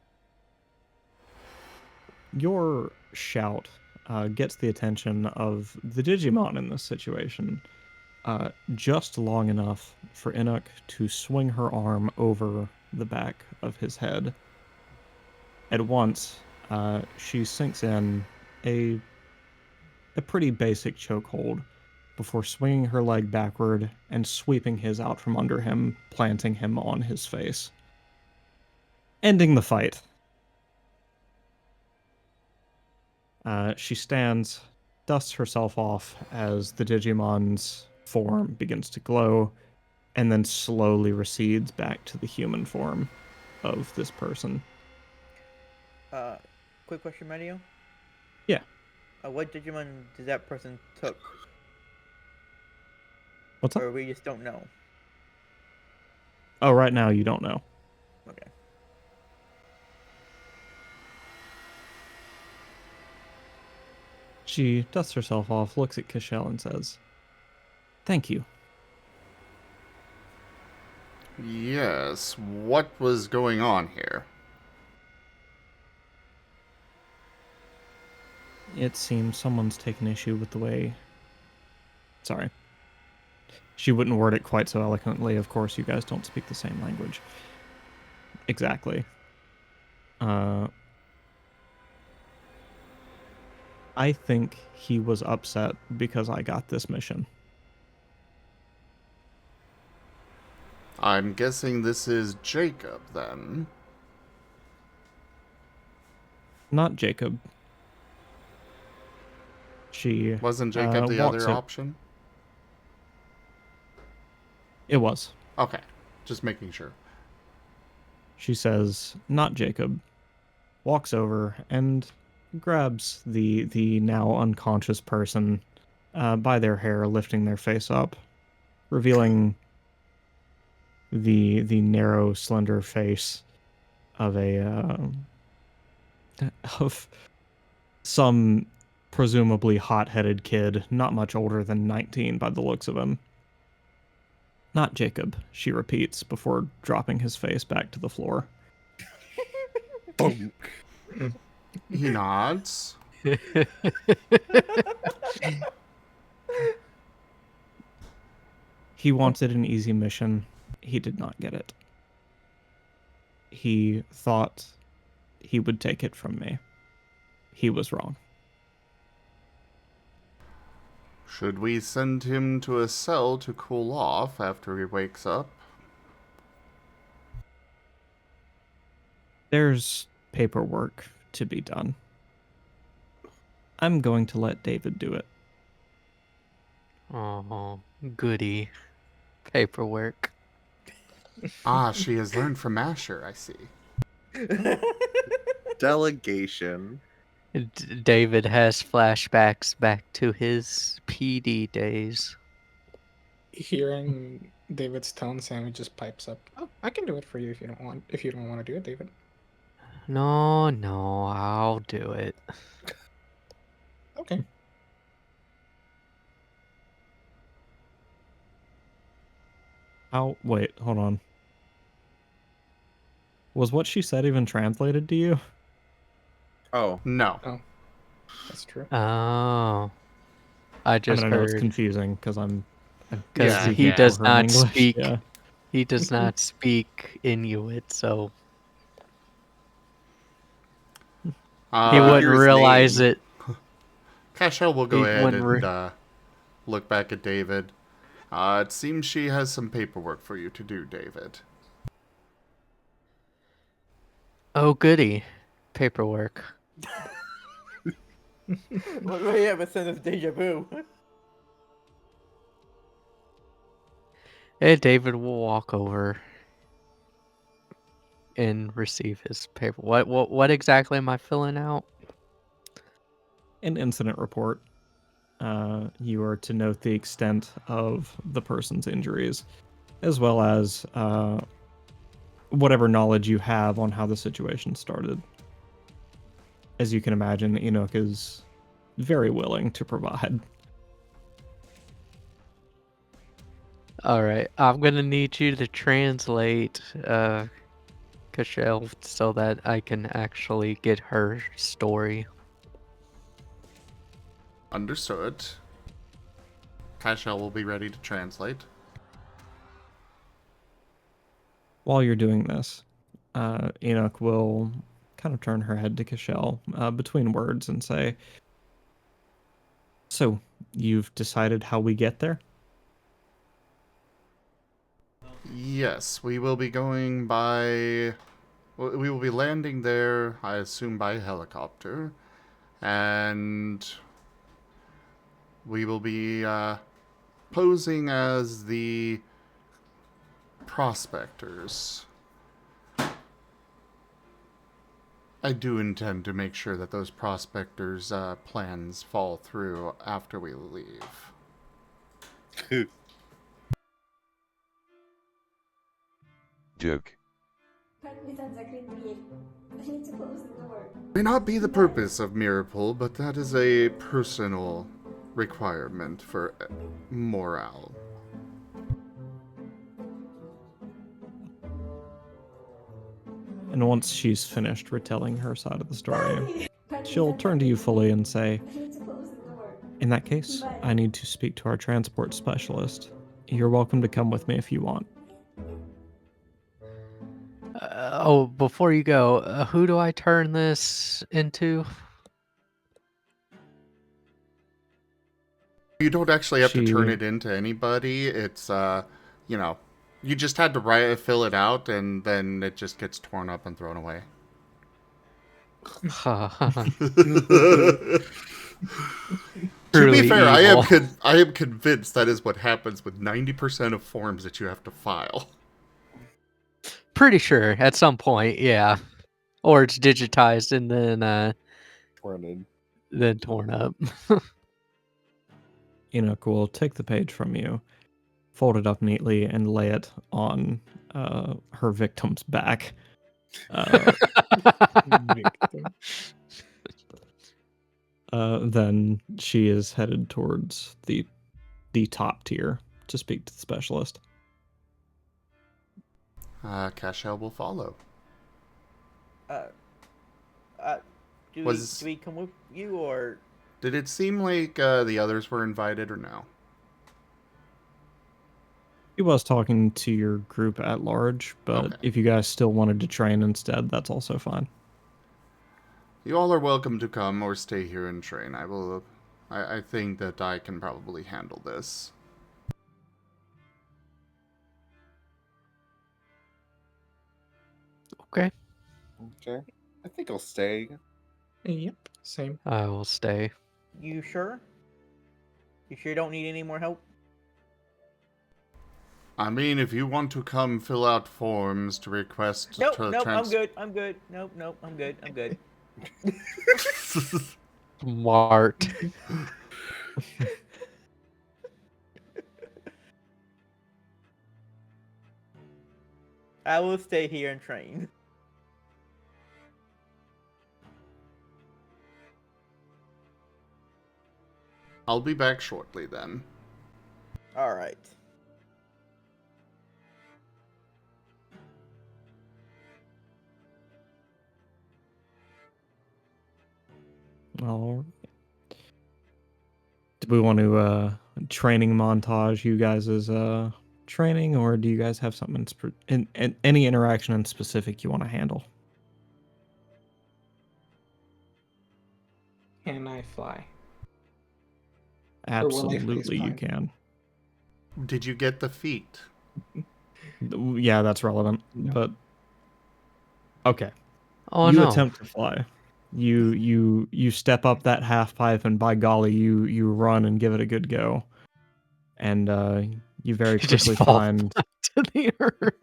Your shout gets the attention of the Digimon in this situation, just long enough for Inuk to swing her arm over the back of his head. At once, she sinks in a pretty basic chokehold before swinging her leg backward and sweeping his out from under him, planting him on his face, ending the fight. She stands, dusts herself off as the Digimon's form begins to glow, and then slowly recedes back to the human form of this person. Quick question, Mario. Yeah. What Digimon did that person took? What's up? Or we just don't know? Oh, right now you don't know. Okay. She dusts herself off, looks at Kishel, and says, "Thank you." Yes, what was going on here? It seems someone's taken issue with the way... Sorry. She wouldn't word it quite so eloquently. Of course, you guys don't speak the same language. Exactly. I think he was upset because I got this mission. I'm guessing this is Jacob, then. Not Jacob. She Wasn't Jacob the other option? It was. Okay, just making sure. She says, "Not Jacob." Walks over and grabs the now unconscious person by their hair, lifting their face up, revealing the narrow, slender face of of some presumably hot-headed kid, not much older than 19 by the looks of him. "Not Jacob," she repeats before dropping his face back to the floor. Bonk. He nods. He wanted an easy mission. He did not get it. He thought he would take it from me. He was wrong. Should we send him to a cell to cool off after he wakes up? There's paperwork to be done. I'm going to let David do it. Oh, goody. Paperwork. Ah, she has learned from Asher, I see. Delegation. David has flashbacks back to his PD days. Hearing David's tone, Sammy just pipes up, "Oh, I can do it for you if you don't want to do it, David." No, I'll do it. Okay. Wait, hold on. Was what she said even translated to you? Oh. No. Oh. That's true. Oh. I just know heard. it's confusing because Because he does not speak. Yeah. He does not speak Inuit, so he wouldn't realize it. Cashel will go ahead and look back at David. It seems she has some paperwork for you to do, David. Oh, goody. Paperwork. What do I have a sense of deja vu? Hey, David will walk over and receive his paper. What exactly am I filling out? An incident report. You are to note the extent of the person's injuries. as well as whatever knowledge you have on how the situation started. As you can imagine, Enoch is very willing to provide. All right, I'm gonna need you to translate Cashel so that I can actually get her story. Understood. Cashel will be ready to translate. While you're doing this, Enoch will kind of turn her head to Cashel between words and say, "So, you've decided how we get there?" Yes, we will be going by... We will be landing there, I assume, by helicopter. And we will be posing as the prospectors. I do intend to make sure that those prospectors' plans fall through after we leave. Joke. May not be the purpose of Miracle, but that is a personal requirement for morale. And once she's finished retelling her side of the story, she'll turn to you fully and say, "In that case, I need to speak to our transport specialist. You're welcome to come with me if you want." Before you go, who do I turn this into? You don't actually have to turn it into anybody. It's, you know, you just had to fill it out, and then it just gets torn up and thrown away. To be fair, I am convinced that is what happens with 90% of forms that you have to file. Pretty sure at some point, yeah. Or it's digitized and then torn up. Enoch will take the page from you, fold it up neatly, and lay it on her victim's back. Then she is headed towards the top tier to speak to the specialist. Cashel will follow. Do we come with you, or did it seem like the others were invited, or no? He was talking to your group at large, but if you guys still wanted to train instead, that's also fine. You all are welcome to come or stay here and train. I think that I can probably handle this. Okay. I think I'll stay. Yep, same. I will stay. You sure? You sure you don't need any more help? I mean, if you want to come fill out forms to request... Nope, I'm good. Nope, I'm good. Mart. I will stay here and train. I'll be back shortly then. Alright. All right. Do we want to training montage you guys as training, or do you guys have something in any interaction in specific you want to handle? Can I fly? Absolutely, you can. Did you get the feet? Yeah, that's relevant. No. But okay. Oh you no! Attempt to fly. You step up that half pipe, and by golly, you run and give it a good go. And you very quickly find to the earth.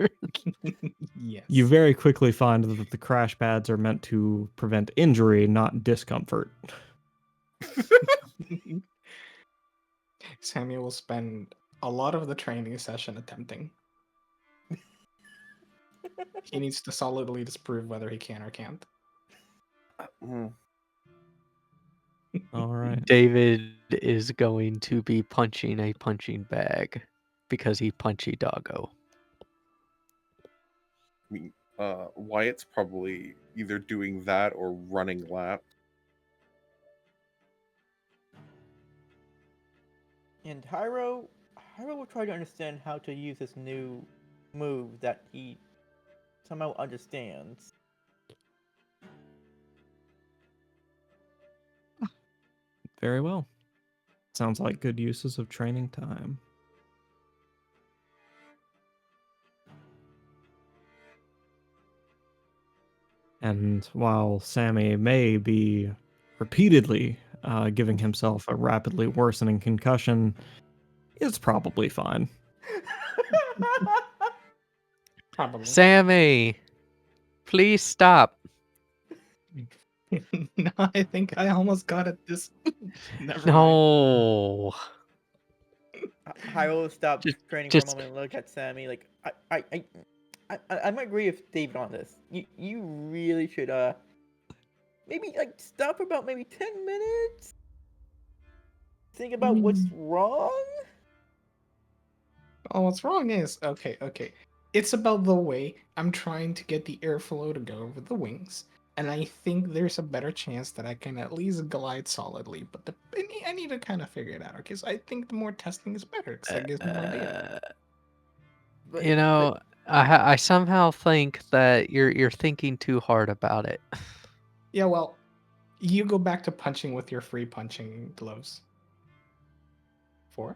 Yes. You very quickly find that the crash pads are meant to prevent injury, not discomfort. Samuel will spend a lot of the training session attempting He needs to solidly disprove whether he can or can't. All right. David is going to be punching a punching bag because he punchy doggo. I mean, Wyatt's probably either doing that or running laps. And Hyro will try to understand how to use this new move that he somehow understands. Very well. Sounds like good uses of training time. And while Sammy may be repeatedly giving himself a rapidly worsening concussion, it's probably fine. Probably. Sammy, please stop. No, I think I almost got it this. Never mind. No. Hyro will stop Just- training just- for a moment and look at Sammy like, I might agree with David on this. You really should maybe like stop for about maybe 10 minutes. Think about what's wrong. Oh, what's wrong is okay. It's about the way I'm trying to get the airflow to go over the wings, and I think there's a better chance that I can at least glide solidly. But I need to kind of figure it out, okay? So I think the more testing is better because that gives me more data. You know, I somehow think that you're thinking too hard about it. Yeah, well, you go back to punching with your free punching gloves. 4,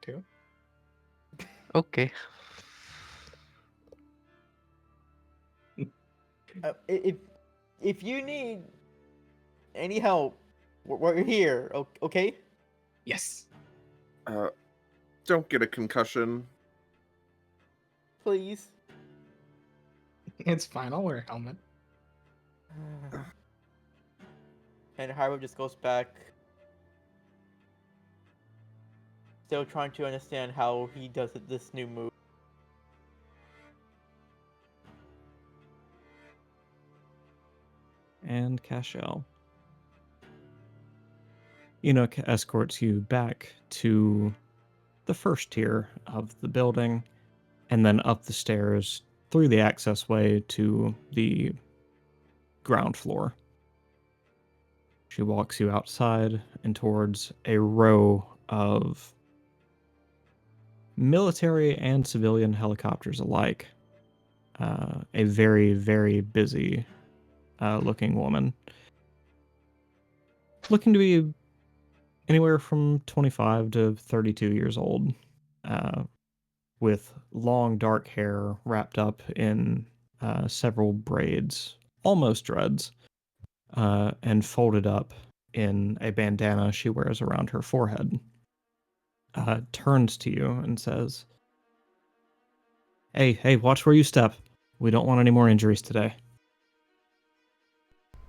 2. Okay. If you need any help, we're here. Okay. Yes. Don't get a concussion. Please. It's fine. I'll wear a helmet. And Hyro just goes back, still trying to understand how he does this new move. And Cashel. Enoch escorts you back to the first tier of the building and then up the stairs through the access way to the ground floor. She walks you outside and towards a row of military and civilian helicopters alike. A very, very busy looking woman. Looking to be anywhere from 25 to 32 years old, with long dark hair wrapped up in several braids, almost dreads, and folded up in a bandana she wears around her forehead. Turns to you and says, Hey, watch where you step. We don't want any more injuries today.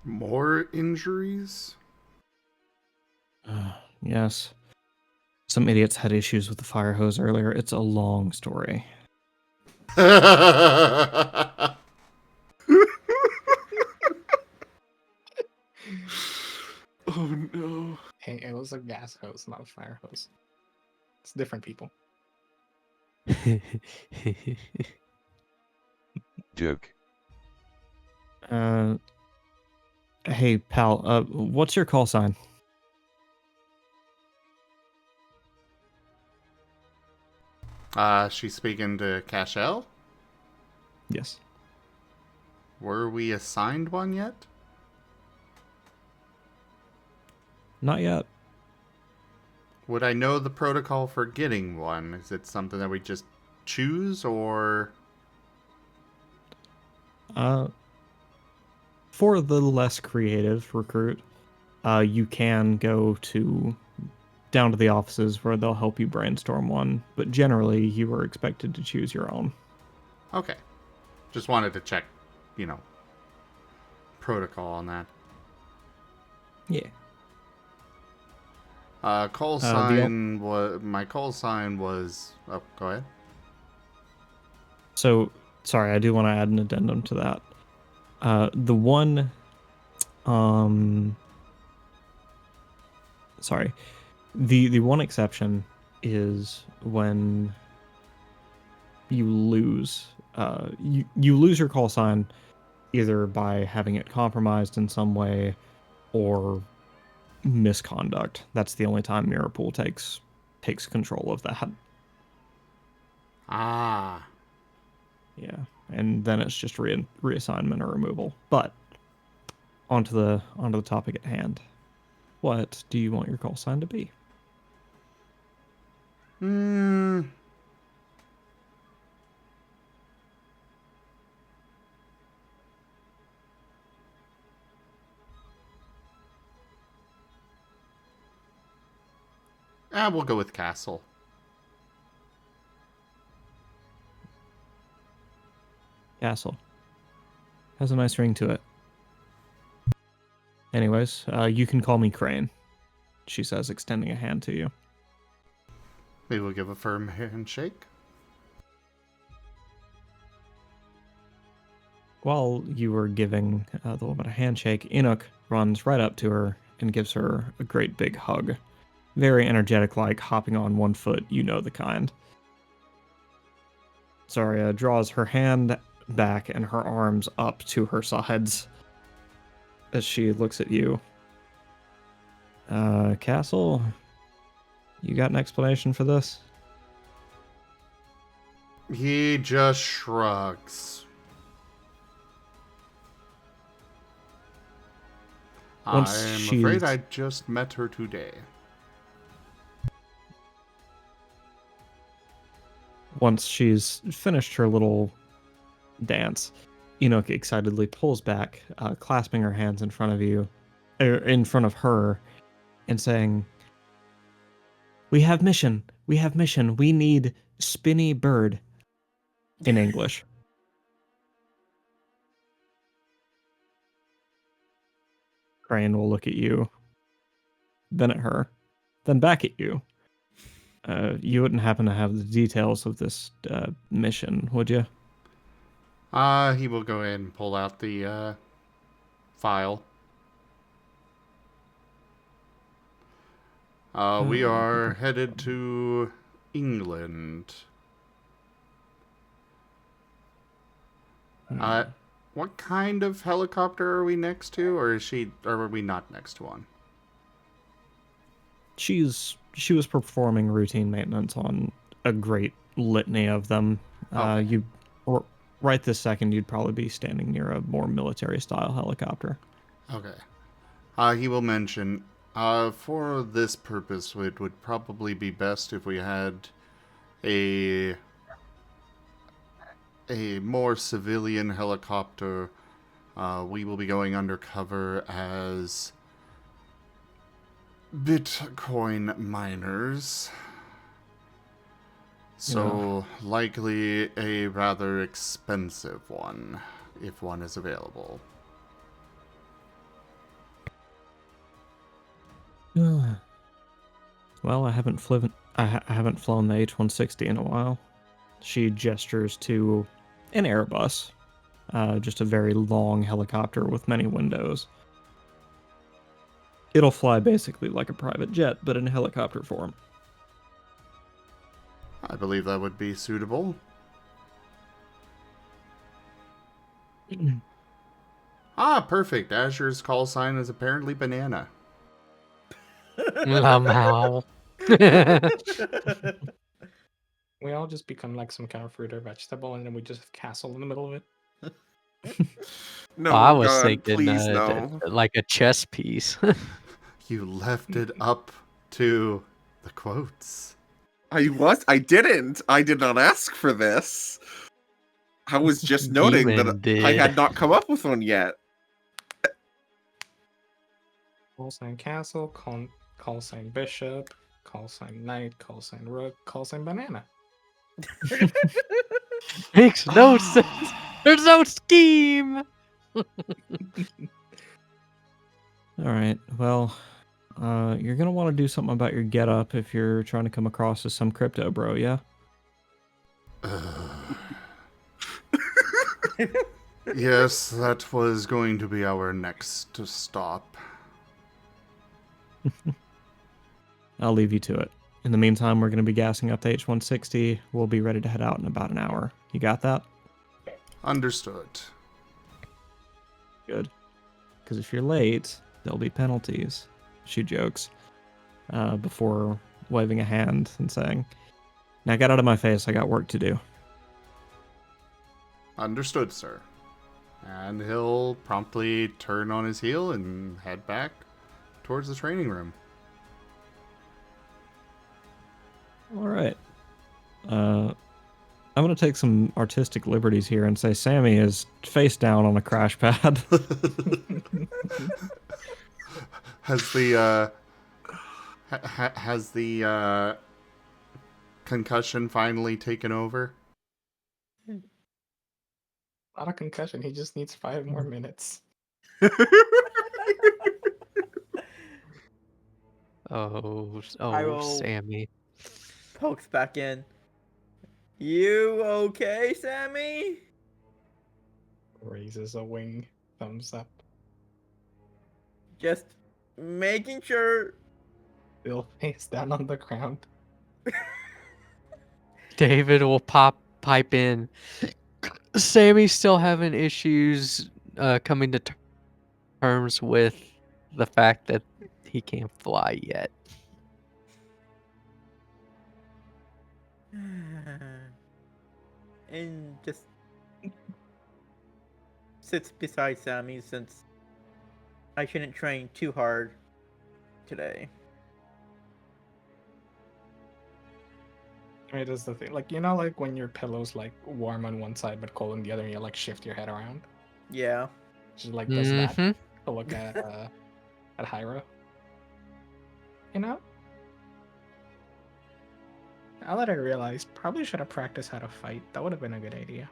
More injuries? Yes. Some idiots had issues with the fire hose earlier. It's a long story. Oh no. Hey, it was a gas hose, not a fire hose. It's different people. Joke. Hey, pal, what's your call sign? She's speaking to Cashel? Yes. Were we assigned one yet? Not yet. Would I know the protocol for getting one? Is it something that we just choose, or... For the less creative recruit, you can go down to the offices where they'll help you brainstorm one, but generally you are expected to choose your own. Okay. Just wanted to check, protocol on that. Yeah. Call sign was... My call sign was... Oh, go ahead. So, sorry, I do want to add an addendum to that. The one, sorry, the one exception is when you lose, you lose your call sign either by having it compromised in some way or misconduct. That's the only time Mirror Pool takes control of that. Ah. Yeah, and then it's just reassignment or removal. But onto the topic at hand. What do you want your call sign to be? We'll go with Castle. Castle. Has a nice ring to it. Anyways, you can call me Crane, she says, extending a hand to you. We will give a firm handshake. While you were giving the woman a handshake, Enoch runs right up to her and gives her a great big hug. Very energetic, like hopping on one foot, you know the kind. Zarya draws her hand back and her arms up to her sides as she looks at you. Castle, you got an explanation for this? He just shrugs. I'm afraid I just met her today. Once she's finished her little dance, Enoch excitedly pulls back, clasping her hands in front of you, in front of her, and saying, "We have mission. We have mission. We need Spinny Bird," in English. Crane will look at you, then at her, then back at you. You wouldn't happen to have the details of this mission, would you? He will go ahead and pull out the file. We are headed to England. What kind of helicopter are we next to, or are we not next to one? She was performing routine maintenance on a great litany of them. Okay. Right this second, you'd probably be standing near a more military-style helicopter. Okay. He will mention, for this purpose, it would probably be best if we had a more civilian helicopter. We will be going undercover as Bitcoin miners. So, likely a rather expensive one, if one is available. Well, I haven't flown the H-160 in a while. She gestures to an Airbus, just a very long helicopter with many windows. It'll fly basically like a private jet, but in helicopter form. I believe that would be suitable. Perfect. Azure's call sign is apparently banana. Somehow. We all just become like some kind of fruit or vegetable, and then we just have castle in the middle of it. No, I was God, thinking please no. like a chess piece. You left it up to the quotes. I didn't. I did not ask for this. I was just noting that I had not come up with one yet. Call sign castle, call sign bishop, call sign knight, call sign rook, call sign banana. Makes no sense. There's no scheme. All right. Well, you're gonna want to do something about your getup if you're trying to come across as some crypto bro, yeah? Yes, that was going to be our next stop. I'll leave you to it. In the meantime, we're going to be gassing up the H-160. We'll be ready to head out in about an hour. You got that? Understood. Good. Because if you're late, there'll be penalties. She jokes. Before waving a hand and saying, "Now get out of my face, I got work to do." Understood, sir. And he'll promptly turn on his heel and head back towards the training room. All right. I'm going to take some artistic liberties here and say Sammy is face down on a crash pad. Has the concussion finally taken over? Not a concussion. He just needs 5 more minutes. Oh, Hyrule Sammy. pokes back in. You okay, Sammy? Raises a wing, thumbs up. Just making sure. Still face down on the ground. David will pipe in. Sammy's still having issues coming to terms with the fact that he can't fly yet. And just sits beside Sammy since I shouldn't train too hard today. Right, that's the thing. Like, you know, like when your pillow's like warm on one side but cold on the other, and you like shift your head around. Yeah. She like does that to look at Hyro. You know? Now that I realize, probably should have practiced how to fight. That would have been a good idea.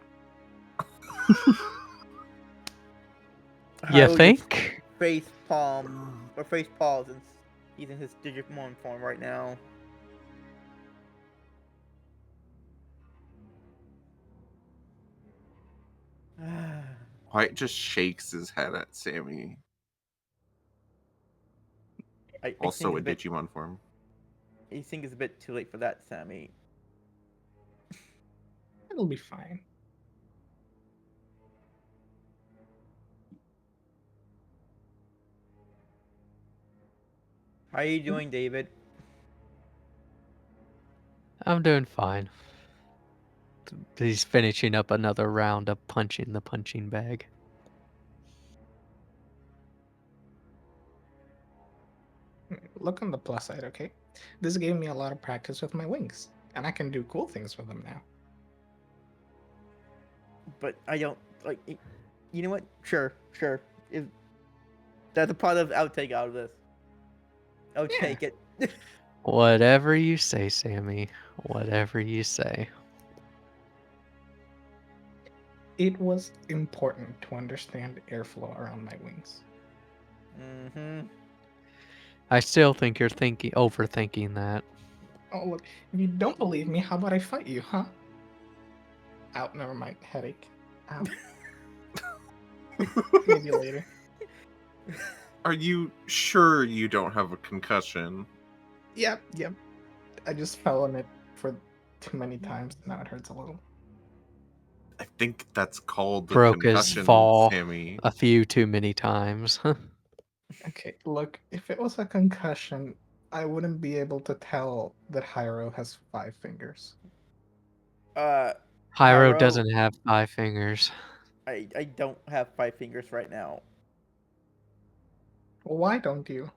You think? Face paws, and he's in his Digimon form right now. Wyatt just shakes his head at Sammy. Also in Digimon form. I think it's a bit too late for that, Sammy. It'll be fine. How are you doing, David? I'm doing fine. He's finishing up another round of punching the punching bag. Look on the plus side, okay? This gave me a lot of practice with my wings, and I can do cool things with them now. But I don't like. You know what? Sure. If that's a part of outtake out of this, I'll take it. Whatever you say, Sammy. Whatever you say. It was important to understand airflow around my wings. Mm-hmm. I still think you're overthinking that. Oh, look, if you don't believe me, how about I fight you, huh? Ow, never mind. Headache. Ow. Maybe later. Are you sure you don't have a concussion? Yep. I just fell on it for too many times. Now it hurts a little. I think that's called the Broke his concussion, fall Sammy. a few too many times. Okay, look, if it was a concussion, I wouldn't be able to tell that Hyro has 5 fingers. Hyro doesn't have 5 fingers. I don't have 5 fingers right now. Why don't you?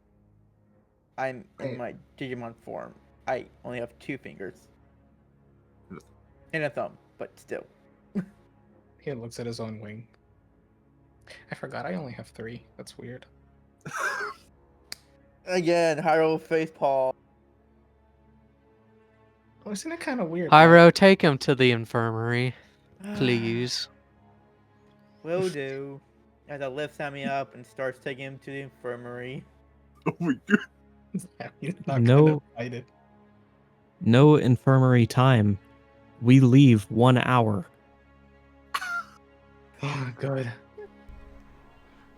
I'm in my Digimon form. I only have 2 fingers. And a thumb, but still. He looks at his own wing. I forgot I only have 3. That's weird. Again, Hyro facepalm. Oh, isn't it kind of weird? Hyro, take him to the infirmary, please. Will do. As I lift Sammy up and starts taking him to the infirmary. Oh my god. He's not gonna fight it. No infirmary time. We leave 1 hour. Oh, good.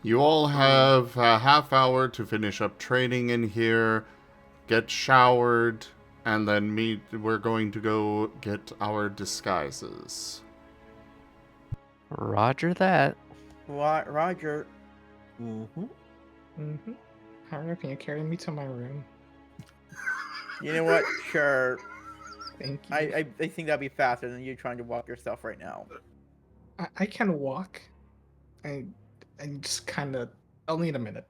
You all have a half hour to finish up training in here, get showered, and then we're going to go get our disguises. Roger that. Roger. Haru, can you carry me to my room? You know what? Sure. Thank you. I think that'd be faster than you trying to walk yourself right now. I can walk. I just kind of... I'll need a minute.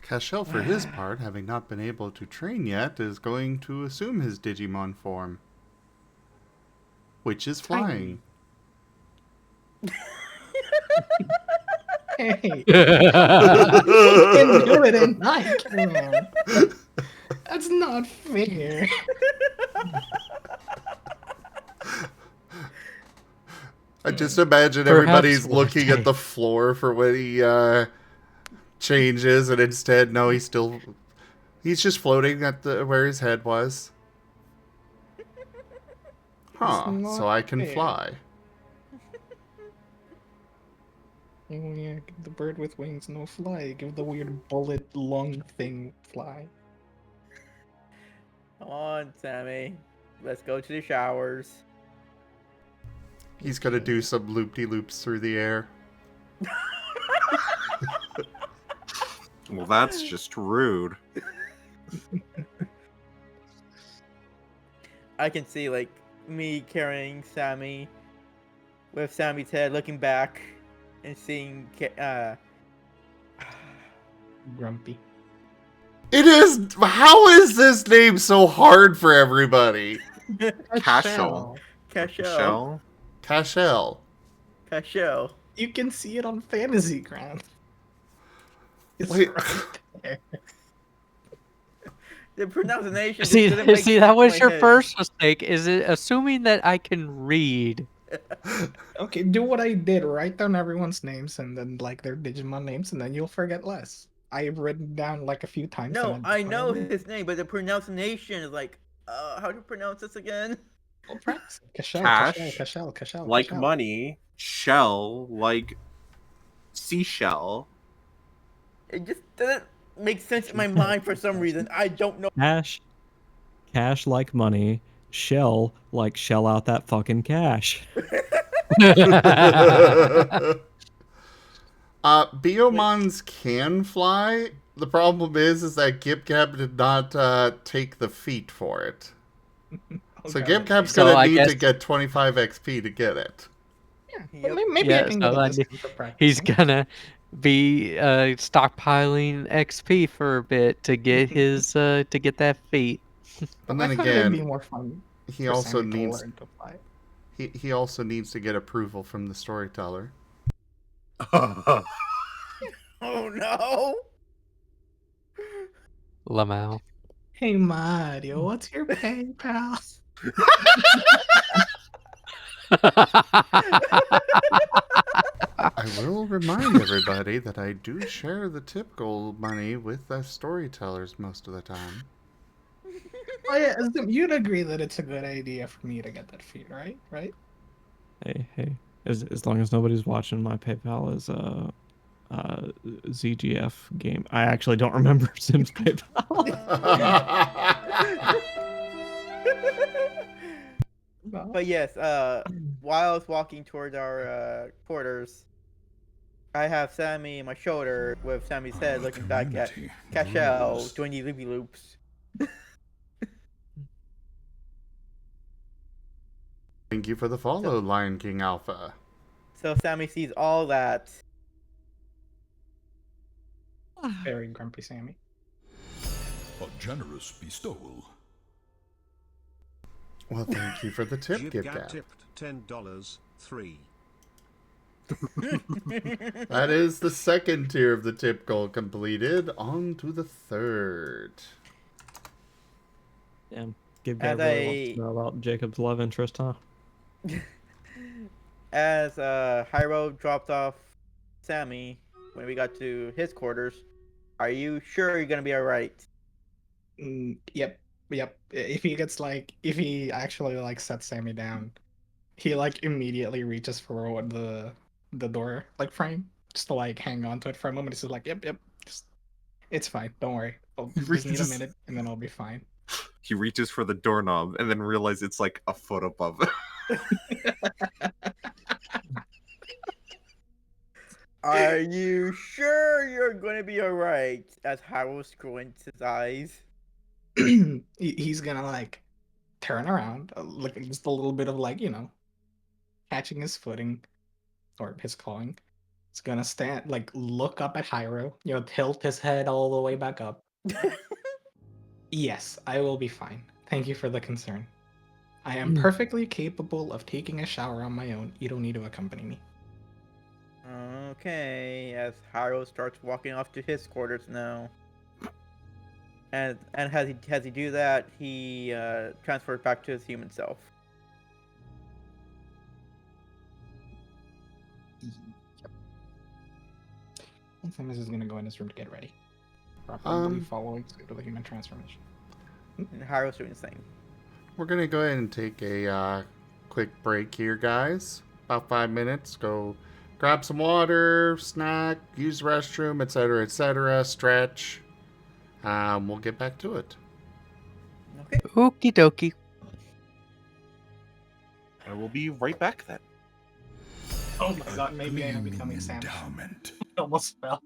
Cashel, for his part, having not been able to train yet, is going to assume his Digimon form, which is flying. Hey, you can do it and I can. That's not fair. I just imagine everybody's looking at the floor for when he changes, and instead, no, he's just floating at where his head was. Huh? So I can fly. Oh yeah, give the bird with wings no fly. Give the weird bullet lung thing fly. Come on, Sammy. Let's go to the showers. He's gonna do some loop-de-loops through the air. Well, that's just rude. I can see, like, me carrying Sammy with Sammy's head looking back and seeing Grumpy. It is. How is this name so hard for everybody? Cashel. Cashel. Cashel. Cashel. You can see it on Fantasy Ground. It's Wait. right there. The pronunciation. See, just doesn't make sense that in was my your head. first mistake. Is it assuming that I can read? Okay, do what I did. Write down everyone's names and then like their Digimon names, and then you'll forget less. I've written down like a few times. No, I know his name, but the pronunciation is like, how do you pronounce this again? Well, practice. Cashel, Cash, like money. Shell, like seashell. It just doesn't make sense in my mind for some reason. I don't know. Cash like money. Shell like shell out that fucking cash. Biomons can fly. The problem is that GibGab did not take the feat for it. So GibGab's gonna need to get 25 XP to get it. Yeah, maybe I can get a discount for practice. He's gonna be stockpiling XP for a bit to get his to get that feat. But then I thought it'd be again, more fun he for also Sammy to needs learn to fly. he also needs to get approval from the storyteller. Oh no! Lamau. Hey Mario, what's your PayPal? I will remind everybody that I do share the tip goal money with the storytellers most of the time. Oh yeah, you'd agree that it's a good idea for me to get that feat, right? Right? Hey. As long as nobody's watching, my PayPal is ZGF game. I actually don't remember Sim's PayPal. But yes, while I was walking towards our quarters, I have Sammy on my shoulder with Sammy's head looking back at Cashel doing the loopy loops. Thank you for the follow, Lion King Alpha. So Sammy sees all that. Very grumpy Sammy. A generous bestowal. Well, thank you for the tip, GibGab GibGab. tipped $10. 3. That is the second tier of the tip goal completed. On to the third. Damn. GibGab really wants to know about Jacob's love interest, huh? As Hyro dropped off Sammy when we got to his quarters, are you sure you're gonna be alright? Yep. If he actually like sets Sammy down, He like immediately reaches for the door like frame just to like hang on to it for a moment. He's just like, yep, just, it's fine. Don't worry. I'll just need a minute and then I'll be fine. He reaches for the doorknob and then realizes it's like a foot above it. Are you sure you're going to be alright? As Harold squints his eyes. He's gonna like turn around, like just a little bit of like, catching his footing or his clawing. He's gonna stand, like look up at Hyro, tilt his head all the way back up. Yes, I will be fine. Thank you for the concern. I am perfectly capable of taking a shower on my own. You don't need to accompany me. Okay, as Harold starts walking off to his quarters now. And as he do that, he transfers back to his human self. Samus is gonna go in his room to get ready. Probably following suit of the human transformation. And Harold's doing the same. We're gonna go ahead and take a quick break here, guys. About 5 minutes. Go grab some water, snack, use the restroom, etc., stretch. We'll get back to it. Okay. Okie dokie. I will be right back then. Oh my god, maybe I am becoming Samus. Almost fell.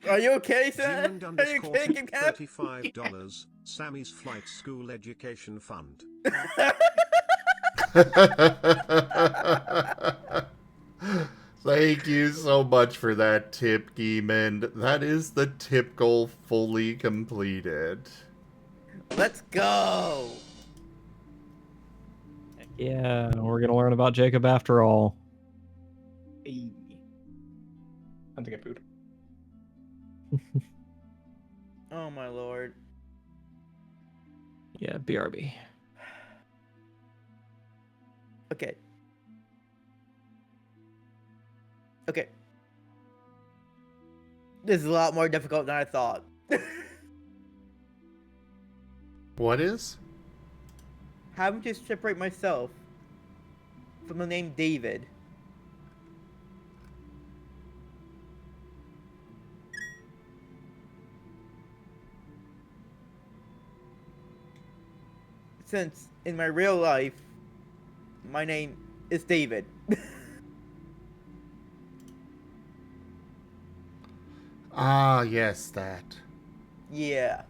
Are you okay, Sam? Zealand Are you okay, Kim Cap? $35. Sammy's Flight School Education Fund. Thank you so much for that tip, Geemon. That is the tip goal fully completed. Let's go! Yeah, we're gonna learn about Jacob after all. Hey. Time to get food. Oh my lord. Yeah, BRB. Okay. Okay. This is a lot more difficult than I thought. What is? Having to separate myself from the name David. Since in my real life, my name is David. Ah, yes, that. Yeah.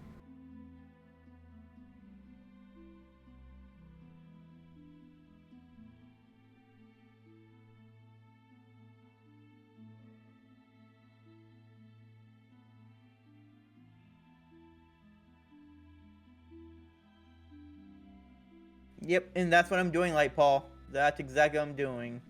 Yep, and that's what I'm doing, Light Paul. That's exactly what I'm doing.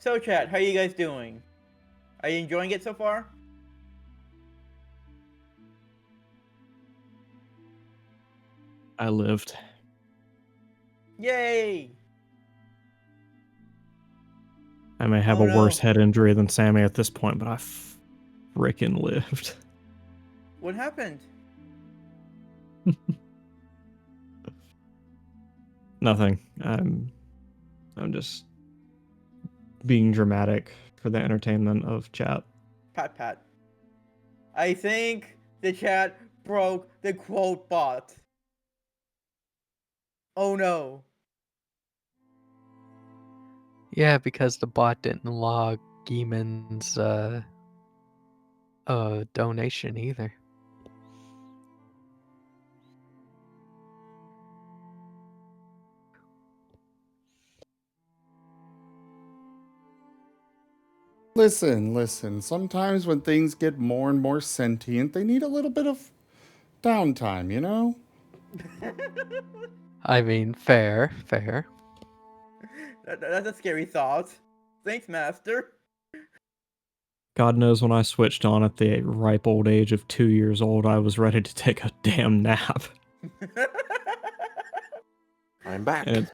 So, chat, how are you guys doing? Are you enjoying it so far? I lived. Yay! I may have Oh, a worse no. head injury than Sammy at this point, but I frickin' lived. What happened? Nothing. I'm just being dramatic for the entertainment of chat. Pat pat. I think the chat broke the quote bot. Oh no. Yeah, because the bot didn't log Geeman's donation either. Listen. Sometimes when things get more and more sentient, they need a little bit of downtime, you know? I mean, fair. That's a scary thought. Thanks, Master. God knows when I switched on at the ripe old age of 2 years old, I was ready to take a damn nap. I'm back. And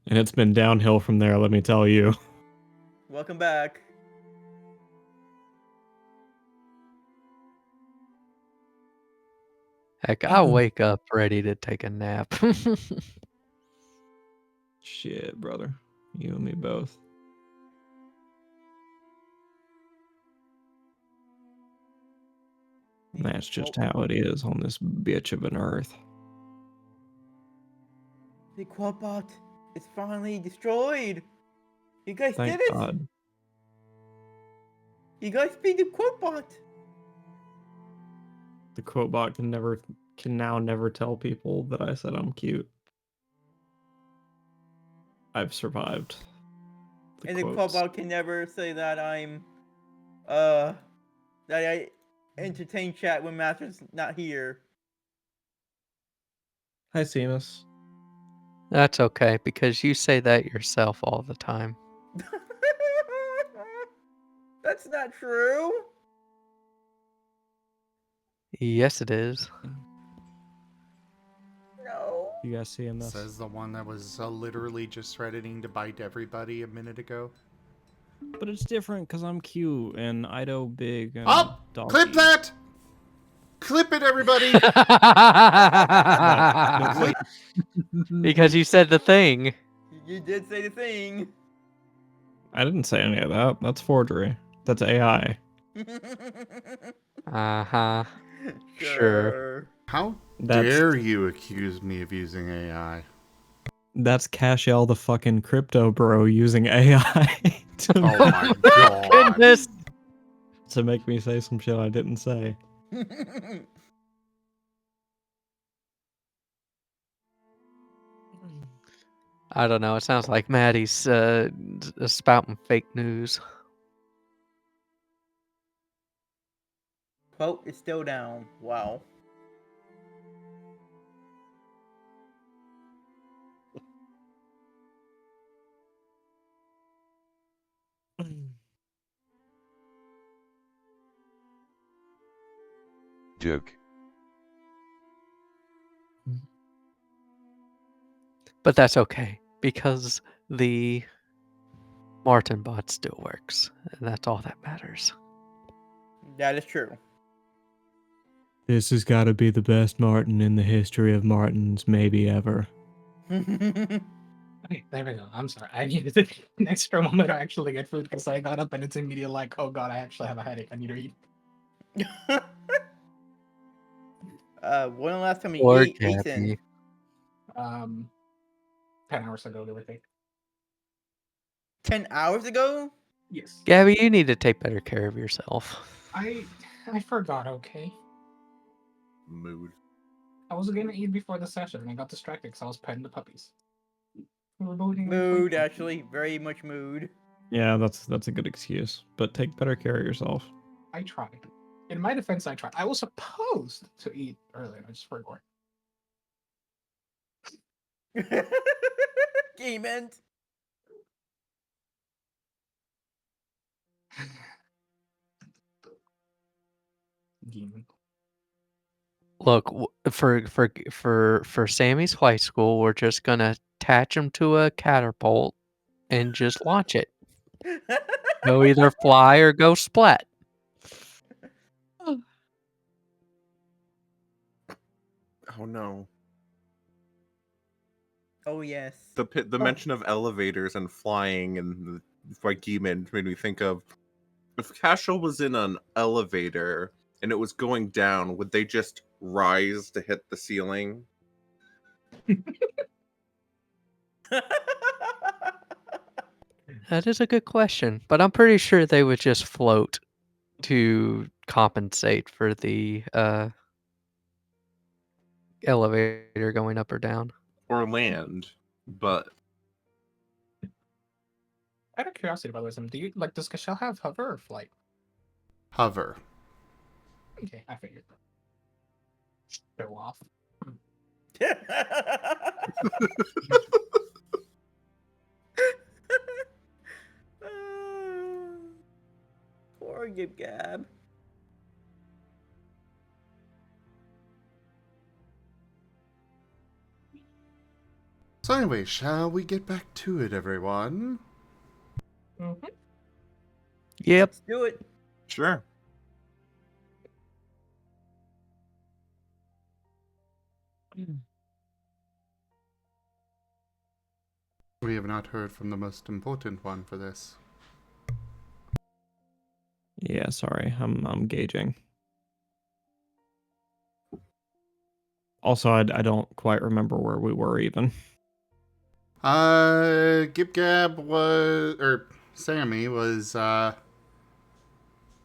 it's been downhill from there, let me tell you. Welcome back. Heck, I'll wake up ready to take a nap. Shit, brother. You and me both. That's just how it is on this bitch of an earth. The quote bot is finally destroyed. You guys Thank did it. God. You guys beat the quote bot. The quote bot can now never tell people that I said I'm cute. I've survived. And the quote bot can never say that that I entertain chat when Master's not here. Hi, Seamus. That's okay, because you say that yourself all the time. That's not true. Yes, it is. No. You guys seeing this? Says the one that was literally just threatening to bite everybody a minute ago. But it's different because I'm cute and Ido big and doggy. Clip that! Clip it, everybody! Because you said the thing. You did say the thing. I didn't say any of that. That's forgery. That's AI. Uh-huh. Sure. How dare you accuse me of using AI? That's Cash L, the fucking crypto bro, using AI Oh my god. Goodness. To make me say some shit I didn't say. I don't know. It sounds like Maddie's spouting fake news. Quote is still down. Wow. Duke. But that's okay, because the Marten bot still works, and that's all that matters. That is true. This has got to be the best Marten in the history of Martens, maybe ever. Okay, there we go. I'm sorry. I needed an extra moment to actually get food because I got up and it's immediately like, oh god, I actually have a headache. I need to eat. When the last time you Or ate? Gabby. 10 hours ago, give or take. 10 hours ago? Yes. Gabby, you need to take better care of yourself. I forgot, okay? Mood. I was gonna eat before the session and I got distracted because I was petting the puppies. Mood, actually. Very much mood. Yeah, that's a good excuse. But take better care of yourself. I tried. In my defense, I tried. I was supposed to eat earlier. I just forgot. Demons. Demon. Look, for Sammy's high school, we're just gonna attach him to a catapult and just launch it. Go either fly or go splat. Oh no. Oh yes. The mention of elevators and flying and like demon made me think of, if Cashel was in an elevator and it was going down, would they just rise to hit the ceiling? That is a good question, but I'm pretty sure they would just float to compensate for the elevator going up or down. Or land, but Out of curiosity, by the way, do you like does Cashel have hover or flight? Hover. Okay, I figured. Show off. Poor Gib Gab. So anyway, shall we get back to it, everyone? Mm-hmm. Yep. Let's do it. sure. We have not heard from the most important one for this. Yeah, sorry, I'm gauging. Also, I don't quite remember where we were even. Gib Gab was, or Sammy was,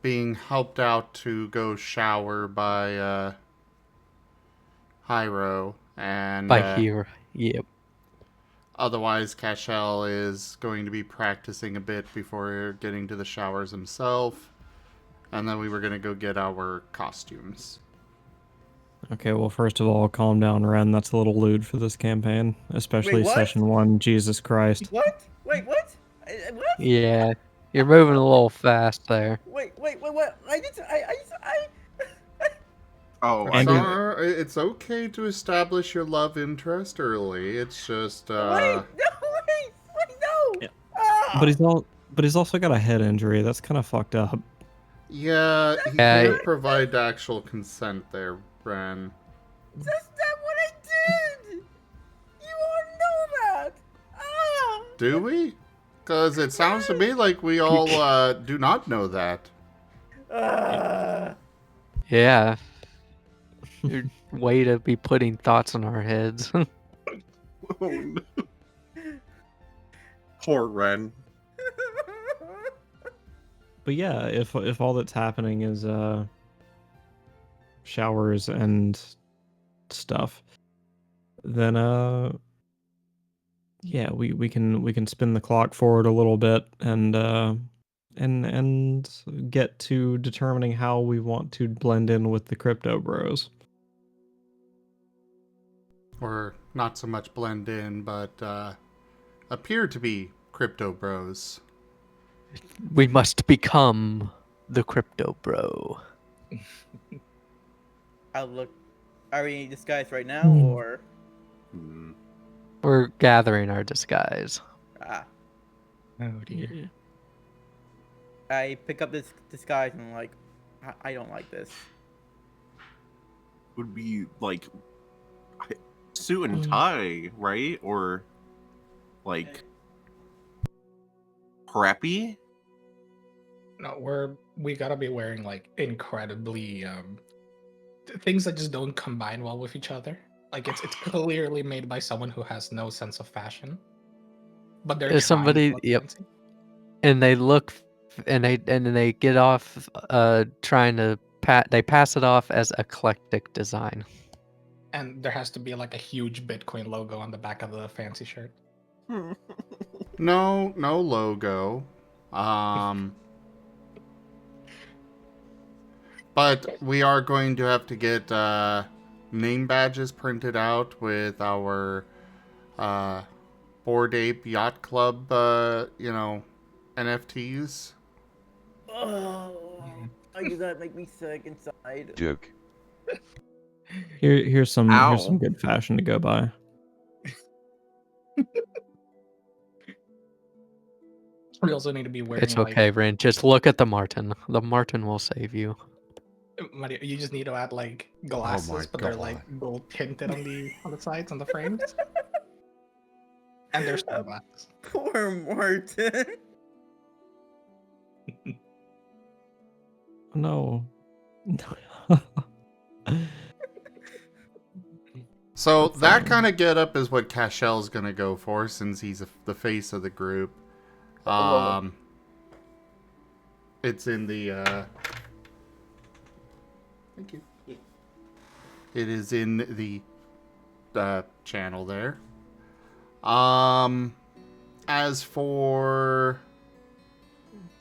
being helped out to go shower by, Hyro, and, By here. Yep. otherwise Cashel is going to be practicing a bit before getting to the showers himself, and then we were going to go get our costumes. Okay, well, first of all, calm down, Ren. That's a little lewd for this campaign, especially Wait, what? Session 1. Jesus Christ. What? Wait, what? What? Yeah. You're moving a little fast there. Wait, what? Oh, And It's okay to establish your love interest early. It's just, Wait, no. Yeah. Ah! But he's also got a head injury. That's kind of fucked up. Yeah, he can't provide actual consent there, Bran. That's not what I did! You all know that! Ah! Do we? Because it sounds to me like we all do not know that. Yeah. Your way to be putting thoughts in our heads. Oh, no. Poor Ren. But yeah, if all that's happening is showers and stuff, then yeah, we can spin the clock forward a little bit and get to determining how we want to blend in with the crypto bros. Or not so much blend in, but appear to be crypto bros. We must become the crypto bro. Are we in disguise right now, or? We're gathering our disguise. Ah. Oh dear. I pick up this disguise and I'm like, I don't like this. Would be like suit and tie, right? Or like preppy? No, we gotta be wearing like incredibly things that just don't combine well with each other. Like it's clearly made by someone who has no sense of fashion. But they're There's trying to somebody, look yep. fancy. And they look, and they get off trying to they pass it off as eclectic design. And there has to be like a huge Bitcoin logo on the back of the fancy shirt. No logo. But we are going to have to get name badges printed out with our Bored Ape Yacht Club, NFTs. Oh, why does that make me sick inside? Joke. Here's some Ow. good fashion to go by. We also need to be wearing It's okay, Rin. Just look at the Marten. The Marten will save you. Mario, you just need to add like my glasses, but they're like God. gold tinted on the sides, on the frames. And there's sunglasses. Poor Marten. No. So that kind of getup is what Cashel's gonna go for, since he's the face of the group. It's in the. Thank you. It is in the channel there. As for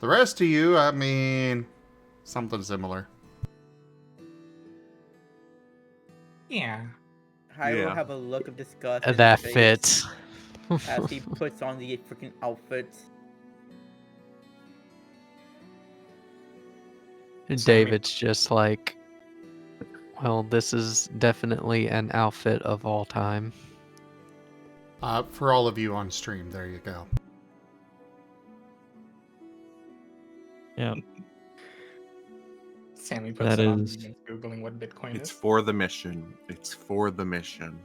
the rest of you, I mean, something similar. Yeah. Hyro Yeah. have a look of disgust. in That his face fits. as he puts on the freaking outfit. David's just like, well, this is definitely an outfit of all time. For all of you on stream, there you go. Yeah. Sammy puts That it on is- and Googling what Bitcoin It's is. for the mission. It's for the mission.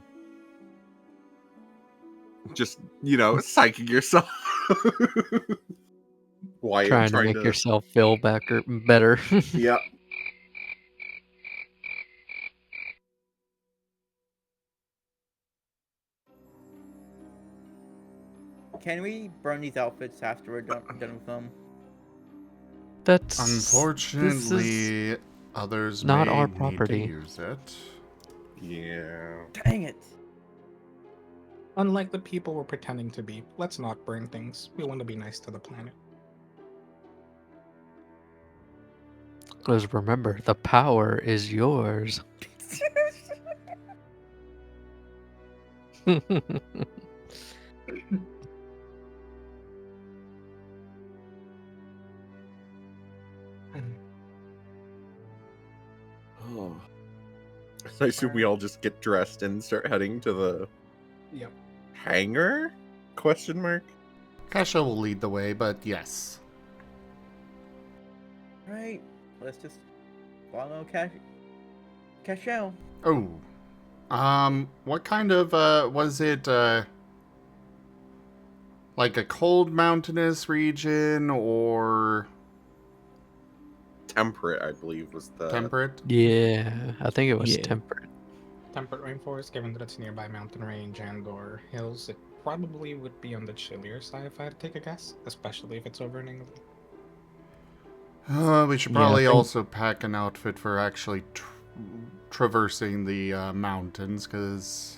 Just, psyching yourself. Wyatt Trying to make yourself feel better. Yep. Can we burn these outfits after we're done with them? That's Unfortunately, others not may our need property. to use it. Yeah. Dang it! Unlike the people we're pretending to be, let's not burn things. We want to be nice to the planet. Because remember, the power is yours. Oh. I assume we all just get dressed and start heading to the Yep. hangar? Question mark? Kasha will lead the way, but yes. Right. Let's just follow Cashel. Oh. What kind of, was it, like a cold mountainous region, or Temperate, I believe, was the... temperate? Yeah, I think it was Yeah. temperate. Temperate rainforest, given that it's nearby mountain range and or hills, it probably would be on the chillier side if I had to take a guess, especially if it's over in England. We should Yeah, I probably think- also pack an outfit for actually traversing the mountains, because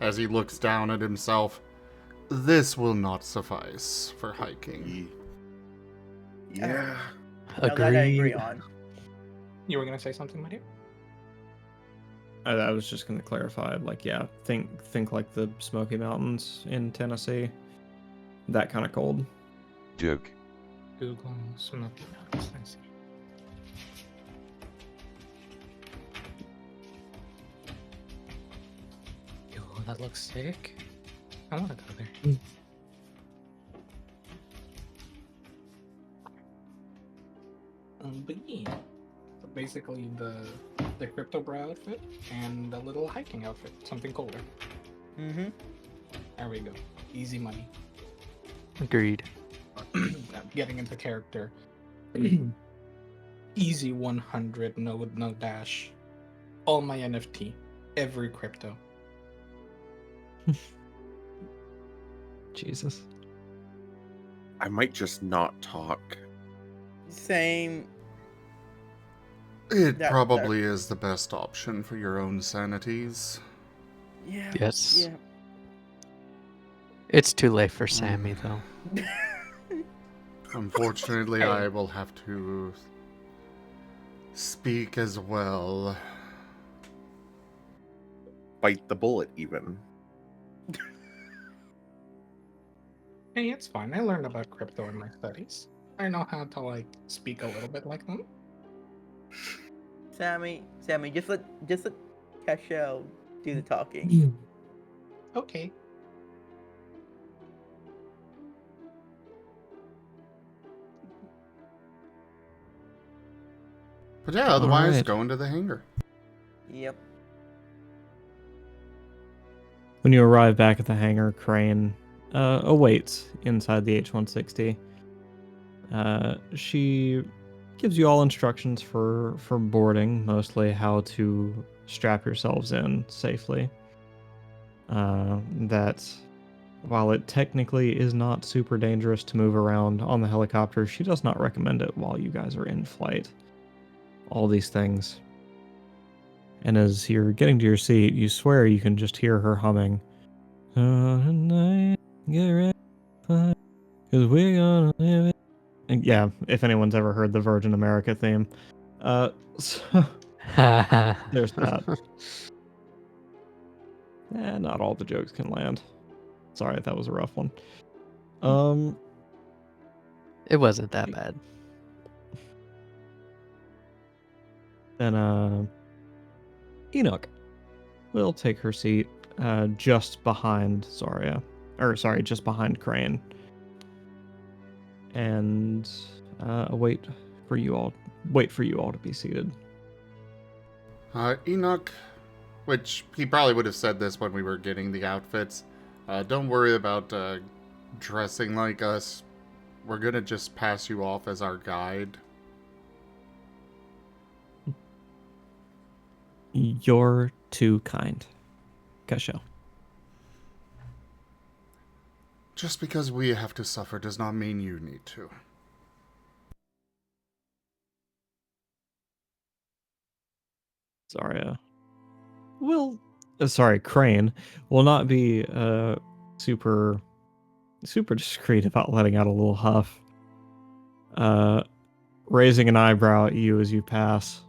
as he looks down at himself, this will not suffice for hiking. Yeah. Now that I agree Agreed. on. You were gonna say something, Mario? I was just gonna clarify, like, yeah, think like the Smoky Mountains in Tennessee. That kind of cold. Joke. Google Smoky Mountains. Let's see. Yo, that looks sick. I wanna go there. But yeah. So basically the crypto bra outfit and a little hiking outfit, something colder. Mm-hmm. There we go. Easy money. Agreed. Getting into character. Easy 100, no dash. All my NFT. Every crypto. Jesus. I might just not talk. Same. It That- probably is the best option for your own sanities. Yeah. Yes. Yeah. It's too late for Sammy, though. Unfortunately, Hey. I will have to speak as well. Bite the bullet, even. Hey, it's fine. I learned about crypto in my studies. I know how to like speak a little bit like them. Sammy, just let Cashel do the talking. Okay. But yeah, otherwise, Alright. go into the hangar. Yep. When you arrive back at the hangar, Crane awaits inside the H-160. She gives you all instructions for boarding, mostly how to strap yourselves in safely. That while it technically is not super dangerous to move around on the helicopter, she does not recommend it while you guys are in flight. All these things. And as you're getting to your seat, you swear you can just hear her humming. Tonight, get ready, cause we're gonna live it. And yeah, if anyone's ever heard the Virgin America theme. So there's that. Not all the jokes can land. Sorry, that was a rough one. It wasn't that bad. Then Enoch will take her seat just behind Zarya. Just behind Crane. And wait for you all to be seated. Enoch, which he probably would have said this when we were getting the outfits. Don't worry about dressing like us. We're gonna just pass you off as our guide. You're too kind, Kasho. Just because we have to suffer does not mean you need to. Zarya. Crane will not be super discreet about letting out a little huff. Raising an eyebrow at you as you pass.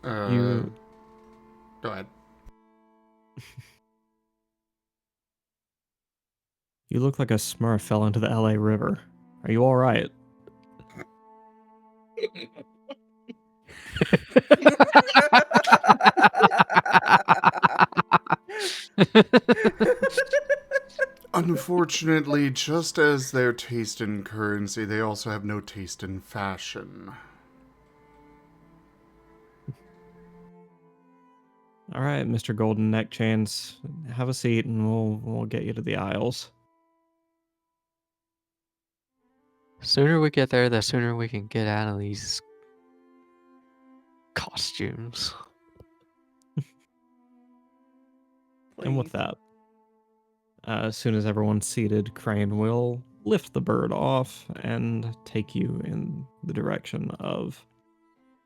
Go ahead. You look like a Smurf fell into the LA River. Are you all right? Unfortunately, just as their taste in currency, they also have no taste in fashion. All right, Mr. Golden Neck Chains, have a seat and we'll get you to the aisles. Sooner we get there, the sooner we can get out of these costumes. And with that, as soon as everyone's seated, Crane will lift the bird off and take you in the direction of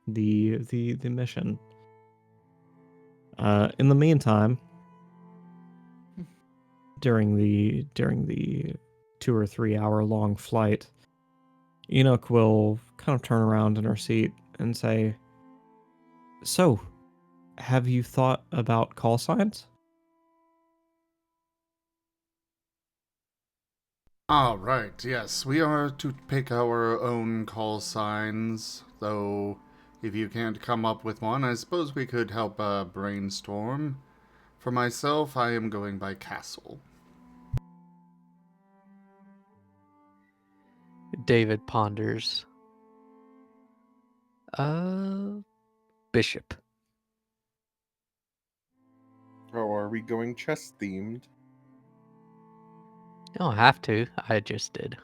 the mission. In the meantime, during the 2 or 3 hour long flight, Enoch will kind of turn around in her seat and say, "So, have you thought about call signs?" All right, yes, we are to pick our own call signs, though if you can't come up with one, I suppose we could help brainstorm. For myself, I am going by Castle. David ponders. Bishop. Oh, are we going chess themed? You don't have to. I just did.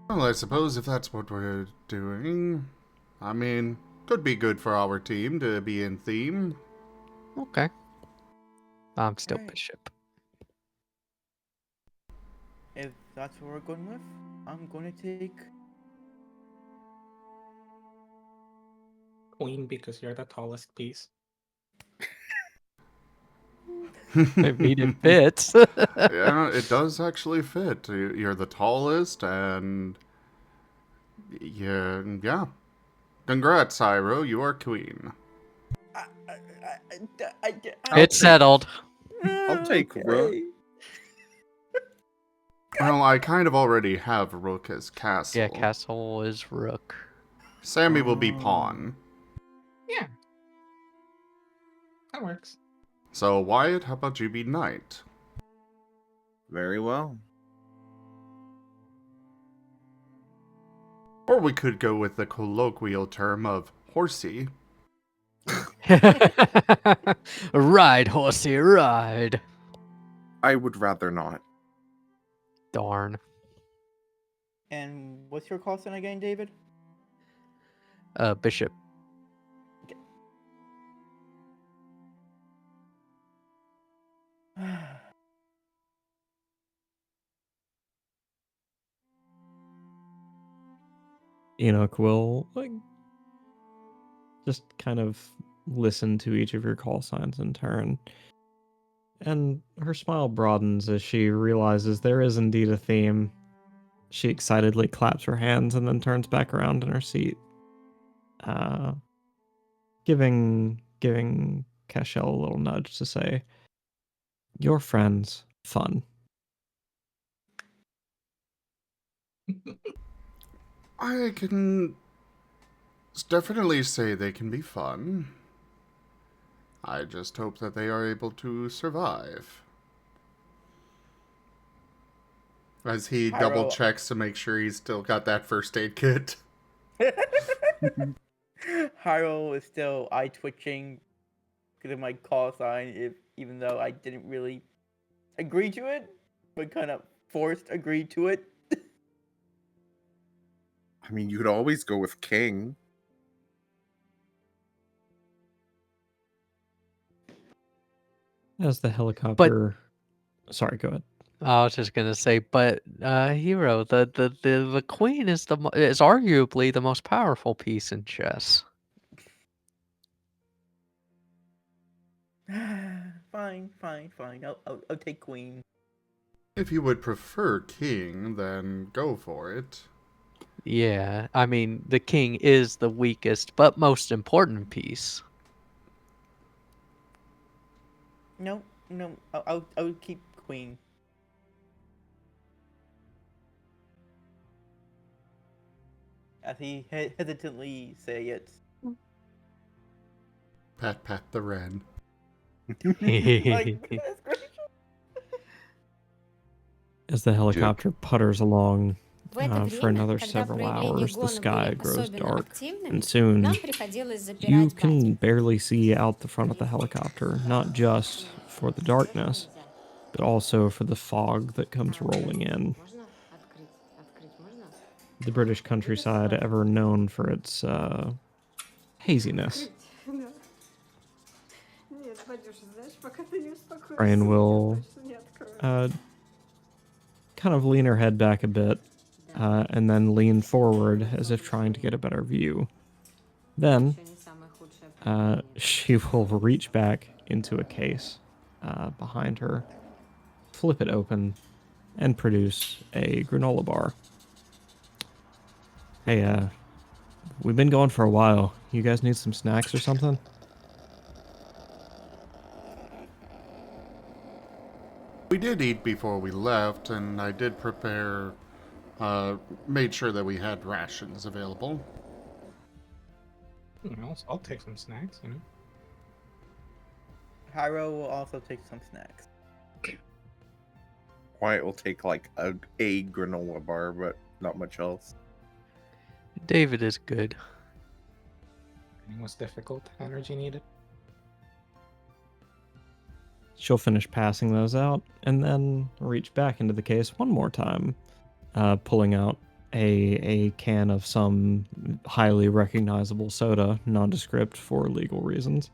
Well, I suppose if that's what we're doing, I mean, could be good for our team to be in theme. Okay. I'm still Right. Bishop. If that's what we're going with, I'm going to take Queen, because you're the tallest piece. I mean, it fits. Yeah, it does actually fit. You're the tallest, and yeah. Congrats, Cyro, you are queen. It's settled. I'll take Rook. Well, I kind of already have Rook as castle. Yeah, castle is Rook. Sammy will be pawn. Yeah. That works. So, Wyatt, how about you be knight? Very well. Or we could go with the colloquial term of horsey. Ride, horsey, ride. I would rather not. Darn. And what's your call sign again, David? Bishop. Enoch will just kind of listen to each of your call signs in turn. And her smile broadens as she realizes there is indeed a theme. She excitedly claps her hands and then turns back around in her seat, giving Cashel a little nudge to say, "Your friends, fun." I can definitely say they can be fun. I just hope that they are able to survive. As he double checks to make sure he's still got that first aid kit. Hyrule is still eye twitching because of my call sign, even though I didn't really agree to it, but kind of forced agree to it. I mean, you could always go with King. As the helicopter... Sorry, go ahead. I was just gonna say, but Hero, the queen is is arguably the most powerful piece in chess. Fine. I'll take queen. If you would prefer king, then go for it. Yeah, I mean, the king is the weakest but most important piece. No, I'll keep queen. As he hesitantly say it. Pat the wren. As the helicopter putters along for another several hours, the sky grows dark, and soon you can barely see out the front of the helicopter, not just for the darkness, but also for the fog that comes rolling in. The British countryside, ever known for its haziness. Brian will kind of lean her head back a bit, and then lean forward as if trying to get a better view. Then she will reach back into a case behind her, flip it open, and produce a granola bar. Hey, we've been going for a while. You guys need some snacks or something? We did eat before we left, and I did prepare, made sure that we had rations available. I'll take some snacks, you know. Hyrule will also take some snacks. Wyatt will take like a granola bar, but not much else. David is good. Anything was difficult? Energy needed? She'll finish passing those out, and then reach back into the case one more time, pulling out a can of some highly recognizable soda, nondescript for legal reasons,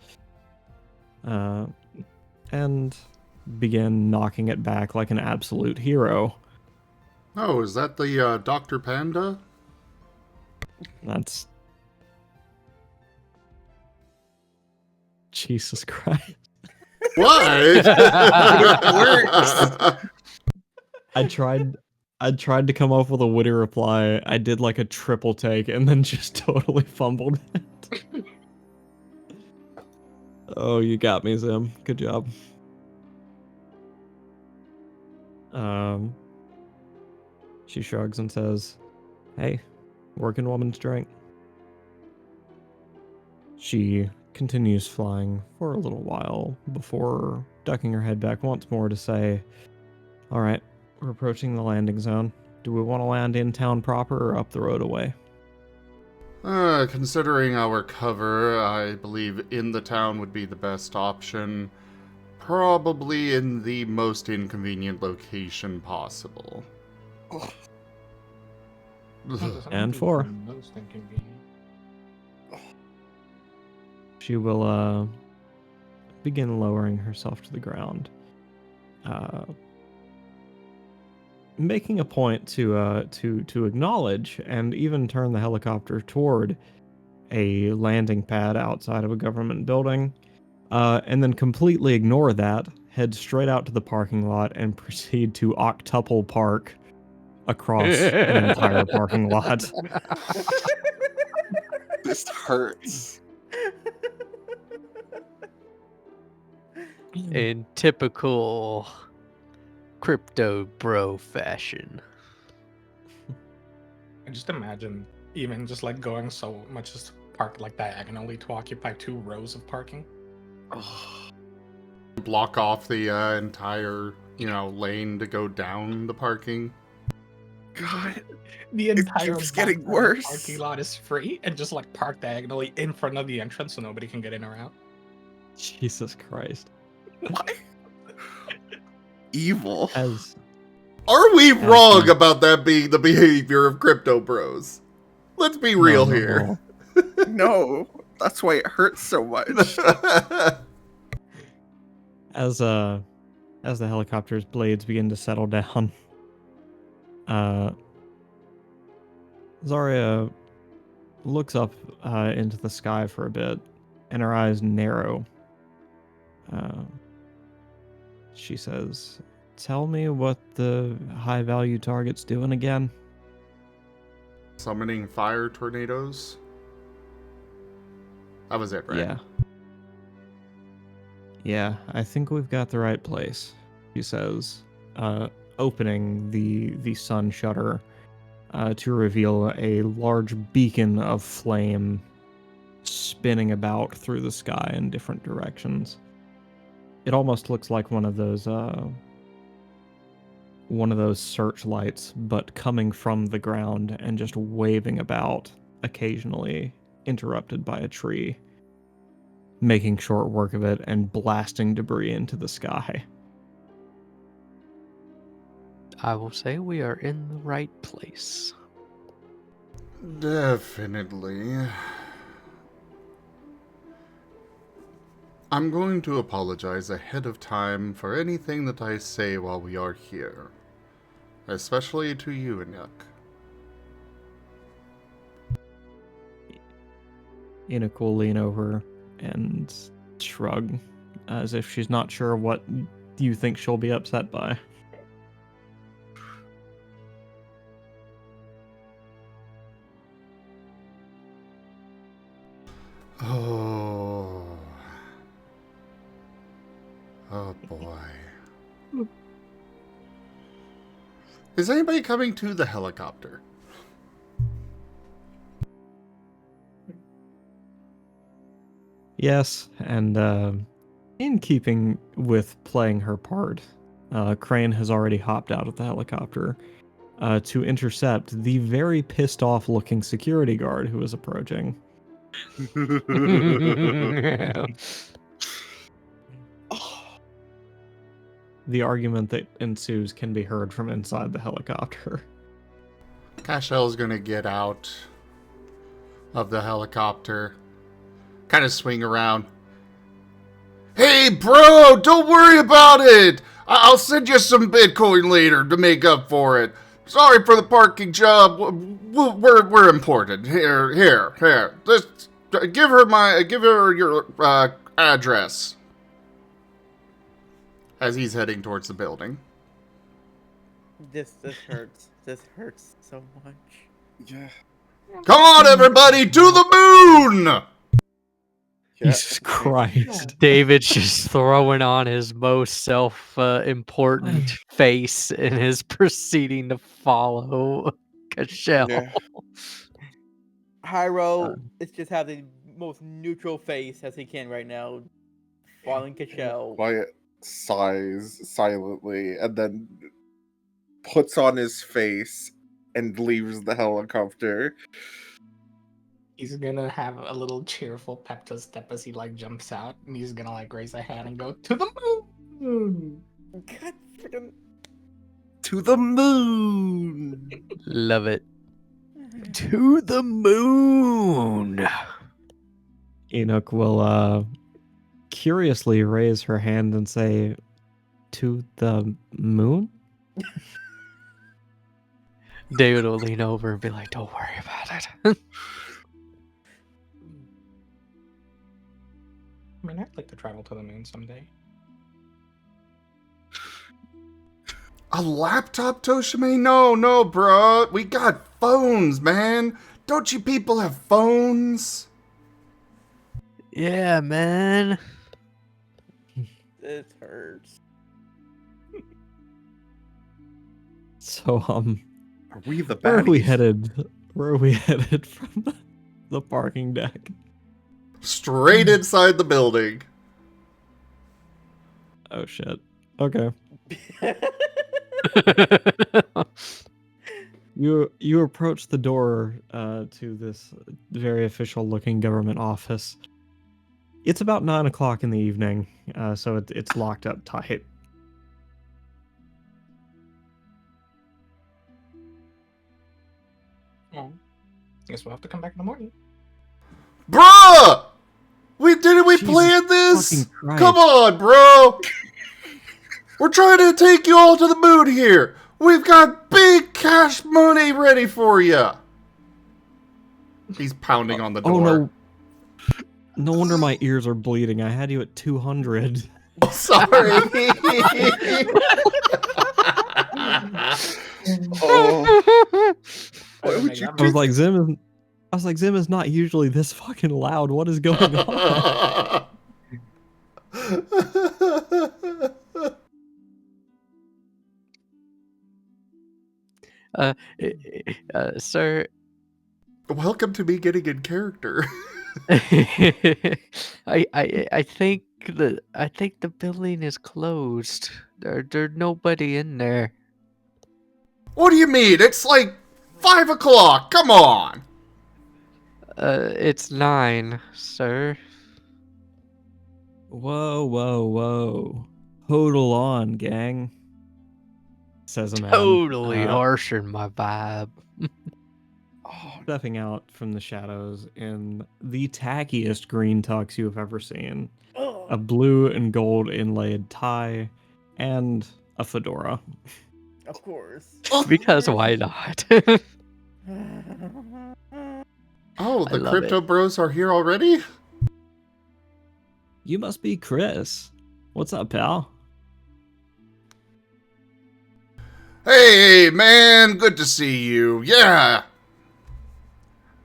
and begin knocking it back like an absolute hero. Oh, is that the Dr. Panda? That's... Jesus Christ. What? It works. I tried to come up with a witty reply. I did like a triple take and then just totally fumbled it. Oh, you got me, Zim. Good job. She shrugs and says, "Hey, working woman's drink." She continues flying for a little while before ducking her head back once more to say, "All right, we're approaching the landing zone. Do we want to land in town proper or up the road away?" Considering our cover, I believe in the town would be the best option. Probably in the most inconvenient location possible. And 4. Most inconvenient. She will begin lowering herself to the ground, making a point to acknowledge and even turn the helicopter toward a landing pad outside of a government building, and then completely ignore that, head straight out to the parking lot, and proceed to octuple park across an entire parking lot. This hurts. In typical crypto bro fashion. I just imagine even just like going so much as to park like diagonally to occupy 2 rows of parking. Block off the entire, lane to go down the parking. God, The entire keeps getting back worse. parking lot is free, and just like park diagonally in front of the entrance so nobody can get in or out. Jesus Christ. What? Evil. Are we wrong about that being the behavior of crypto bros? Let's be real here. No, that's why it hurts so much. As the helicopter's blades begin to settle down, Zarya looks up into the sky for a bit, and her eyes narrow. She says, "Tell me what the high-value target's doing again." Summoning fire tornadoes? That was it, right? Yeah, I think we've got the right place, she says, opening the sun shutter to reveal a large beacon of flame spinning about through the sky in different directions. It almost looks like one of those searchlights, but coming from the ground and just waving about, occasionally interrupted by a tree, making short work of it and blasting debris into the sky. I will say we are in the right place. Definitely. I'm going to apologize ahead of time for anything that I say while we are here. Especially to you, Inyuk. Enoch will lean over and shrug, as if she's not sure what you think she'll be upset by. Oh boy. Is anybody coming to the helicopter? Yes, and in keeping with playing her part, Crane has already hopped out of the helicopter to intercept the very pissed off looking security guard who is approaching. The argument that ensues can be heard from inside the helicopter. Cashel's gonna get out of the helicopter, kind of swing around. Hey, bro, don't worry about it. I'll send you some Bitcoin later to make up for it. Sorry for the parking job. We're important. Here. Just give her your address. As he's heading towards the building. This hurts. This hurts so much. Yeah. Come on, everybody, to the moon! Jesus Christ. David's just throwing on his most self-important face and is proceeding to follow Cashel. Hyro is just have the most neutral face as he can right now, following Cashel. Wyatt sighs silently and then puts on his face and leaves the helicopter. He's gonna have a little cheerful pep step as he like jumps out, and he's gonna like raise a hand and go to the moon. God freaking. To the moon. Love it. To the moon. Enoch will curiously raise her hand and say, "To the moon?" David will lean over and be like, "Don't worry about it." I mean, I'd like to travel to the moon someday. A laptop, Toshime? No, bro. We got phones, man. Don't you people have phones? Yeah, man. This hurts. So, Are we the where are we baddies? headed? Where are we headed from the parking deck? Straight inside the building. Oh shit. Okay. You approach the door to this very official looking government office. It's about 9 o'clock in the evening, so it's locked up tight. Well, guess we'll have to come back in the morning. Bruh! We Jesus plan this? fucking Christ. Come on, bro! We're trying to take you all to the moon here! We've got big cash money ready for you! He's pounding on the door. Oh no. No wonder my ears are bleeding. I had you at 200. Oh, sorry. Oh. Why would you I was like, Zim is not usually this fucking loud. What is going on? Sir, Welcome to me getting in character. I think the building is closed. There's nobody in there. What do you mean? It's like 5 o'clock. Come on. It's 9, sir. Whoa. Hodl on, gang. Says a man. Totally harsher my vibe. Stepping out from the shadows in the tackiest green tux you have ever seen. A blue and gold inlaid tie and a fedora. Of course. Because why not? Oh, I the love crypto bros are here already? You must be Chris. What's up, pal? Hey, man, good to see you. Yeah.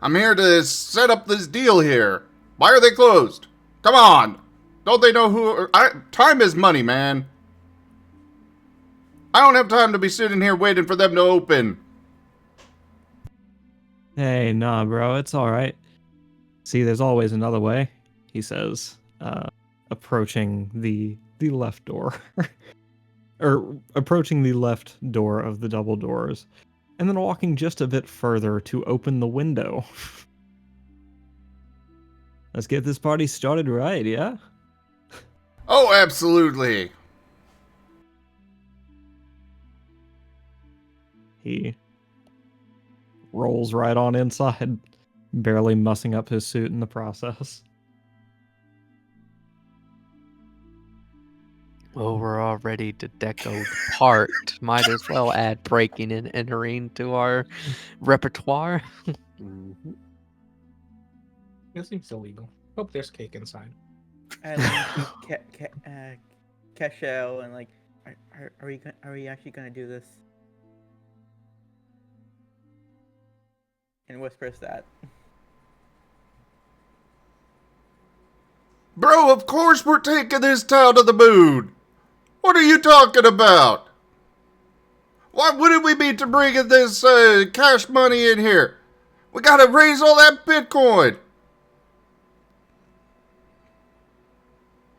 I'm here to set up this deal here. Why are they closed? Come on. Don't they know who... time is money, man. I don't have time to be sitting here waiting for them to open. Hey, nah, bro, it's alright. See, there's always another way, he says, approaching the left door. Or approaching the left door of the double doors, and then walking just a bit further to open the window. Let's get this party started right, yeah? Oh, absolutely. He rolls right on inside, barely mussing up his suit in the process. Well, we're all ready to deco the part. Might as well add breaking and entering to our repertoire. It seems illegal. Hope there's cake inside. And Cashel and like, are we actually gonna do this? And whispers that. Bro, of course we're taking this town to the moon. What are you talking about? Why wouldn't we be to bringing this cash money in here? We gotta raise all that Bitcoin.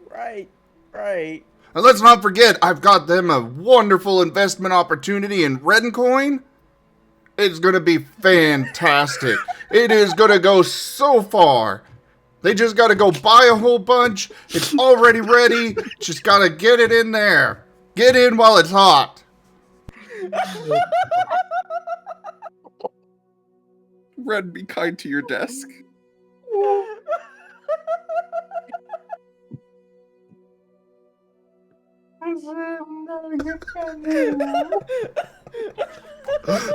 Right. And let's not forget, I've got them a wonderful investment opportunity in Redcoin. It's gonna be fantastic. It is gonna go so far. They just gotta go buy a whole bunch. It's already ready. Just gotta get it in there. Get in while it's hot. Red, be kind to your desk.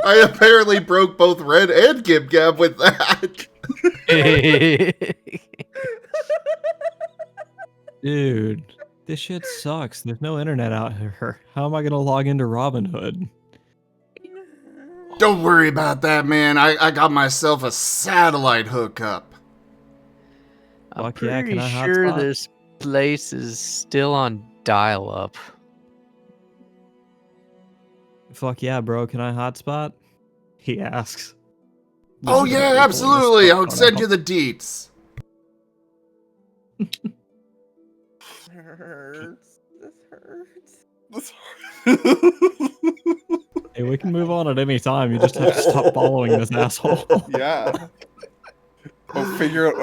I apparently broke both Red and Gib Gab with that. Dude, this shit sucks. There's no internet out here. How am I gonna log into Robinhood? Don't worry about that, man. I got myself a satellite hookup. I'm Fuck yeah, pretty can I sure hotspot? this place is still on dial-up. Fuck yeah, bro. Can I hotspot? He asks. Oh yeah, absolutely. I'll send you the deets. Hurts. This hurts. Hey, we can move on at any time. You just have to stop following this asshole. Yeah. Or figure out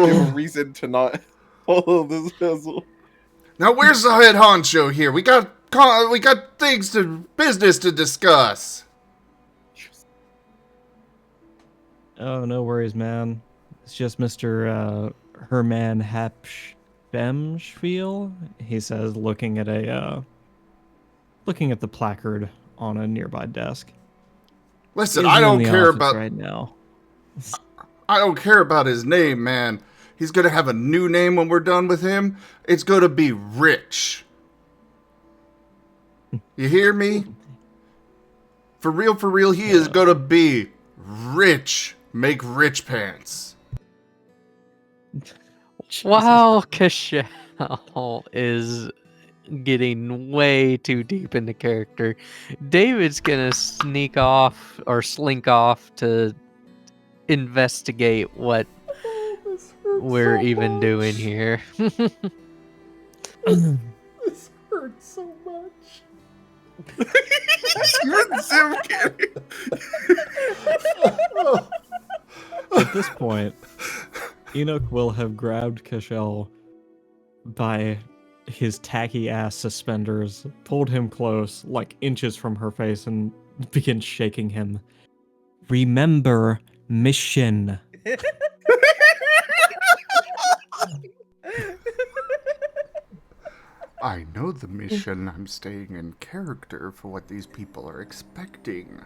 give a reason to not follow this asshole. Now where's the head honcho here? We got business to discuss. Oh, no worries, man. It's just Mr. Herman Hapschbemspiel, he says, looking at the placard on a nearby desk. Listen, He's I in don't the care office about right now. I don't care about his name, man. He's gonna have a new name when we're done with him. It's gonna be Rich. You hear me? For real, he is gonna be rich. Make rich pants. While Cashel is getting way too deep into character, David's gonna sneak off or slink off to investigate what we're even doing here. This hurts so much. Zim kidding. At this point, Enoch will have grabbed Cashel by his tacky ass suspenders, pulled him close, like inches from her face, and begins shaking him. Remember mission. I know the mission. I'm staying in character for what these people are expecting.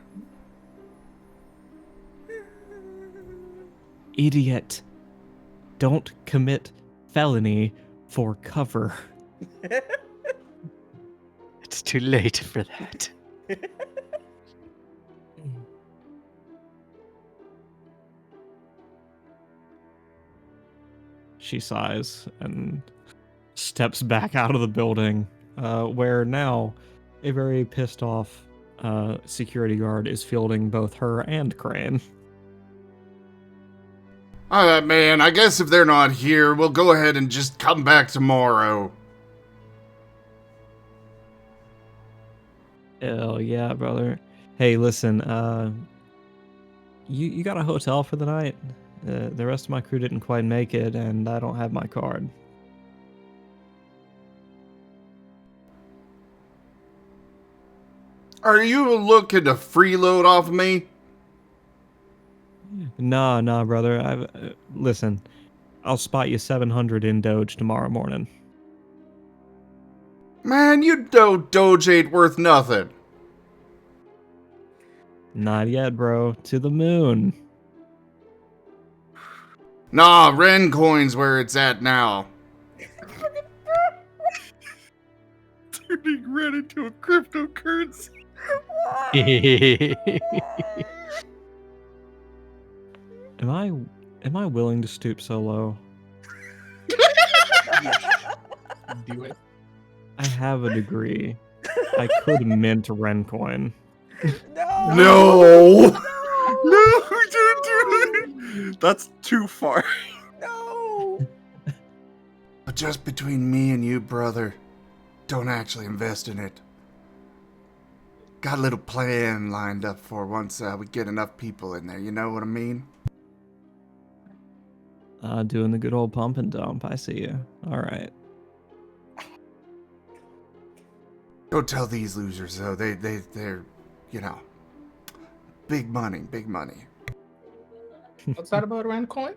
Idiot. Don't commit felony for cover. It's too late for that. She sighs and steps back out of the building, where now a very pissed off security guard is fielding both her and Crane. Alright, man, I guess if they're not here, we'll go ahead and just come back tomorrow. Hell yeah, brother. Hey, listen, you got a hotel for the night? The rest of my crew didn't quite make it, and I don't have my card. Are you looking to freeload off me? Nah, brother. Listen, I'll spot you 700 in Doge tomorrow morning. Man, you know Doge ain't worth nothing. Not yet, bro. To the moon. Nah, Ren coin's where it's at now. Turning Ren into a cryptocurrency. Am I willing to stoop so low? Do it. I have a degree. I could mint Rencoin. No! No! No, don't do it. That's too far. No! But just between me and you, brother, don't actually invest in it. Got a little plan lined up for once we get enough people in there, you know what I mean? Doing the good old pump and dump. I see you. All right. Don't tell these losers, though. They're, you know, big money, big money. What's that about Randcoin?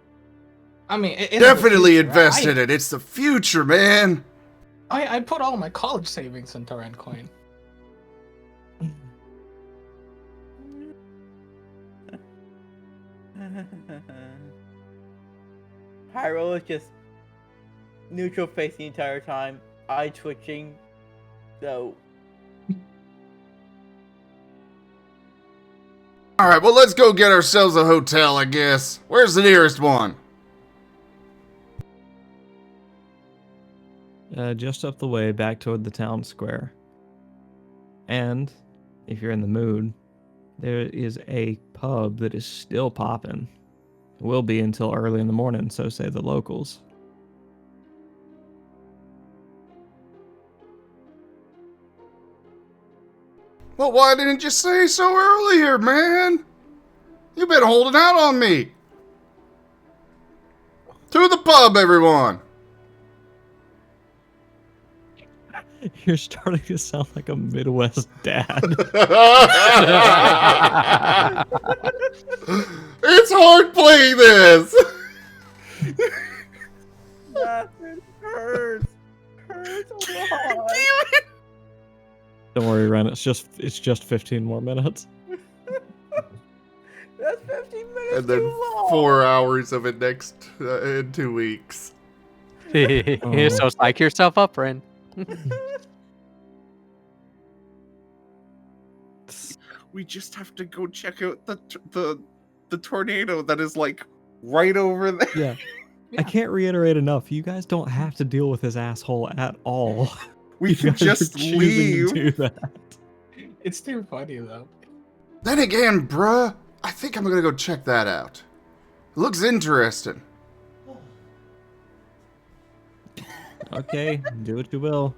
I mean, Definitely invest in it. It's the future, man. I put all my college savings into Randcoin. Pyro is just neutral face the entire time, eye twitching. So. Alright, well, let's go get ourselves a hotel, I guess. Where's the nearest one? Just up the way back toward the town square. And if you're in the mood, there is a pub that is still popping. It will be until early in the morning, so say the locals. Well, why didn't you say so earlier, man? You've been holding out on me. To the pub, everyone. You're starting to sound like a Midwest dad. It's hard playing this. It hurts. Hurts a lot. Don't worry, Ren. It's just 15 more minutes. That's 15 minutes And then too long. 4 hours of it next in 2 weeks. So psych yourself up, Ren. We just have to go check out the tornado that is like right over there. Yeah. I can't reiterate enough. You guys don't have to deal with this asshole at all. We You can guys are just choosing leave. to do that. It's too funny though. Then again, bruh, I think I'm gonna go check that out. It looks interesting. Okay, do what you will.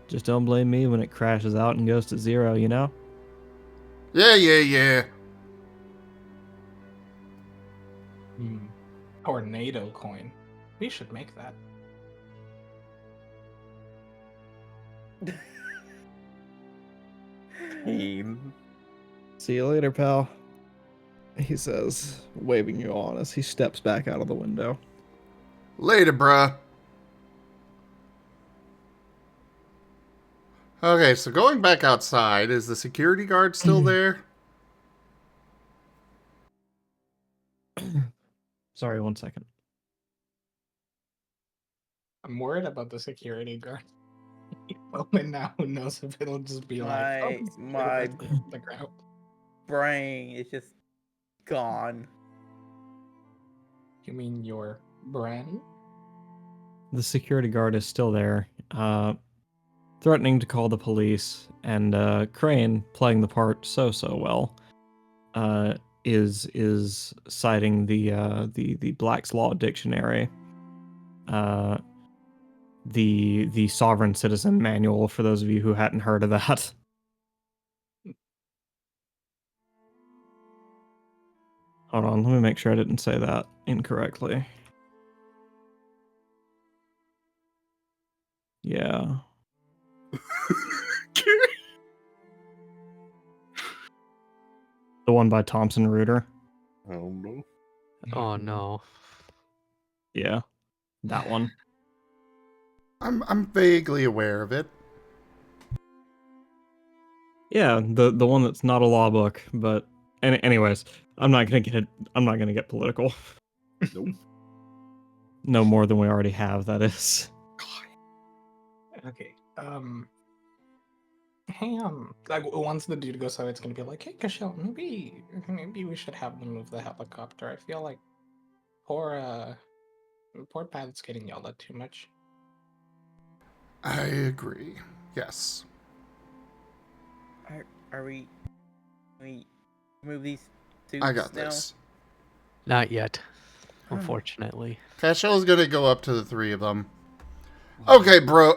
Just don't blame me when it crashes out and goes to 0, you know? Yeah. Tornado coin. We should make that. See you later, pal. He says, waving you on as he steps back out of the window. Later, bruh. Okay, so going back outside, is the security guard still there? Sorry, 1 second. I'm worried about the security guard. Moment now, who knows if it'll just be like My the ground. brain is just gone. You mean your brain? The security guard is still there, threatening to call the police, and Crane, playing the part so well, is citing the Black's Law Dictionary, the Sovereign Citizen Manual, for those of you who hadn't heard of that. Hold on, let me make sure I didn't say that incorrectly. Yeah. The one by Thompson Reuter. Oh no. Oh no. Yeah. That one. I'm vaguely aware of it. Yeah, the one that's not a law book, but anyways, I'm not gonna get political. Nope. No more than we already have, that is. Okay. Hey, like once the dude goes out, it's gonna be like, hey, Cashel, maybe we should have them move the helicopter. I feel like poor Pat's getting yelled at too much. I agree. Yes. Are we? Can we move these suits I got now? this. Not yet, unfortunately. Cashel's gonna go up to the three of them. Okay, bro.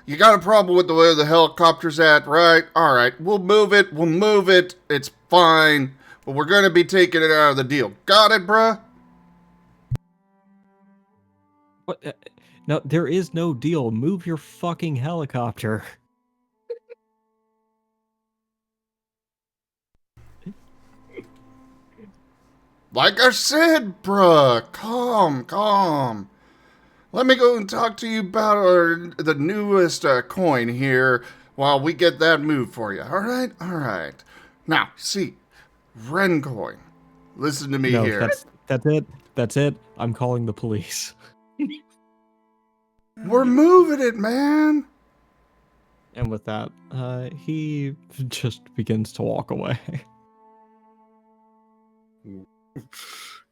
You got a problem with the way the helicopter's at, right? Alright, we'll move it. It's fine. But we're gonna be taking it out of the deal. Got it, bruh? What? No, there is no deal. Move your fucking helicopter. Like I said, bruh. Calm. Let me go and talk to you about the newest coin here while we get that moved for you. Alright. Now, see, Ren coin. Listen to me No, here. That's it. I'm calling the police. We're moving it, man. And with that, he just begins to walk away.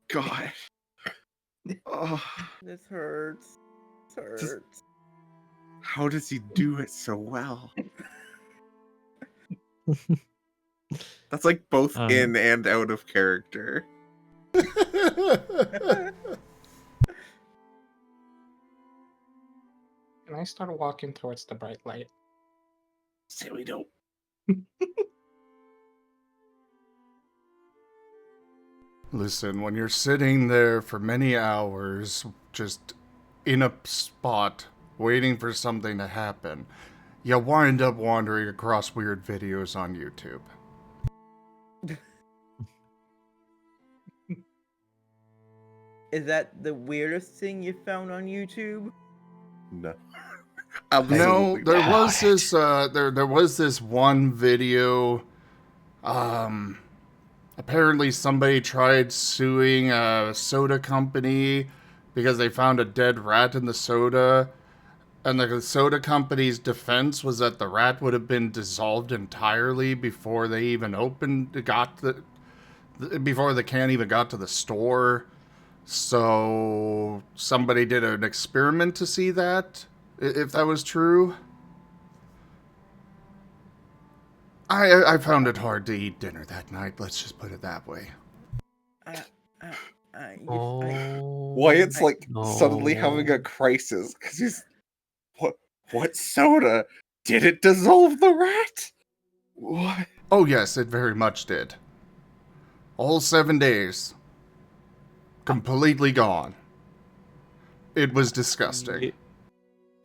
God. Oh, This hurts. This hurts. how does he do it so well? That's like both in and out of character. And I start walking towards the bright light. Say we don't. Listen, when you're sitting there for many hours, just in a spot, waiting for something to happen, you wind up wandering across weird videos on YouTube. Is that the weirdest thing you found on YouTube? No. No, there was this there was this one video. Apparently somebody tried suing a soda company because they found a dead rat in the soda, and the soda company's defense was that the rat would have been dissolved entirely before they even before the can even got to the store. So somebody did an experiment to see that, if that was true. I found it hard to eat dinner that night, let's just put it that way. Wyatt's like suddenly having a crisis because he's what soda? Did it dissolve the rat? What? Oh yes, it very much did. All 7 days. Completely gone. It was disgusting.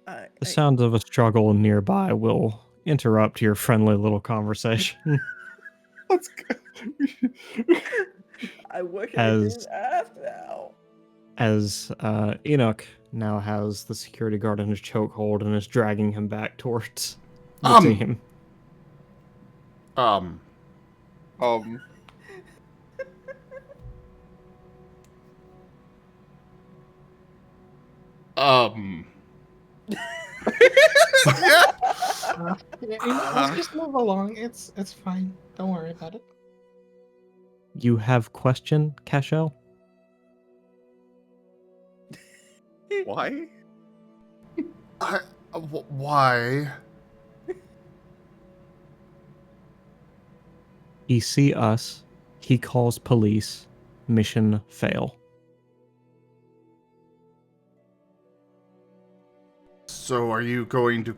The sounds of a struggle nearby will interrupt your friendly little conversation. Let's go. I wish I didn't ask now. As Enoch now has the security guard in his chokehold and is dragging him back towards the team. Let's just move along. It's fine. Don't worry about it. You have question, Cashel? Why? Why? He see us. He calls police. Mission fail. So are you going to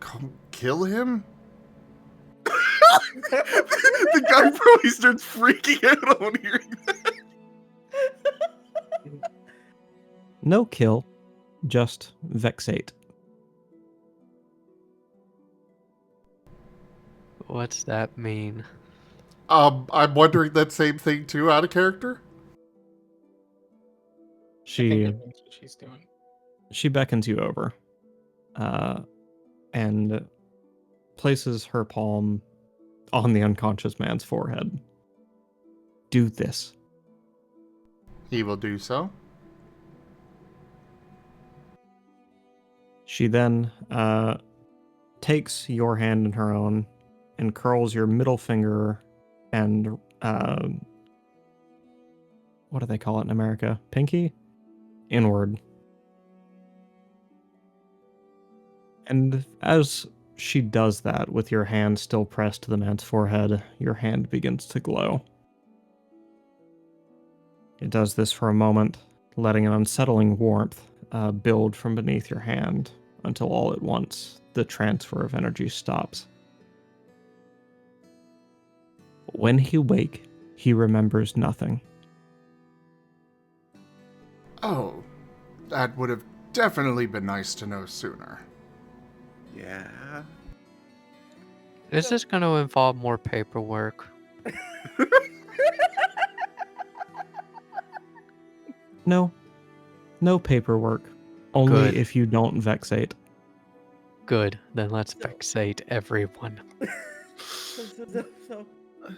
kill him? The guy probably starts freaking out on hearing that. No kill, just vexate. What's that mean? I'm wondering that same thing too, out of character. She she's doing. She beckons you over, and places her palm on the unconscious man's forehead. Do this. He will do so. She then takes your hand in her own and curls your middle finger and what do they call it in America? Pinky? Inward. And as she does that, with your hand still pressed to the man's forehead, your hand begins to glow. It does this for a moment, letting an unsettling warmth build from beneath your hand until all at once the transfer of energy stops. When he wake, he remembers nothing. Oh, that would have definitely been nice to know sooner. Yeah. Is this going to involve more paperwork? No. No paperwork. Only Good. if you don't vexate. Good. Then let's vexate everyone. So,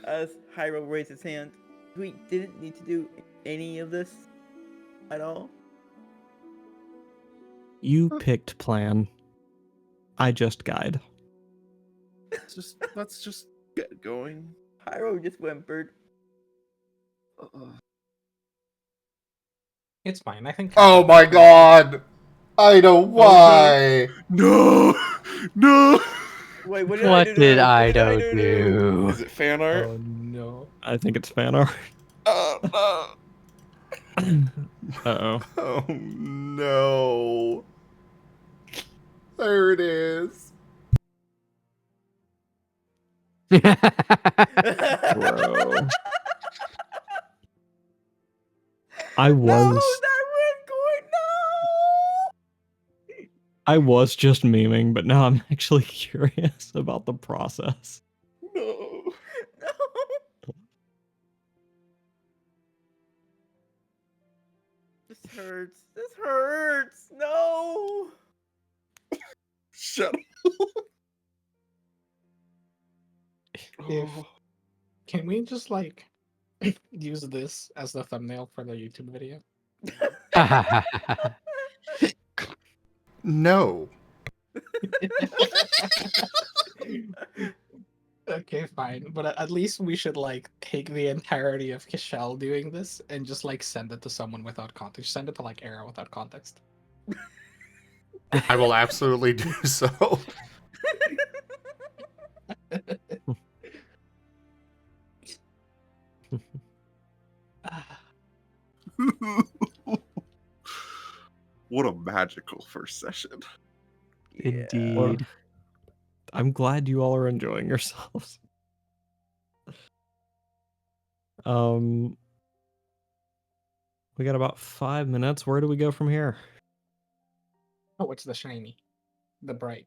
as Hyro raised his hand, we didn't need to do any of this at all. You picked plan. I just guide. Let's just get going. Hyro just whimpered. It's fine. I think. Oh my god! I know why! No! No! Wait, what What did I Ido do? Is it fan art? Oh no. I think it's fan art. Uh-oh. Oh no. There it is. Bro. I was... No, that red coin, no! I was just memeing, but now I'm actually curious about the process. No. No. This hurts. This hurts. No. Shut up. Can we just like use this as the thumbnail for the YouTube video? No. Okay, fine. But at least we should like take the entirety of Kishel doing this and just like send it to someone without context. Send it to like Era without context. I will absolutely do so. What a magical first session. Indeed. Well, I'm glad you all are enjoying yourselves. We got about 5 minutes. Where do we go from here? Oh, it's the shiny, the bright.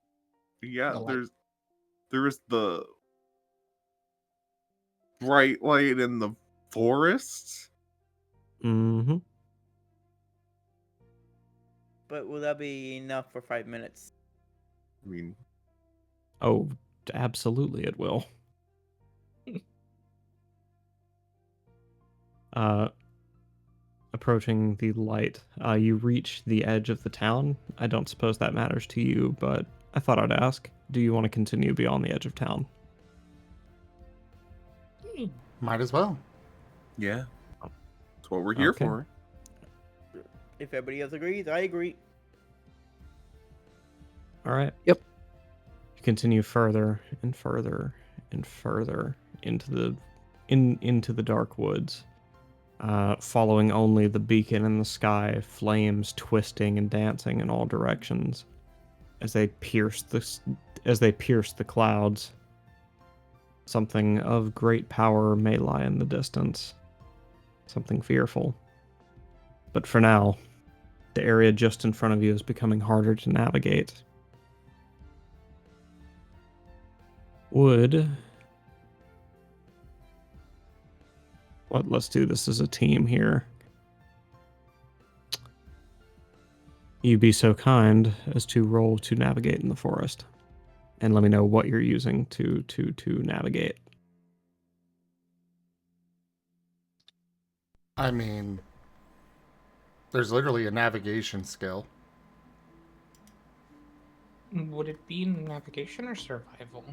Yeah, The light. there is the bright light in the forest. Mm-hmm. But will that be enough for 5 minutes? I mean, Oh, absolutely it will. Approaching the light, you reach the edge of the town. I don't suppose that matters to you, but I thought I'd ask. Do you want to continue beyond the edge of town? Might as well. yeah. That's what we're here Okay. for. If everybody else agrees, I agree. All right. Yep. You continue further and further and further into the dark woods, following only the beacon in the sky, flames twisting and dancing in all directions as they pierce the clouds. Something of great power may lie in the distance. Something fearful. But for now, the area just in front of you is becoming harder to navigate. Let's do this as a team here. You be so kind as to roll to navigate in the forest. And let me know what you're using to navigate. I mean, there's literally a navigation skill. Would it be navigation or survival?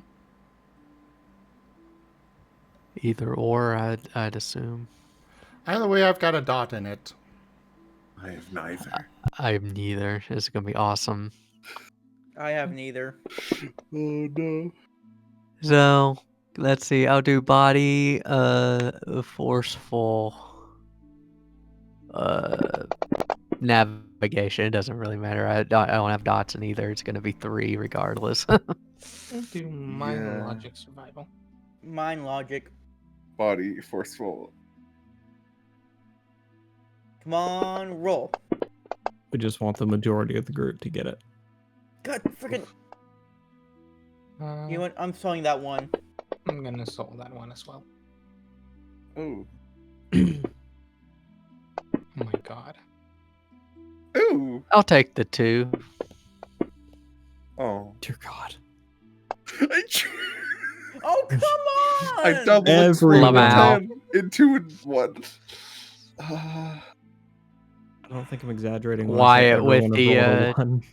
Either or, I'd assume. Either way, I've got a dot in it. I have neither. I'm neither. It's gonna be awesome. I have neither. Oh no. So let's see. I'll do body, forceful, navigation. It doesn't really matter. I don't have dots in either. It's gonna be 3 regardless. I'll do mind Yeah. logic survival. Mind logic. Body forceful. Come on, roll. We just want the majority of the group to get it. God freaking. Uh, You know what? I'm selling that one. I'm gonna soul that one as well. Ooh. Oh my god. Ooh. I'll take the 2. Oh. Dear God. Oh, come on! I double Everyone. exploded 10 in 2 and 1. I don't think I'm exaggerating when Wyatt I say with everyone the, has rolled a 1.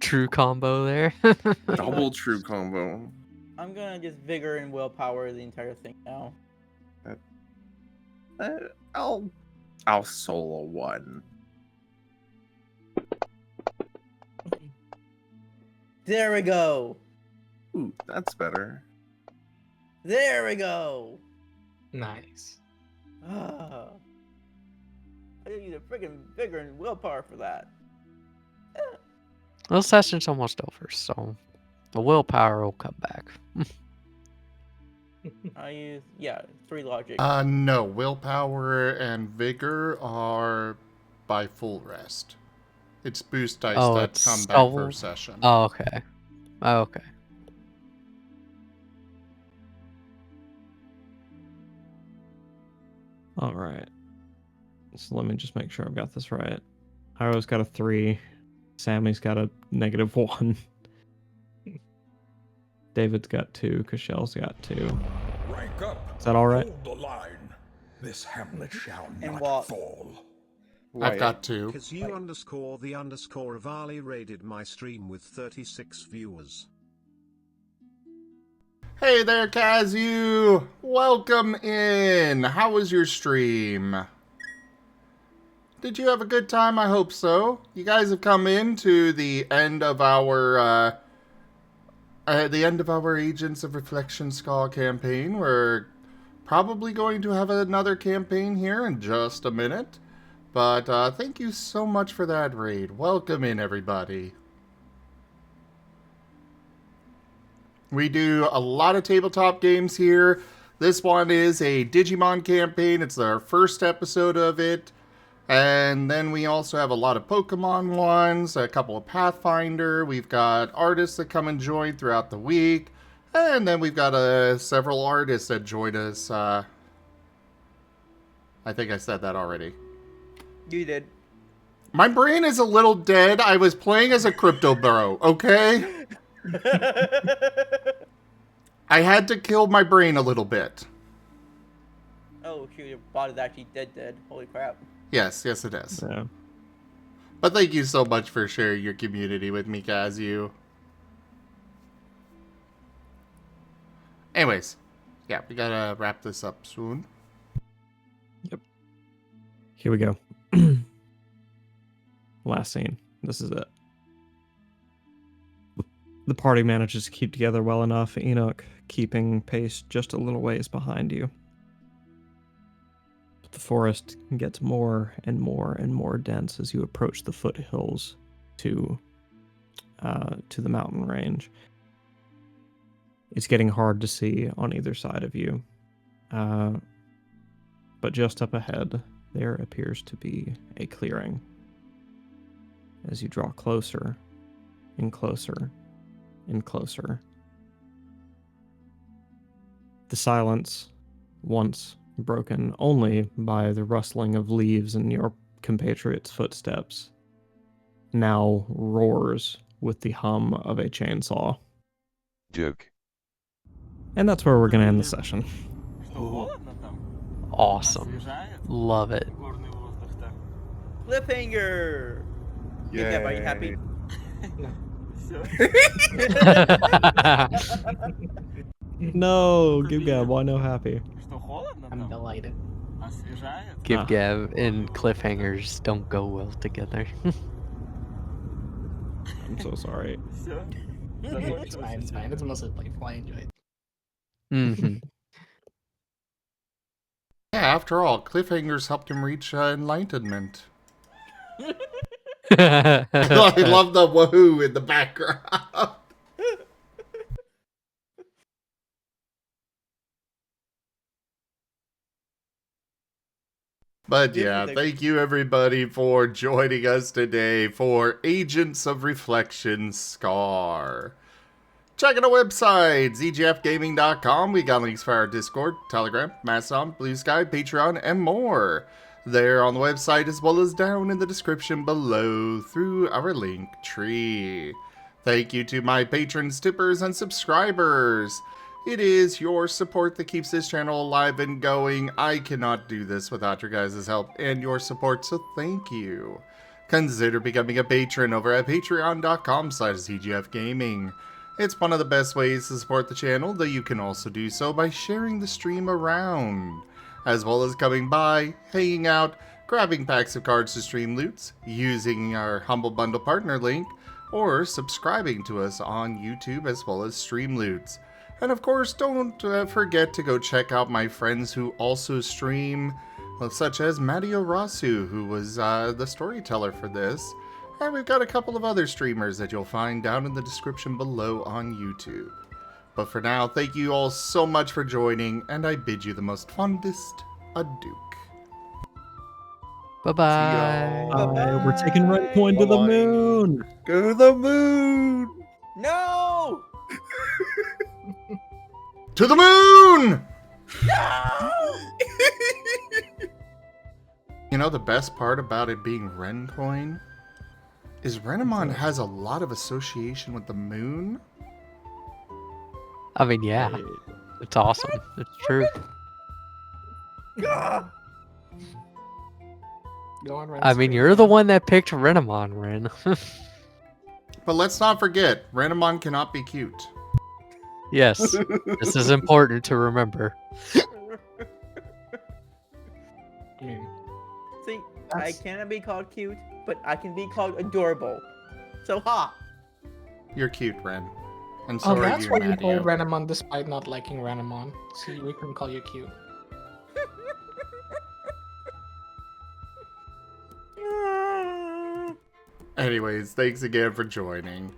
True combo there. Double true combo. I'm gonna just vigor and willpower the entire thing now. I'll solo 1. There we go. Ooh, that's better. There we go. Nice. Ah. I didn't need a freaking vigor and willpower for that. Well, session's almost over, so the willpower will come back. I use 3 logic. No, willpower and vigor are by full rest. It's boost dice that it's come back soul? per session. Oh, okay. Oh, okay. All right. So let me just make sure I've got this right. Iro's got a 3. Sammy's got a -1. David's got 2. Cashell's got 2. Rank up. Is that all right? Hold the line. This hamlet shall And not what? fall. I've got 2. @you_the_Avali raided my stream with 36 viewers. Hey there, Kazu! Welcome in! How was your stream? Did you have a good time? I hope so. You guys have come in to the end of our Agents of Reflection Skull campaign. We're probably going to have another campaign here in just a minute. But thank you so much for that raid. Welcome in, everybody. We do a lot of tabletop games here. This one is a Digimon campaign. It's our first episode of it. And then we also have a lot of Pokemon ones, a couple of Pathfinder. We've got artists that come and join throughout the week. And then we've got several artists that join us. I think I said that already. You did. My brain is a little dead. I was playing as a crypto bro, okay? I had to kill my brain a little bit. Oh shoot, your body's actually dead. Holy crap. Yes, it is. Yeah. But thank you so much for sharing your community with me, Kazu. Anyways, yeah, we gotta wrap this up soon. Yep. Here we go. Last scene. This is it. The party manages to keep together well enough, Enoch keeping pace just a little ways behind you. But the forest gets more and more and more dense as you approach the foothills to the mountain range. It's getting hard to see on either side of you. But just up ahead, there appears to be a clearing. As you draw closer and closer and closer, the silence, once broken only by the rustling of leaves and your compatriots' footsteps, now roars with the hum of a chainsaw. Duke. And that's where we're going to end the session. Awesome. Love it. Cliffhanger! Get that, are you happy? No, Give Gab, why no happy? I'm delighted. Give Gav and cliffhangers don't go well together. I'm so sorry. It's fine, it's fine. It's mostly playful. I enjoy it. Mm-hmm. Yeah, after all, cliffhangers helped him reach enlightenment. Mm-hmm. I love the woohoo in the background. But yeah, thank you everybody for joining us today for Agents of Reflection Scar. Check out our website, zgfgaming.com. We got links for our Discord, Telegram, Mastodon, Blue Sky, Patreon, and more. There on the website as well as down in the description below through our link tree. Thank you to my patrons, tippers, and subscribers. It is your support that keeps this channel alive and going. I cannot do this without your guys' help and your support, so thank you. Consider becoming a patron over at patreon.com/zgfgaming. It's one of the best ways to support the channel, though you can also do so by sharing the stream around, as well as coming by, hanging out, grabbing packs of cards to stream loots, using our Humble Bundle partner link, or subscribing to us on YouTube as well as Streamloots. And of course, don't forget to go check out my friends who also stream, such as Matteo Rasu, who was the storyteller for this. And we've got a couple of other streamers that you'll find down in the description below on YouTube. But for now, thank you all so much for joining, and I bid you the most fondest adieu. Bye-bye. We're taking Red Coin to the moon. Go to the moon! No! To the moon! No! You know the best part about it being Ren Coin? Is Renamon has a lot of association with the moon? I mean, yeah. It's awesome. It's true. Ah! Go on, Ren. I mean, you're the one that picked Renamon, Ren. But let's not forget, Renamon cannot be cute. Yes. This is important to remember. See, I cannot be called cute, but I can be called adorable. So ha! You're cute, Ren. And so Oh, are that's you, why you call Matteo. Renamon despite not liking Renamon. See, we can call you cute. Anyways, thanks again for joining.